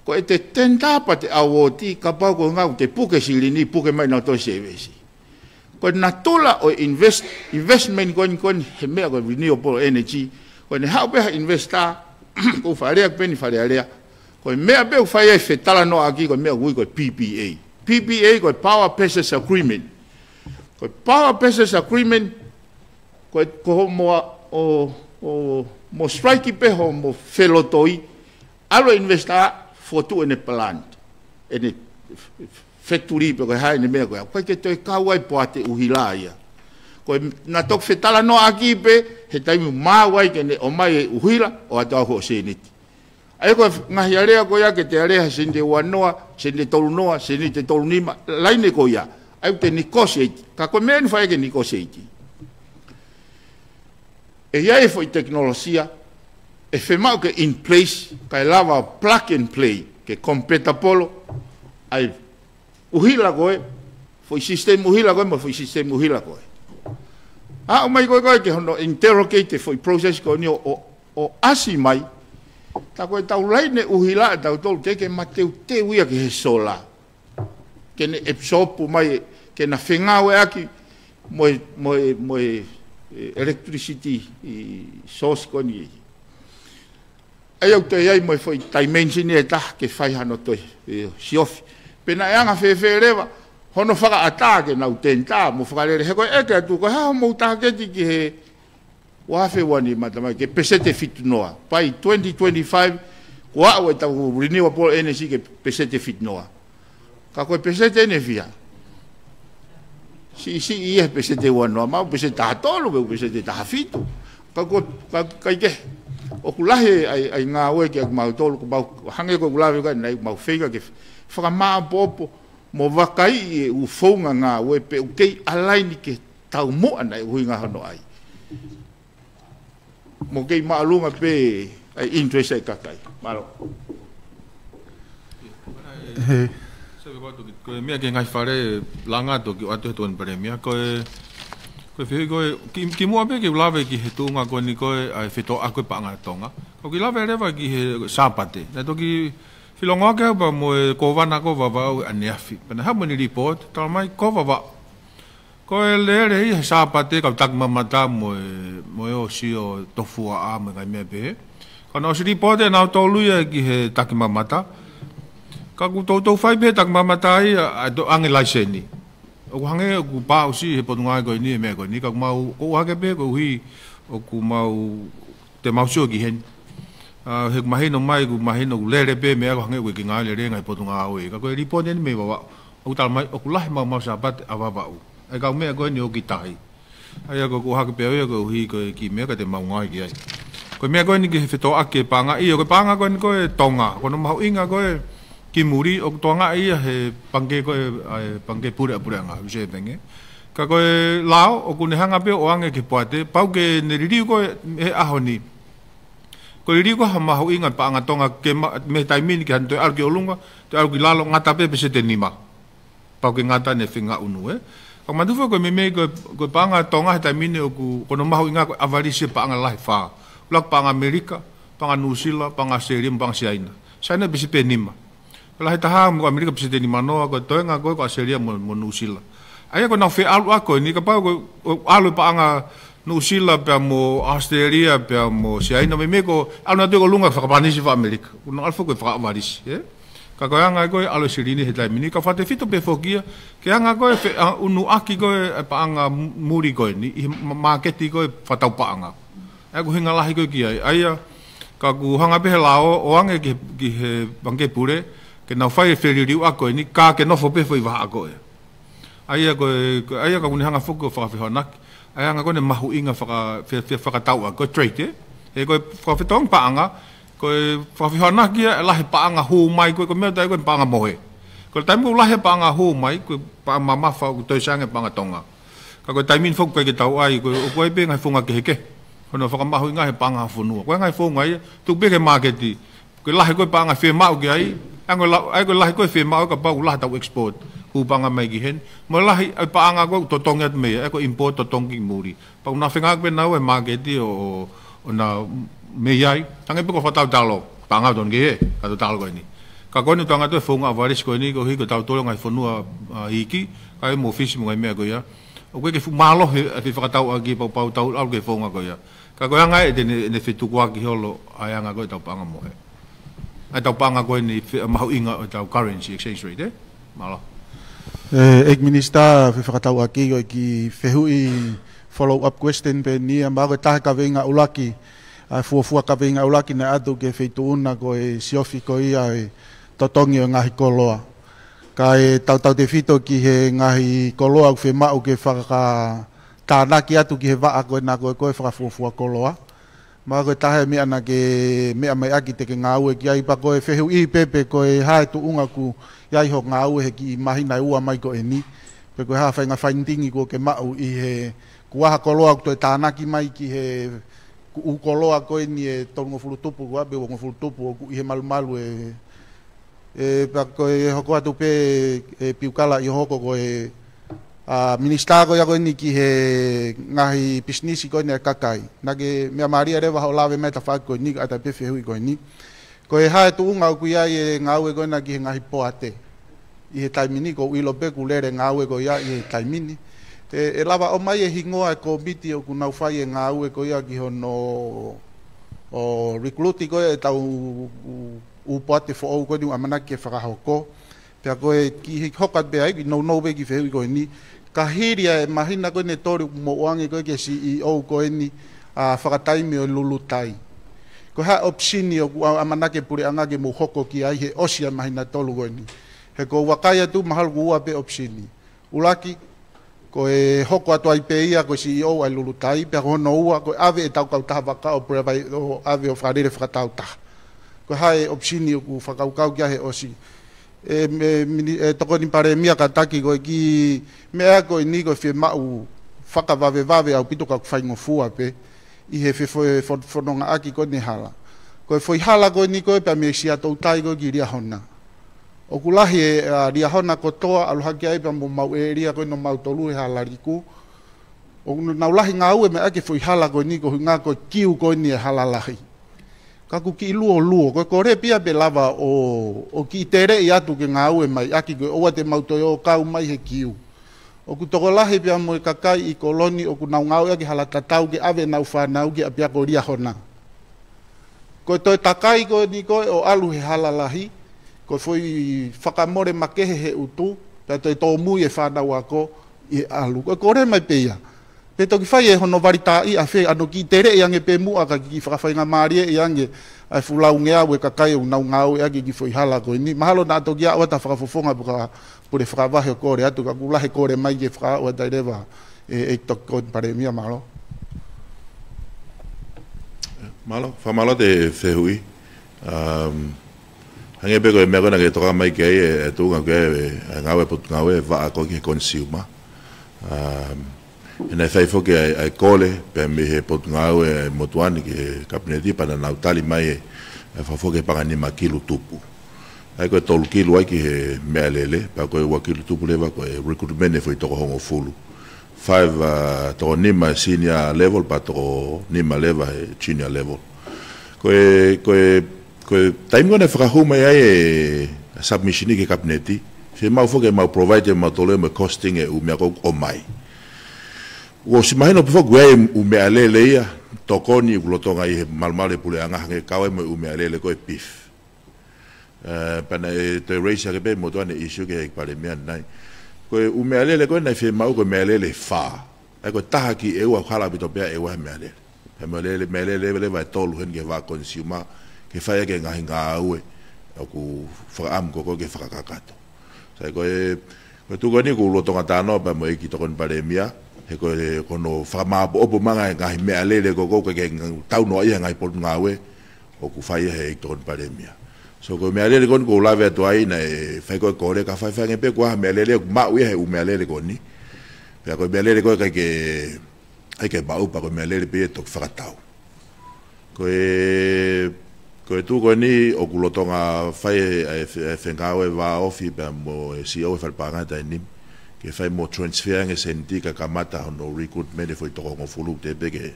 Ko e te tenta pa te awoti ka pau ko ngau te puke silini puke mai na to sevesi. Ko na tola o investment kon he mea ko renewable energy ko ne hau pe investa ko farea pe ni farea ko mea pe fai e fetala no aki ko mea ko PPA. PPA ko power purchase agreement. Ko power purchase agreement ko mo strike pe ho mo felotoi alo investa foto ene plant ene factory pe ko hai ne me ko ke to ka wai poate uhila ia ko na tok fetala no aki pe he tai ma wai ke ne o mai uhila o ata ho seniti ai ko ngahi area ko ya ke te area sinde wanoa sinde tolunoa sinde te tolunima laine ko ya ai te negotiate ka ko men fai ke negotiate e ia e foi teknologia e femau ke in place kai lava plug and play ke competa polo ai uhila koe foi system uhila koe mo foi system uhila koe o mai koe ke hono interrogate foi process ko ni o asi mai ta koe tau laine uhila tau tolu ke mateu te uia ke he sola ke ne epsopu mai ke na fengau e aki mo electricity source ko ni ai au te ai mo foi dimension e ta ke fai hano toi siofi pena anga fe rewa hono faka atake na utenta mo faka he ko e ke tu ko ha mo ta ke ki he wa fe wani matama ke pesete fit noa pai 2025 wa o ta renewable energy ke pesete fit noa ka ko pesete ne via si ia pesete wa noa ma pesete ta tolo be pesete ta fitu ka ko ka ke o kulahe ai ngā oe ki ak mau tolu ko mau hange ko kulahe ka nei mau feiga ke whakamaa popo mo wakai e u whaunga ngā oe pe u kei alaini ke tau moa nei hui ngā hono ai mo kei maalunga pe ai interest ai kakai malo ko mea ke ngai whare langa to ki atu he tuan paremia ko ko fe ko ki mo abe ke lave ki he tunga ko ni ko ai feto a ko pa nga tonga ko ki lave reva ki he sapate na to ki filonga ke ba mo ko vana ko va ane afi pana ha mo ni report ta mai ko va ko le he sapate ka tak mamata mo o si o tofu a me ga me be ko no si report na to lu ki he tak mamata ka ku to fai be tak mamata ai do ange license o hange ku pa o si he potunga ko ni me ko ni ka mau ko hage be ko hi o ku mau te mau so ki hen he mahino mai ku mahino lere be me ko hange ki nga le ngai potunga o ka ko report ni me wa o tal mai o ku lai mau sabat ava ba o ai ka me ko ni o ki tai ai ko hage be ko hi ko ki me ka te mau ngai ki ai ko me ko ni ki feto ake panga i ko panga ko ni ko tonga ko no mau inga ko ki muri o tonga ia he pangke ko pangke pura nga se penge ka ko lao o kune hanga pe o ange ki poate pau ke ne ri ko he ahoni ko ko iri ko ha mahu inga pa anga tonga ke me taimini ki hanto al ki olunga te al ki lalo ngata pe se te nima pa ke ngata ne finga unu ko mandu fo ko me ko pa anga tonga he taimini o ko no mahu inga ko avarisi pa anga lai fa lak pa anga Amerika pa anga New Zealand pa anga Australia pa anga China China be se pe nima la he taha mo Amerika be se te nima no ko toenga ko Australia mo New Zealand aya ko na fe alu ako ni ka pa ko alu pa anga New Zealand pe mo Australia pe mo China me ko ana te ko lunga fa panisi fa Amerika una alfo ko fa varis ka ko anga ko alo sirini he tai mini ka fa te fito pe fokia ke anga ko unu aki ko pa anga muri ko ni marketi ko fa tau pa anga ai ko hinga lahi ko ki ai ka ku hanga pe lao o anga ki he bangke pure ke na fa e feri riu ako ni ka ke no fo pe foi va ako ai ko ni hanga foko fa fa nak ai anga ko ne mahu inga fa tau ko trade ko fa tong pa anga ko fa hona ki la pa anga hu mai ko me dai ko pa anga mohe ko tai mo la pa anga hu mai ko pa mama fa ko toi sange pa anga tonga ka ko tai min fok pe ki tau ai ko pe ngai fonga ke kono fa mahu inga he pa anga funu ko ngai fonga ai tu be ke marketi ko la ko pa anga fe mau ki ai ai ko la ko fe mau ka pa la tau export ku panga mai gi hen mo lahi pa anga ko totong at me ko import totong ki muri pa una fenga pe na we marketi o na me yai tangai pe ko fatau dalo panga don ge ka to dalo ni ka ko ni tanga to fonga varis ko ni ko hi ko tau to ngai fonua iki kai mo fish mo ngai me ko ya o ko ke fu malo he fa tau agi pa tau al ge fonga ko ya ka ko anga e ne fitu kwa ki holo ai anga ko tau panga mo ai tau panga ko ni mau inga tau currency exchange rate malo Minister whakatau aki o ki whehui follow-up question pe ni a mago taha ka venga ulaki a fuafua ka venga ulaki na atu ke wheituuna ko e siofi ko ia e totongi o ngahi koloa. Ka e tau te whito ki he ngahi koloa u whemau ke whaka tānaki atu ki he waa koe nā koe koe whakafuafua koloa. Mago taha mea na ke mea mai aki te ke ngāue ki ai pa koe whehui pepe koe hae tu unga ku iai ho ngāue he ki mahina ua mai ko e ni. Pe koe haa whainga whaintingi ko ke mau i he kuaha koloa ku toi tānaki mai ki he ku koloa koe ni e tongo fulutupu kua be wongo fulutupu o ku i he malumalu pa koe hoko atu pe piukala i hoko koe minister ko ya koe ni ki he ngahi pisnisi koe ni kakai. Nage mea maria rewa hao lawe meta whaak koe ni ata pe whihui koe ni. Koe hae tu unga ku iai e ngāue koe na ki he ngahi poate. I he taimini ko uilo pe ku lere ngāue koe ia i he taimini. E lava o mai e hingoa e ko biti o ku nau whai e ngāue koe ia ki hono o recruiti koe e tau upoate fo au koe ni amanaki e whakahoko. Pea koe ki hokat pe ai ki nou pe ki whihui koe ni. Ka hiria e mahina koe ne tori mo oange koe ke CEO koe ni whakataimi o lulutai. Ko ha opsini o amanake puri angake mo hoko ki ai he osia mahina tolu koe ni. He ko wakaya tu mahal ua pe opsini. Ulaki ko e hoko atu ai pe ia ko CEO ai lulutai pe hono ua ko ave e tau kau taha waka o pura vai o ave o wharere whakatau taha. Ko ha e opsini o ku whakaukau kia he osi. Toko ni pare mia ka taki ko ki mea ko ni ko fe mau whakavave au pito ka whaingo fua pe i he whenonga aki ko ni hala. Ko foi hala ko ni ko pe me sia tau tai ko ki ria hona. O kulahi e ria hona ko toa aluhaki ai pa mo mau e ria ko no mau tolu e hala riku. O naulahi ngā ue me ake foi hala ko ni ko ngā ko kiu ko ni e hala lahi. Kaku ki luo ko kore pia be lava o ki tere i atu ke ngāue mai aki ko oa te mautoi o kau mai he kiu. O ku toko lahi pia mo e kakai i koloni o ku nau ngāue aki hala tatau ke ave nau whanau ki a pia ko ria hona. Ko toi takai ko ni ko o alu he hala lahi ko foi whakamore makehe he utu pia toi tō mui e whanau ako i alu. Ko kore mai peia. Pe toki whai e hono warita i a whee ano ki tere e ange pe mua ka ki whakawhainga maria e ange ai fulau ngea ue kakai o nau ngau e ange ki whoi hala koe ni. Mahalo na toki a oata whakafofonga puka pure whakawahe o kore atu ka kulahe kore mai ke whaka oata i rewa e toki koe pare mia malo. Malo, whamalo te whehui. Hange pe koe mea kona ke toka mai kei e tūnga koe e ngau e putu ngau e waa koe ke consumer. ina fai foke ai kole pe me he potngau e motuani ke kapneti pana nautali mai e fa foke pagani makilu tupu ai ko tolu kilu ai ki he mealele pa ko wa kilu tupu leva ko recruitment e foi to hongo fulu 5 to nima senior level pa to nima leva junior level ko time gonna fra home ai submission ke kapneti se mau foke mau provide mau tole me costing e u me ko o mai o si mahino po gue u me alele ia tokoni u lotonga i malmale pule anga nge kawe me u me alele ko e pif pana te race ke be motoane issue ke pale me nai ko u me alele ko na fe mau ko me alele fa ai ko tahaki e u khala bito be e u me alele me alele va tolu hen ke va consumer ke fa ke nga u ku fa am ko ke fa kakato sai ko tu ko ni ku lotonga tano ba mo ki to kon pale mia he ko no fama opo manga ngai me alele ko ke tau no ia ngai por ngawe o ku fai he ton pandemia so ko me alele kon ko lave to ai na fai ko le ka fai nge pe ko me alele ma ui he u me alele ko ni pe ko me alele ko ke ai ke ba u pa ko me alele pe to fatau ko tu ko ni o ku lotonga fai ngawe va ofi pe mo si o fa pa ngata ni ke fai mo transfer nge senti ka kamata no recruitment foi to ngo fulu te bege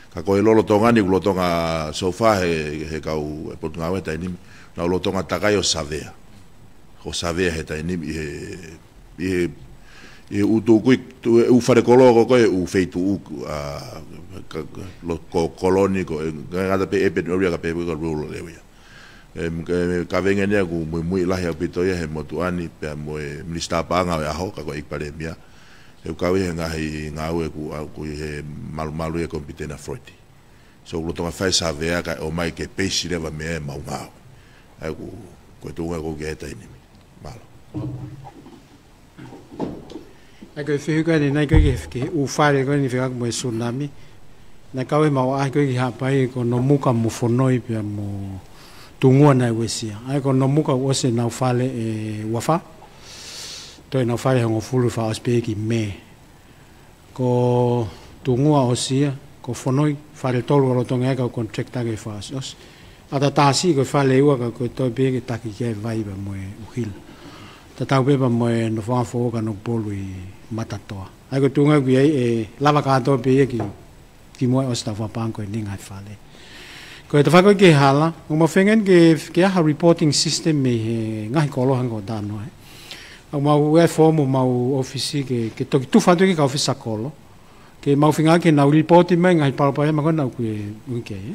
ka ko lo tonga ni lo tonga so fa he ka u pot nga weta ni na lo tonga takayo savea he ta ni e u tu ku u fare kologo ko u feitu lo koloni ko ngata pe e pe no ka pe ko rulo area ka venga ne ku muy la ya pito ya he motuani pe mo minister panga ya ho ka ko ikparemia e ka we nga hi nga we ku he malu e competena froti so lo tonga fai sa vea ka o mai ke peixe leva me ma nga ai ku tu nga ko ge ta ni malo ai ko fi ka ni nai ko ke u fare ko ni fi ka mo tsunami na ka we ma ai ko ha pai ko no muka mo fonoi pe mo tungua na wesia ai ko no muka wose na fale e wafa to na fale ngo fulu fa aspeki me ko tungua osia ko fonoi fale tolo lo tonga ka contracta ke fa os ata tasi ko fale ua ka ko to be ke taki ke vai ba mo uhil ta tau be ba mo no fa fo ka no polu i matatoa ai ko tunga ki e lava ka to be ki mo os ta fa panko ni ngai fale ko te whako ke hala, o ma whengen ke aha reporting system me he ngahi kolo hanga o dano e. Au mau e formu mau ofisi ke toki tufatu ke ka ofisa kolo, ke mau whinga ke nau reporti mai ngahi parapahe mako nau kue unke e.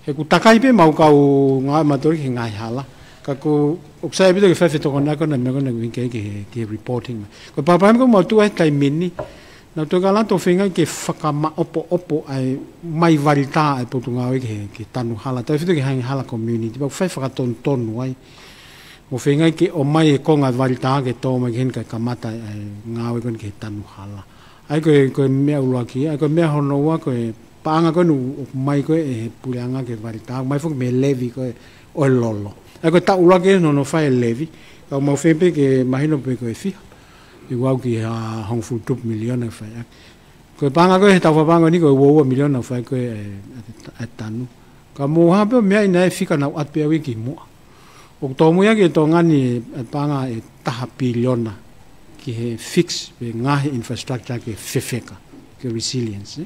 He ku takai pe mau kau ngahi matori ke ngahi hala, ka ku uksaya pito ke whewhi toko nako na meko na unke ke reporting. Ko parapahe mako mau tu e tai mini, na to kala to finga ke whakama opo ai mai varita ai potunga ke tanu hala ta fitu ke hang hala community ba fai whakaton tonu ai mo finga ke o mai konga varita ke to mai hen ka kamata ai ngawe kon ke tanu hala ai ko me ulwa ki ai ko me hono wa ko paanga ko nu mai ko e pulianga ke varita mai fuk me levi ko o lolo ai ko ta ulwa ke no fai levi ka mo fempe ke mahino pe ko e fi i wau ki hong fu tup miliona fai ko panga ko ta fa panga ni ko wo miliona fai ko e tanu ka mo ha pe me ina fika na at pe wiki mo o to mo ya ke to ngani panga e ta biliona ki he fix be nga infrastructure ke fefeka ke resilience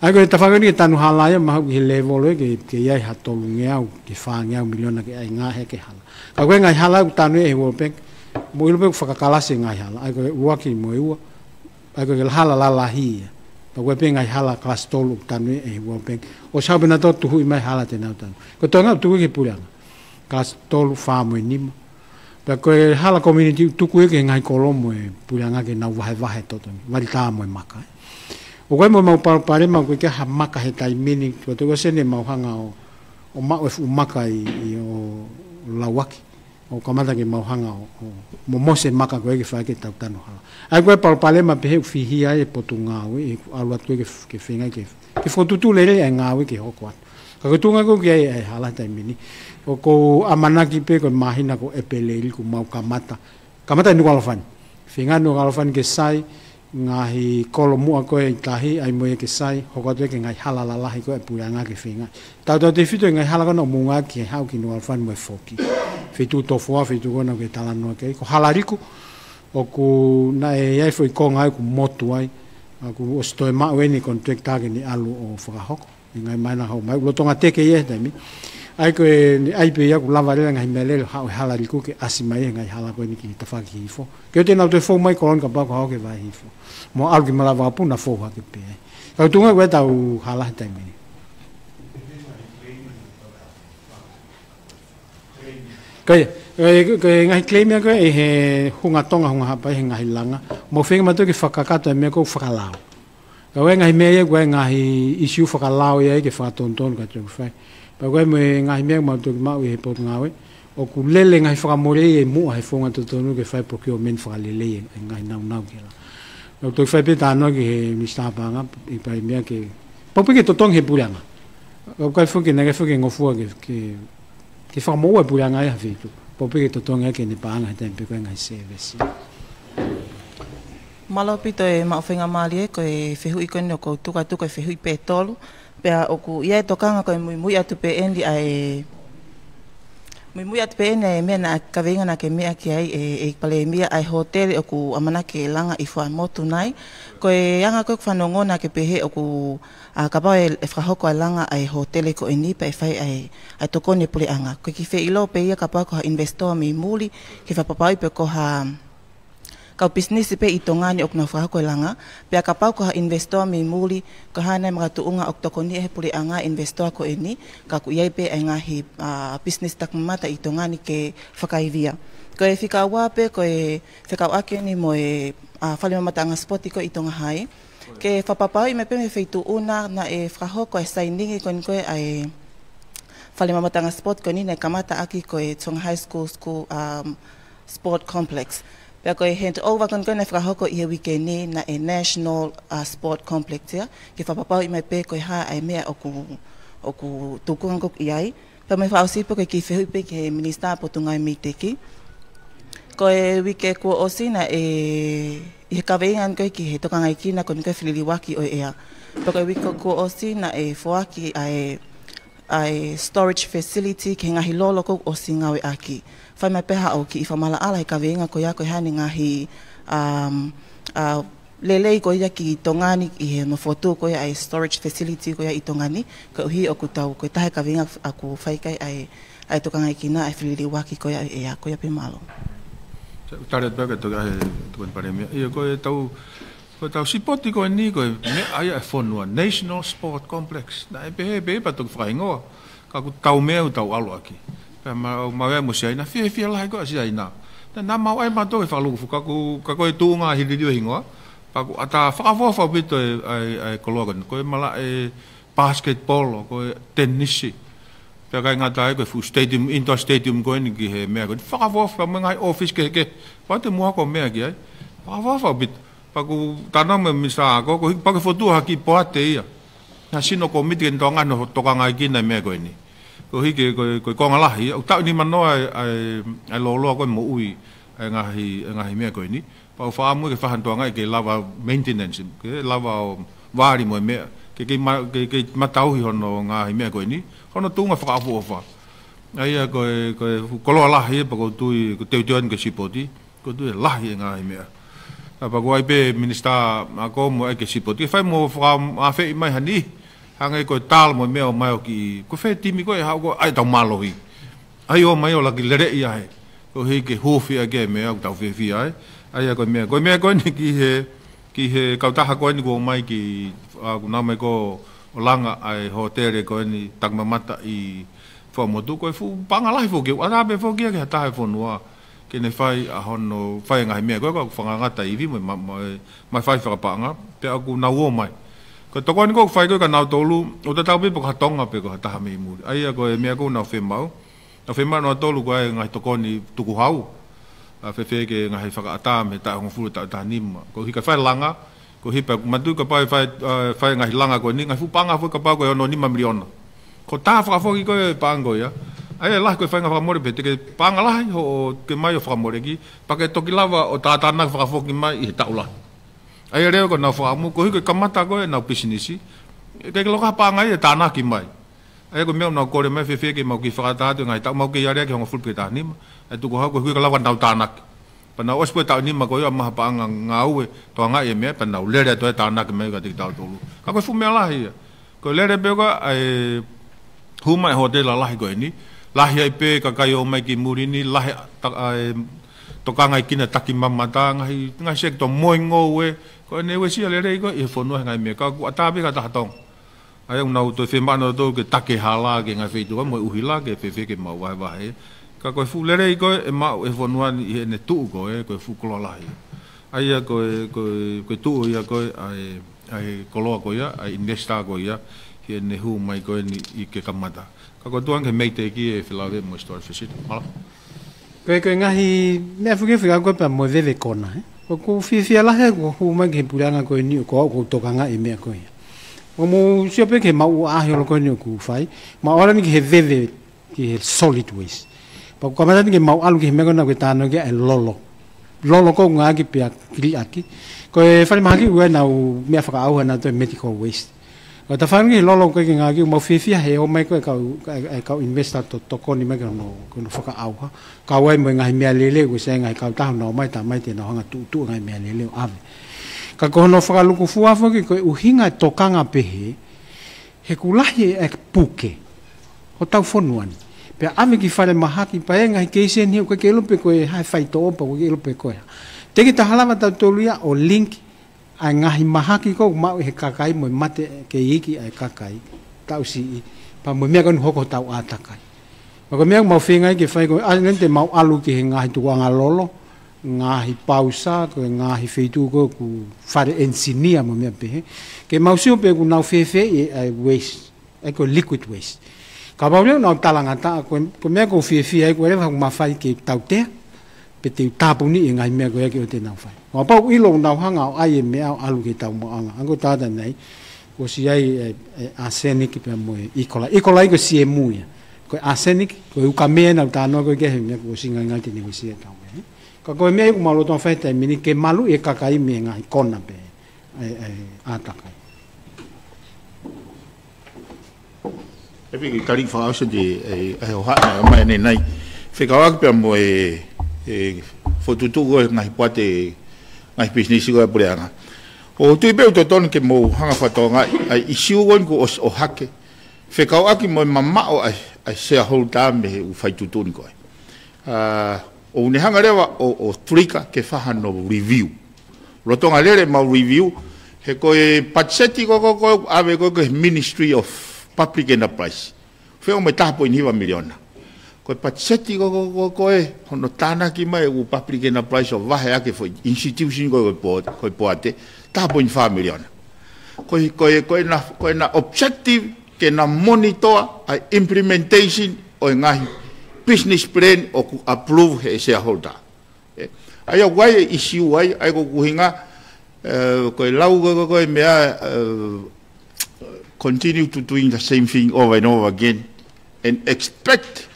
ai ko ta fa ni tanu hala ya ma ki level ke ya ha to ngea ki fa ngea miliona ke ai nga he ke hala ka ko nga hala tanu e wo pe mo ilu pe whakakalase ngai hala, ai koe uaki mo iua, ai koe hala lalahi, pa koe pe ngai hala klas tolu tanu e ua pe, o sao pena to tuhu i mai hala te nau tanu. Ko toa ngau tuku ke puleanga, klas tolu whamo e nima, pa koe hala community tuku e ke ngai kolomo e puleanga ke nau wahe totoni, wari tā mo e maka. O koe mo mau pare mau koe ke ha maka he tai mini, ko te koe sene mau hanga o mau e fu maka i o lawaki. O kamata ke mauhanga o mose maka koe ke whae ke tau tanu hala. Ai koe palpale ma pehe whihia e potu ngāwe e aluat koe ke whengai ke whotutu lere e ngāwe ke hoko atu. Ka koe tunga koe ke e hala tai mini. O ko amanaki pe koe mahina ko epeleri ko mau kamata. Kamata e nuku alofani. Whengai nuku alofani ke sai ngahi kolomua koe tahi ai moe ke sai hoko te ke ngai halala lahi koe puranga ke whinga. Tau te whito ngai hala kono munga ki hau ki no alfan moe foki. Whitu tofua, whitu kona ke talanoa ke. Ko halariku, o ku na e iai fwoi konga ai ku motu ai. Ku ostoe mau eni kon tuek tage ni alu o whakahoko. Ngai maina hau mai. Ulo tonga teke ie taimi. Ai koe ni aipe ia ku lava rela ngai melelo hau halariku ke asimai ngai hala koe ni ki tawhaki hifo. Ke o te nau te fo mai kolon ka pako hau ke vai hifo. Mo alu ki malawa puna fo hake pe. Kau tunga koe tau hala taimi. Koe ngahi claimia koe e he hunga tonga hunga hapa he ngahi langa. Mo whenga matu ki whakakato e mea kou whakalao. Koe ngahi mea koe ngahi issue whakalao ia ke whakatonton ka tuku whai. Pa koe me ngahi mea matu ki mau i he potu ngawe. O ku lele ngahi whakamore e mua he whonga totonu ke whai procurement whakalele e ngahi nau ke la. Nau tui whai peta anō ki he mistapanga i pai mea ke... Paupi ke totong he puranga. Koe whuki nage whuki ngofua ke whakamoua puranga e hawhitu. Paupi ke totonga ke ne paanga he tempe koe ngai service. Malopito e mawhenga maali e koe whehui kone o kou tukatu koe whehui pe tolu. Pea oku ia e tokanga koe mui atu pe endi ai... Mui atu pe endi ai mea na kawenga na ke mea ki ai e pale mea ai hotel oku amana ke langa i wha motu nai. Koe anga koe whanongona ke pehe oku kapau e whahoko ai langa ai hotel ko e nipa e whai ai tokone pule anga. Koe ki whe ilo pe ia kapau ko ha investor mi muli ki whapapau pe ko ha... Kau business pe i tongani ok na whahako langa, pia kapau ko ha investor mi muli, ko hana mga tuunga ok tokoni e puli anga investor ko eni, ka ku iai pe ai ngahi business takmata i tongani ke whakaivia. Ko e whikaua pe, ko e whikau ake ni mo e whalimamata anga spoti ko i tonga hai, ke whapapau i me pe me whaitu una na e whahoko e sainingi ko ni koe ai whalimamata anga spot ko ni ne kamata aki ko e Tonga High School Sport Complex. Pea koe hand over kon koe na whakahoko i he wikeni na e National Sport Complex ia. Ke whapapau i mai pe koe ha ai mea oku tukungangok i ai. Pea mai whaosipo koe ki whehui pe ke Minister Potungai Miteki. Koe wike kua osi na i he kaweingan koe ki he tokangai kina kon koe whililiwaki o ea. Pea koe wike kua osi na e whoaki ai storage facility ke ngahi lolo kou osi ngawe aki. Whai mai peha au ki i whamala ala he kaweinga ko ia koe hane ngahi lelei ko ia ki tongani i he mawhotu ko ia ai storage facility ko ia i tongani ko uhi o kutau ko tahe kaweinga aku whaikai ai tokangai kina ai whililiwaki ko ia ea ko ia pe malo. Taret baka toka he tuan paremia. Ia ko tau sipoti ko ni ko me ai e whonua National Sport Complex. Na e pehe patok whaingoa. Ka ku tau mea tau alo aki. Mau e mo sei na fia lai ko sia ina. Na mau ai mato e falu ka ko e tunga hilidio hingoa. Pa ku ata fa bito ai kologan ko mala e basketball ko tennis. Pe ka ngata ko fu stadium indoor stadium ko ni ki he me ko fa ngai office ke pa te mo ko me ki ai. Pa bit pa ku tanam misa ko pa ko fotu ha ki poate ia. Na sino ko mit gen tonga no toka ngai ki na me ko ni. Ko hike ko konga lahi o tau ni mano ai lolo ko mo ui ngahi me ko ni pa fa mo ke fa han tonga ke lava maintenance ke lava vari mo me ke matau hi hono ngahi me ko ni hono tunga fa fa ai ko lo lahi pa ko tu ko te tuan ke sipoti ko tu lahi ngahi me pa ko ai pe minister ako mo ke sipoti fa mo fa afe mai hani hangai ko tal mo meo mai ki ko fe timi ko ha ko ai tau malo hi ai o mai o la ki lere ia he ko he ke hofi age me au tau fe fi ai ko me ko ni ki he ka ta ha ko ni ko mai ki ko na mai ko langa ai hotel ko ni takmamata i fo mo tu ko fu panga lai fo ke ara be fo ke ta ha fo noa ke ne fai a hono fai ngai me ko fanga ngata i vi mai fai fa panga pe aku na wo mai ko to ko ni ko fai ko ka na tolu o ta tau pe ko tonga pe ko ta me mu ai ko me ko na fe mau no tolu ko ngai to ko ni tuku hau a fe ke ngai fa ata me ta ngo fu ta nim ko hi ka fai langa ko hi pa matu ka fai ngai langa ko ni ngai fu panga fu ka pa ko no ni milion ko ta fa fo ki ko pango ya ai la ko fai ngai fa mo pe ke panga la ho ke mai fa mo ki pa ke to ki lava o ta na fa fo ki mai i ta ula ai reo ko na fa mo ko ko kamata ko na business ke lo ka pa ngai ta na ki mai ai ko me na ko le me fe ke mo ki fa ta ngai ta mo ki ya re ke ngoful pe ta ni ai tu ko ha ko ko la wan ta na pana os pe ta ni ma ko ya ma pa ngau to nga e me pana le re to ta na ke me ka ti ta to lu ka ko fu me la hi ko le re be ko ai hu mai hotel la hi ko ni la hi pe ka ka yo mai ki muri ni la ta to ka ngai kina taki mama ta ngai sek to moi ngo we ko ne we si le re ko e fo no ngai me ka ku ta be ka ta tong ai un auto fe mano to ke take hala ke ngai fe to mo uhila ke fe ke ma wa wa he ka ko fu le re ko e ma e fo no ni ne tu ko e ko fu ko la ai ko tu ya ko ai ko lo ko ya ai investa ko ya he ne hu mai ko ni I ke kamata ka ko tuang ke me te ki e fila ve mo store visit mala ko ngahi me fu ke ko pa mo ve kona ko fi la he ko hu mai ke puranga ko ni ko to ka nga e me ko ya o mo si pe ke ma u a he ko ni ku fai ma ora ni ke ve ki solid waste pa ko ma ni ke ma alu ke me ko na ko ta no ke lolo ko nga ki pe kri aki ko e fa ma ki we na u me fa ka au na to medical waste o ta fa ngi lolo ko nga ki mo fi he o mai ko ka investa to ko ni me ko no fa ka au ka we mo nga me lele ko se nga ka ta no mai ta mai te no nga tu nga me lele ave ka ko no fa lu ku fu afo ki ko u hinga to kanga pe he ku lahi e puke o tau fonuan pe ave ki fale mahaki pa nga ke se ni ko ke lu pe ko hai fai to pa ko ke lu pe ko te ki ta halama ta toluia o link a ngahi mahaki ko ma he kakai mo mate ke iki ai kakai tau si pa mo me ko hoko tau atakai ko me mo finga ke fai ko a ngente mau alu ki ngahi tu nga lolo ngahi pausa ko ngahi feitu ko ku fare ensinia mo me pe ke mau si pe ku na fefe e waste e ko liquid waste ka ba na talanga ta ko me ko fefe ai ko re ma fai ke tau te pe te tapu ni ngai me ko ke te na fai ma pa u lo na hanga ai me alu ke tau mo anga ango ta da nei ko si ai arsenic pe mo ikola ko si e mu ya ko arsenic ko u ka me na ta no ko ke me ko si ngai te ni ko si ta ka ko me ku malo ton fete mini ke malu e kakai me ngai kona pe atakai e bi kali fa ose de e ho ha mai nei nei fe ka wa pe mo fo tu go ngai pate ngai business go por anga o tu be to ton ke mo hanga fa to ngai ai issue gon ko o hake fe ka wa ki mo mama o ai shareholder me u fai tu ton ko o ne hanga rewa o trika ke faha no review rotonga lere ma review he ko e patseti ko ave ko Ministry of Public Enterprise fe o meta po ni 1 miliona ko patseti ko e hono tana ki mai u Public Enterprise o vahe ake fo institution ko poate ta po 5 miliona ko na objective ke na monitor a implementation o ngai business plan o ku approve he shareholder ai wai issue ai ko kuhinga ko lau ko me continue to doing the same thing over and over again and expect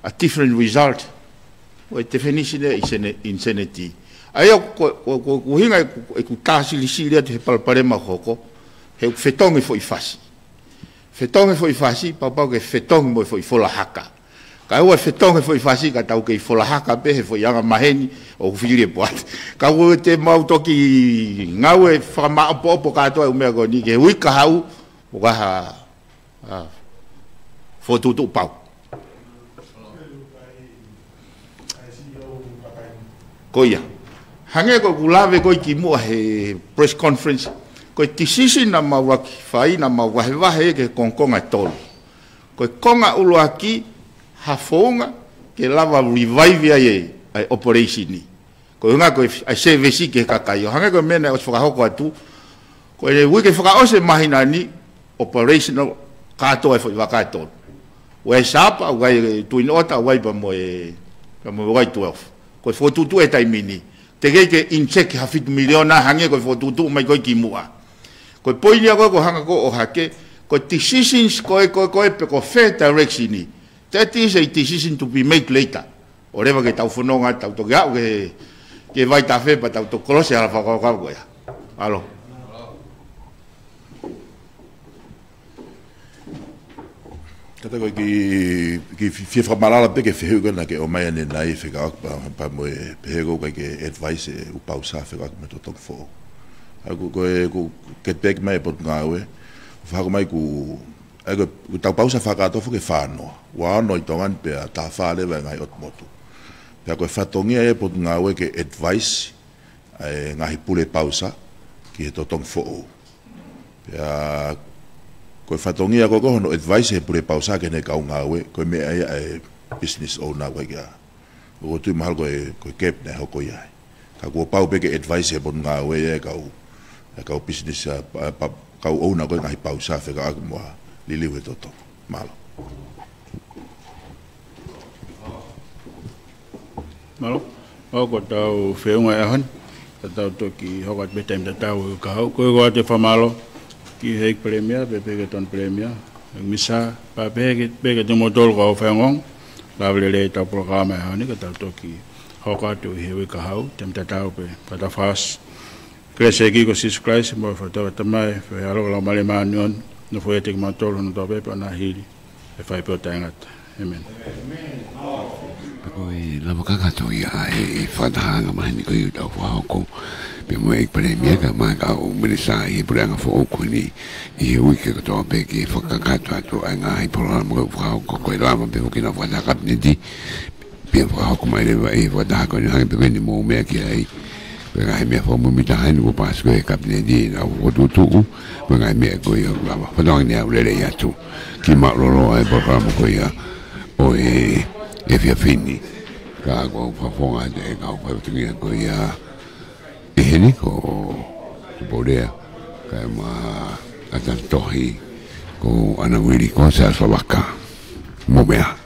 a different result o definition is insanity ai ko kuhinga ku tasili sili te palpare ma hoko he fetong fo ifasi papa ke fetong mo fo ifola haka ka o fetong foi fasi ka tau ke fola haka pe foi anga maheni o fili pot ka o te mau toki ngawe fa ma po ka to o me go ni ke wi ka hau o ka ha foto tu pau ko ya hange ko kulave ko ki mo he press conference ko decision na ma wa fai na ma wa he ke konkonga tol ko konga ulo aki hafonga ke lava revive ai operation ni ko nga ko ai service ke kakayo hanga ko mena o faka hoko atu ko le wi ke faka o se mahina ni operational ka to e foi vakato we sapa we tu inota we pa mo we 12 ko fo tu e tai mini te ke in check ha fit miliona hanga ko fo tu mai ko ki mua ko poini ko hanga ko o hake ko decisions ko pe ko fair direction ni that is a decision to be made later. Oreva ke tau fononga tau to ga ke vai ta fe pa tau to cross ala fa ka ko ya. Alo. Kata koe ki fia whamalala pe ke whiheu kana ke o mai ane nai whikaak pa moe pehego kai ke advice e upau sa whikaak me to tong fo. Aku koe ke pek mai pot ngawe, whako mai ku tau pausa whakatofo ke whanoa. Wa ano i tongan pe a ta whalewa ngai ot motu. Pea koe whatongia e pot ngawe ke advice ngahi pule pausa ki he to tong fo. Pea koe whatongia ko kohono advice he pure pausa ke ne kau ngawe koe me ai business owner koe kia ko tu mahal koe kep ne hoko ia ka ko pau pe ke advice he bon ngawe e kau business kau owner koe ngai pausa fe ka mo lili we toto malo o ko tau feunga e hon tau toki hokat betem tau ka ko ko te famalo ki heik premier pe ton premier misa pa pe ke te modol ko fengong la le ta programa ha ni ka ta toki hoka tu hewe ka hau tem ta tau pe pa ta fas krese ki ko sis christ mo fa ta mai fe alo la male manion no foi te ma tolo no ta pe pa na hili e fai pe tangat amen oi la boca ka to ia e fa da nga mai ni ko yu ta fa ko pe mo ek premier ka ma ka o minisa i branga fo ko ni i ui ke to pe ki fo ka ka to nga i programa ko fa ko ko la ma pe ko na fa da ka ni di pe fa ko mai le vai fa da ko ni ha pe ni mo me ki ai pe ga me fo mo mi ta ni ko pas ko ka ni di na o tu tu pe ga me ko yo la fa da ni a le ya tu ki ma lo ai programa ko ya o e fia fini ka ko fa fo ga de ka ko tu ni ko ya ini ko boleh kama atas tohi ko anak wili ko sa sabaka mo bea